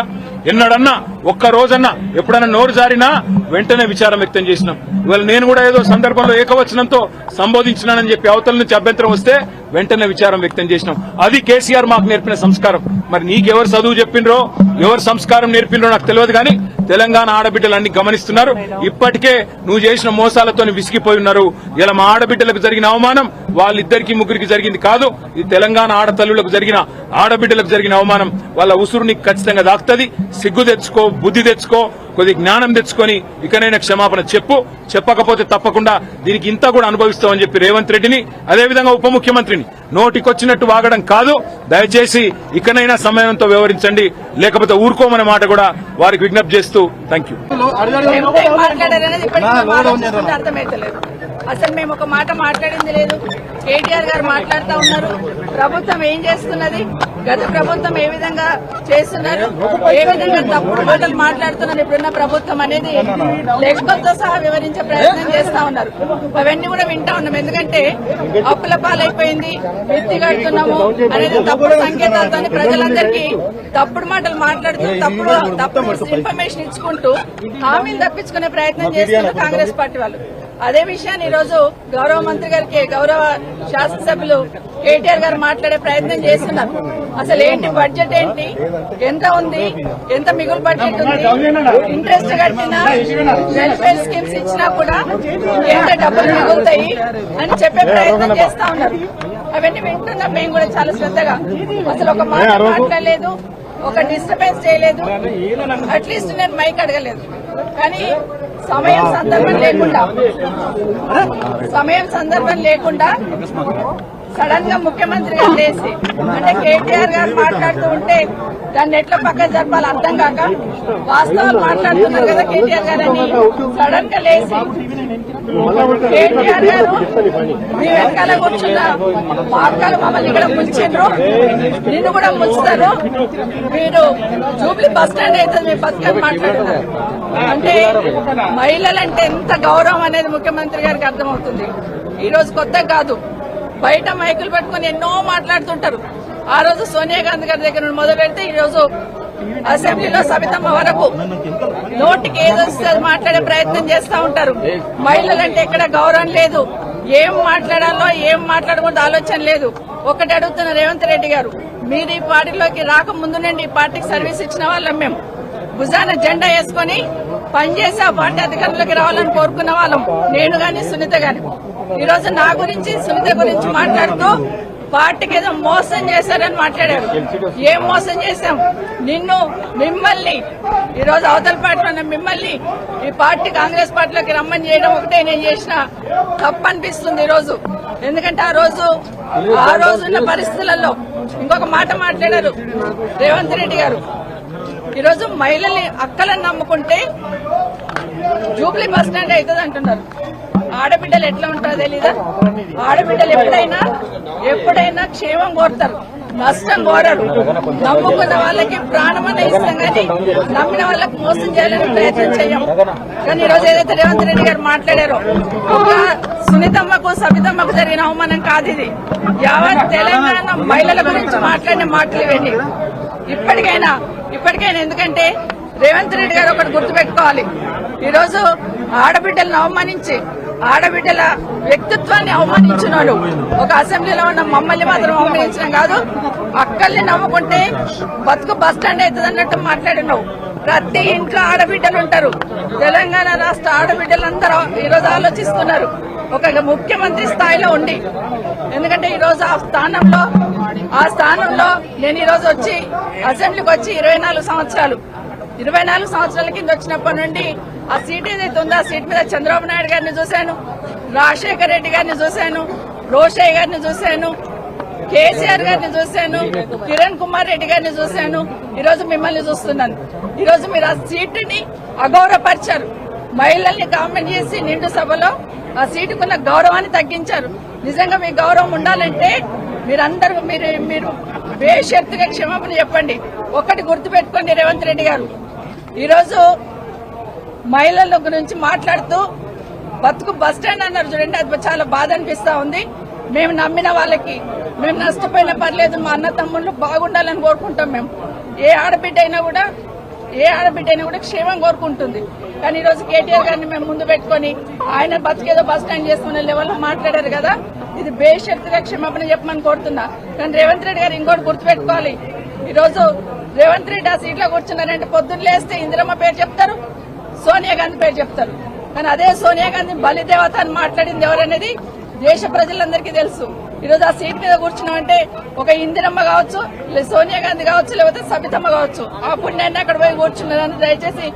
ఎన్నడన్నా ఒక్క రోజన్నా ఎప్పుడన్నా నోరు జారినా వెంటనే విచారం వ్యక్తం చేసినాం. ఇవాళ నేను కూడా ఏదో సందర్భంలో ఏకవచనంతో సంబోధించినానని చెప్పి అవతల నుంచి అభ్యంతరం వస్తే వెంటనే విచారం వ్యక్తం చేసినాం. అది కేసీఆర్ మాకు నేర్పిన సంస్కారం. మరి నీకెవరు చదువు చెప్పిండ్రో ఎవరు సంస్కారం నేర్పిండ్రో నాకు తెలియదు, కానీ తెలంగాణ ఆడబిడ్డలన్నీ గమనిస్తున్నారు. ఇప్పటికే నువ్వు చేసిన మోసాలతో విసిగిపోయి ఉన్నారు. ఇలా మా ఆడబిడ్డలకు జరిగిన అవమానం వాళ్ళిద్దరికి ముగ్గురికి జరిగింది కాదు, ఈ తెలంగాణ ఆడతల్లులకు జరిగిన ఆడబిడ్డలకు జరిగిన అవమానం. వాళ్ళ ఉసురు నీకు ఖచ్చితంగా దాక్తది. సిగ్గు తెచ్చుకో, బుద్ధి తెచ్చుకో, కొద్ది జ్ఞానం తెచ్చుకొని ఇకనైనా క్షమాపణ చెప్పు. చెప్పకపోతే తప్పకుండా దీనికి ఇంత కూడా అనుభవిస్తామని చెప్పి రేవంత్ రెడ్డిని, అదేవిధంగా ఉప ముఖ్యమంత్రిని నోటికొచ్చినట్టు వాగడం కాదు. దయచేసి ఇకనైనా సమయంతో వ్యవహరించండి, లేకపోతే ఊరుకోమనే మాట కూడా వారికి విజ్ఞప్తి చేస్తూ థ్యాంక్ యూ. అసలు మేము ఒక మాట మాట్లాడింది లేదు. కేటీఆర్ గారు మాట్లాడుతూ ఉన్నారు. ప్రభుత్వం ఏం చేస్తున్నది, గత ప్రభుత్వం ఏ విధంగా చేస్తున్నారు, ఏ విధంగా తప్పుడు మాటలు మాట్లాడుతున్నారు ఇప్పుడున్న ప్రభుత్వం అనేది లెక్కలతో సహా వివరించే ప్రయత్నం చేస్తా ఉన్నారు. అవన్నీ కూడా వింటా ఉన్నాం. ఎందుకంటే అప్పుల పాలైపోయింది, ఎత్తి కడుతున్నాము అనేది తప్పుడు సంకేతాలతో ప్రజలందరికీ తప్పుడు మాటలు మాట్లాడుతూ తప్పుడు ఇన్ఫర్మేషన్ ఇచ్చుకుంటూ హామీలు తప్పించుకునే ప్రయత్నం చేస్తున్నారు కాంగ్రెస్ పార్టీ వాళ్ళు. అదే విషయాన్ని ఈ రోజు గౌరవ మంత్రి గారికి, గౌరవ శాసనసభ్యులు కేటీఆర్ గారు మాట్లాడే ప్రయత్నం చేస్తున్నారు. అసలు ఏంటి బడ్జెట్, ఏంటి, ఎంత ఉంది, ఎంత మిగులు బడ్జెట్ ఉంది, ఇంట్రెస్ట్ కట్టినా వెల్ఫేర్ స్కీమ్స్ ఇచ్చినా కూడా ఎంత డబ్బులు మిగులుతాయి అని చెప్పే ప్రయత్నం చేస్తా ఉన్నారు. అవన్నీ వింటున్నాం మేము కూడా చాలా శ్రద్ధగా. అసలు ఒక మాట మాట్లాడలేదు, ఒక డిస్టర్బెన్స్ చేయలేదు, అట్లీస్ట్ నేను మైక్ అడగలేదు. కానీ సమయం సందర్భం లేకుండా సడన్ గా ముఖ్యమంత్రి గారు లేచి, అంటే కేటీఆర్ గారు మాట్లాడుతూ ఉంటే దాన్ని ఎట్లా పక్కన జరపాలి అర్థం కాక వాస్తవాలు మాట్లాడుతున్నారు కదా కేటీఆర్ గారు అని సడన్ గా లేచి, కేటీఆర్ గారు మీ వెనకాల కూర్చున్న మార్గాలు మమ్మల్ని ఇక్కడ ముంచిండ్రు, నిన్ను కూడా ముంచుతారు, మీరు జూబ్లీ బస్ స్టాండ్ అయితే మీ బతుకని మాట్లాడుతున్నారు. అంటే మహిళలంటే ఎంత గౌరవం అనేది ముఖ్యమంత్రి గారికి అర్థమవుతుంది. ఈ రోజు కొత్త కాదు, బయట మైకులు పెట్టుకుని ఎన్నో మాట్లాడుతుంటారు. ఆ రోజు సోనియా గాంధీ గారి దగ్గర నుండి మొదలు పెడితే ఈ రోజు అసెంబ్లీలో సబితమ్మ వరకు నోటికి ఏదో మాట్లాడే ప్రయత్నం చేస్తా ఉంటారు. మహిళలంటే ఎక్కడ గౌరవం లేదు, ఏం మాట్లాడాలో ఏం మాట్లాడకూడదు ఆలోచన లేదు. ఒకటి అడుగుతున్న రేవంత్ రెడ్డి గారు, మీరు ఈ పార్టీలోకి రాకముందు నుండి ఈ పార్టీకి సర్వీస్ ఇచ్చిన వాళ్ళం మేము. భుజాన జెండా వేసుకుని పనిచేసి ఆ పార్టీ అధికారంలోకి రావాలని కోరుకున్న వాళ్ళం, నేను గాని సునీత గాని. ఈ రోజు నా గురించి సునీత గురించి మాట్లాడుతూ పార్టీకి ఏదో మోసం చేశారని మాట్లాడారు. ఏం మోసం చేశాం? మిమ్మల్ని ఈ రోజు అవతల పార్టీలో మిమ్మల్ని ఈ పార్టీ కాంగ్రెస్ పార్టీలోకి రమ్మని చేయడం ఒకటే నేను చేసిన తప్పు అనిపిస్తుంది ఈ రోజు. ఎందుకంటే ఆ రోజున్న పరిస్థితులలో ఇంకొక మాట మాట్లాడారు రేవంత్ రెడ్డి గారు. ఈరోజు మహిళల్ని అక్కలను నమ్ముకుంటే జూబ్లీ బస్ స్టాండ్ అవుతుంది అంటున్నారు. ఆడబిడ్డలు ఎట్లా ఉంటారో తెలీదా? ఆడబిడ్డలు ఎప్పుడైనా క్షేమం కోరుతారు, నష్టం కోరరు. నమ్ముకున్న వాళ్ళకి ప్రాణమనే ఇస్తాం కానీ నమ్మిన వాళ్ళకి మోసం చేయాలని ప్రయత్నం చేయం. కానీ ఈరోజు ఏదైతే రేవంత్ రెడ్డి గారు మాట్లాడారో, ఒక సునీతమ్మకు సబితమ్మకు జరిగిన అవమానం కాదు ఇది. యావత్ తెలంగాణ మహిళల గురించి మాట్లాడిన మాటలు ఇవ్వండి. ఇప్పటికైనా ఎందుకంటే రేవంత్ రెడ్డి గారు ఒకటి గుర్తుపెట్టుకోవాలి. ఈరోజు ఆడబిడ్డలను అవమానించి ఆడబిడ్డల వ్యక్తిత్వాన్ని అవమానించిన వాళ్ళు ఒక అసెంబ్లీలో ఉన్న మమ్మల్ని మాత్రం అవమానించడం కాదు, అక్కల్ని నమ్ముకుంటే బతుకు బస్ స్టాండ్ అవుతుంది అన్నట్టు మాట్లాడినావు. ప్రతి ఇంట్లో ఆడబిడ్డలు ఉంటారు. తెలంగాణ రాష్ట్ర ఆడబిడ్డలందరూ ఈరోజు ఆలోచిస్తున్నారు ఒక ముఖ్యమంత్రి స్థాయిలో ఉండి. ఎందుకంటే ఈరోజు ఆ స్థానంలో నేను ఈరోజు వచ్చి అసెంబ్లీకి వచ్చి 24 సంవత్సరాల కింద వచ్చినప్పటి నుండి ఆ సీట్ ఏదైతే ఉందో ఆ సీట్ మీద చంద్రబాబు నాయుడు గారిని చూశాను, రాజశేఖర రెడ్డి గారిని చూశాను, రోషయ్య గారిని చూశాను, కేసీఆర్ గారిని చూశాను, కిరణ్ కుమార్ రెడ్డి గారిని చూశాను. ఈరోజు మిమ్మల్ని చూస్తున్నాను. ఈరోజు మీరు ఆ సీటుని అగౌరవపరిచారు. మహిళల్ని కామెంట్ చేసి నిండు సభలో ఆ సీటుకున్న గౌరవాన్ని తగ్గించారు. నిజంగా మీ గౌరవం ఉండాలంటే మీరందరూ మీరు బేషరతుగా క్షమాపణ చెప్పండి. ఒక్కటి గుర్తుపెట్టుకోండి రేవంత్ రెడ్డి గారు, ఈరోజు మహిళల గురించి మాట్లాడుతూ బతుకు బస్ స్టాండ్ అన్నారు చూడండి, అది చాలా బాధ అనిపిస్తా ఉంది. మేము నమ్మిన వాళ్ళకి మేము నష్టపోయినా పర్లేదు, మా అన్న తమ్ముళ్ళు బాగుండాలని కోరుకుంటాం. మేము ఏ ఆడబిడ్డ అయినా కూడా ఏ ఆడబిడ్డైనా కూడా క్షేమం కోరుకుంటుంది. కానీ ఈ రోజు కేటీఆర్ గారిని మేము ముందు పెట్టుకొని ఆయన బతికేదో బస్ స్టాండ్ చేసుకునే లెవెల్లో మాట్లాడారు కదా, ఇది బేషరతుగా క్షమాపణ చెప్పమని కోరుతున్నా. కానీ రేవంత్ రెడ్డి గారు ఇంకోటి గుర్తుపెట్టుకోవాలి, ఈ రోజు రేవంత్ రెడ్డి ఆ సీట్లో కూర్చున్నారంటే పొద్దున్న లేస్తే ఇందిరమ్మ పేరు చెప్తారు, సోనియా గాంధీ పేరు చెప్తారు. కానీ అదే సోనియా గాంధీ బలిదేవత అని మాట్లాడింది ఎవరనేది దేశ ప్రజలందరికీ తెలుసు. ఈరోజు ఆ సీట్ మీద కూర్చున్నామంటే ఒక ఇందిరమ్మ కావచ్చు, సోనియా గాంధీ కావచ్చు, లేకపోతే సబితమ్మ కావచ్చు. ఆ పుణ్యాన్ని అక్కడ పోయి కూర్చున్నారని దయచేసి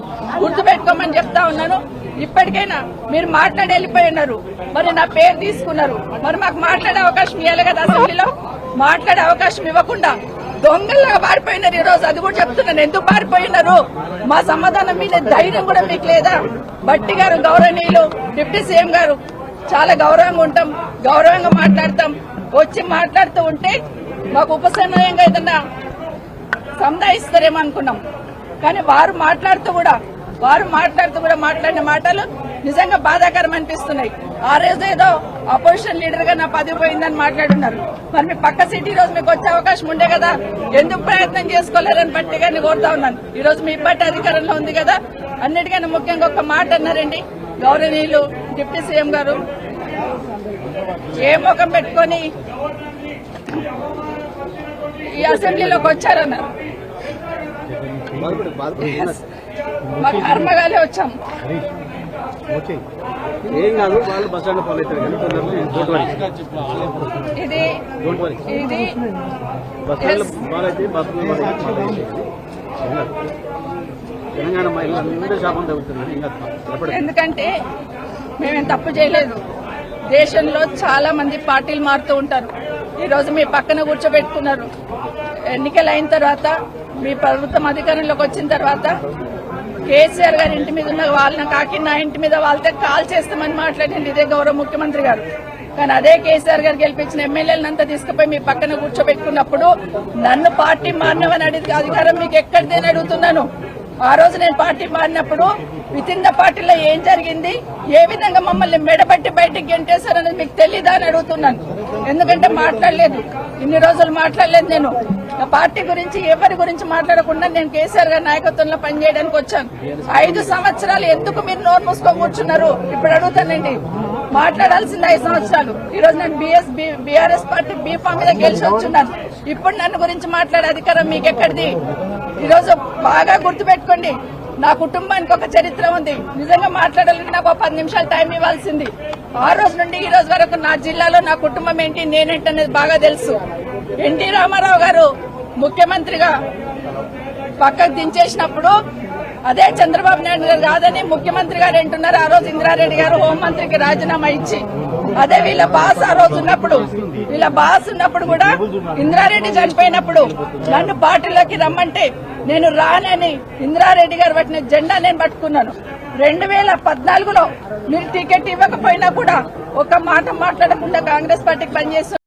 గుర్తుపెట్టుకోమని చెప్తా ఉన్నాను. ఇప్పటికైనా మీరు మాట్లాడి వెళ్ళిపోయి ఉన్నారు, మరి నా పేరు తీసుకున్నారు, మరి మాకు మాట్లాడే అవకాశం ఇవ్వాలి కదా. అసెంబ్లీలో మాట్లాడే అవకాశం ఇవ్వకుండా దొంగల్లాగా పారిపోయినారు. ఈ రోజు అది కూడా చెప్తున్నాను, ఎందుకు పారిపోయినారు? మా సమాధానం మీద ధైర్యం కూడా మీకు లేదా? భట్టి గారు గౌరవనీయులు డిప్యూటీ సీఎం గారు చాలా గౌరవంగా ఉంటాం, గౌరవంగా మాట్లాడతాం. వచ్చి మాట్లాడుతూ ఉంటే మాకు ఉపశమనంగా ఏదన్నా సంధాయిస్తారేమో అనుకున్నాం. కానీ వారు మాట్లాడుతూ కూడా మాట్లాడిన మాటలు నిజంగా బాధాకరం అనిపిస్తున్నాయి. ఆ రోజు ఏదో అపోజిషన్ లీడర్ గా నా పదవి పోయిందని మాట్లాడున్నారు. మరి మీ పక్క సీట్ ఈ రోజు మీకు వచ్చే అవకాశం ఉండే కదా, ఎందుకు ప్రయత్నం చేసుకోలేరని బట్టి గారిని కోరుతా ఉన్నాను. ఈ రోజు మీ పార్టీ అధికారంలో ఉంది కదా. అన్నిటికన్నా ముఖ్యంగా ఒక మాట అన్నారండి గౌరవనీయులు డిప్యూటీ సీఎం గారు, ఏ ముఖం పెట్టుకొని ఈ అసెంబ్లీలోకి వచ్చారన్నారు. మా కర్మగాలే వచ్చాం. ఏం కాదు, వాళ్ళు బస్ స్టాండ్ ఫాలో అవుతారు కానీ ఇది బస్ స్టాండ్ ఫాలో అయితే తెలంగాణ మహిళలందరూ శాపం తగ్గుతున్నారు. ఇంకా ఎందుకంటే మేమేం తప్పు చేయలేదు. దేశంలో చాలా మంది పార్టీలు మారుతూ ఉంటారు. ఈ రోజు మీ పక్కన కూర్చోబెట్టుకున్నారు. ఎన్నికలు అయిన తర్వాత మీ ప్రభుత్వం అధికారంలోకి వచ్చిన తర్వాత కేసీఆర్ గారి ఇంటి మీద ఉన్న వాళ్ళని కాకి నా ఇంటి మీద వాళ్ళతో కాల్ చేస్తామని మాట్లాడింది ఇదే గౌరవ ముఖ్యమంత్రి గారు. కానీ అదే కేసీఆర్ గారు గెలిపించిన ఎమ్మెల్యేలంతా తీసుకుపోయి మీ పక్కన కూర్చోబెట్టుకున్నప్పుడు నన్ను పార్టీ మారినవని అడిగితే అధికారం మీకు ఎక్కడిదని అడుగుతున్నాను. ఆ రోజు నేను పార్టీ మారినప్పుడు విత్ ఇన్ ద పార్టీలో ఏం జరిగింది, ఏ విధంగా మమ్మల్ని మెడబట్టి బయటికి గెంటేశారనేది మీకు తెలీదా అని అడుగుతున్నాను. ఎందుకంటే మాట్లాడలేదు, ఇన్ని రోజులు మాట్లాడలేదు. నేను నా పార్టీ గురించి ఎవరి గురించి మాట్లాడకుండా నేను కేసీఆర్ గారి నాయకత్వంలో పనిచేయడానికి వచ్చాను. 5 సంవత్సరాలు ఎందుకు మీరు నోరు మూసుకొని కూర్చున్నారు? ఇప్పుడు అడుగుతానండి, మాట్లాడాల్సింది 5 సంవత్సరాలు. ఈ రోజు నేను బీఆర్ఎస్ పార్టీ బీఫామ్ మీద గెలిచి వచ్చున్నాను. ఇప్పుడు నన్ను గురించి మాట్లాడే అధికారం మీకు ఎక్కడిది? ఈ రోజు బాగా గుర్తుపెట్టుకోండి, నా కుటుంబానికి ఒక చరిత్ర ఉంది. నిజంగా మాట్లాడాలంటే నాకు 10 నిమిషాలు టైం ఇవ్వాల్సింది. ఆ రోజు నుండి ఈ రోజు వరకు నా జిల్లాలో నా కుటుంబం ఏంటి, నేనేంటి అనేది బాగా తెలుసు. ఎన్టీ రామారావు గారు ముఖ్యమంత్రిగా పక్కకు దించేసినప్పుడు అదే చంద్రబాబు నాయుడు గారు కాదని ముఖ్యమంత్రి గారు అంటున్నారు. ఆ రోజు ఇందిరారెడ్డి గారు హోంమంత్రికి రాజీనామా ఇచ్చి, అదే వీళ్ళ బాస్ ఆ రోజు ఉన్నప్పుడు కూడా ఇందిరారెడ్డి చనిపోయినప్పుడు నన్ను పార్టీలోకి రమ్మంటే నేను రానని ఇందిరారెడ్డి గారు పట్టిన జెండా నేను పట్టుకున్నాను. 2014లో మీరు టికెట్ ఇవ్వకపోయినా కూడా ఒక మాట మాట్లాడకుండా కాంగ్రెస్ పార్టీకి పనిచేస్తున్నారు.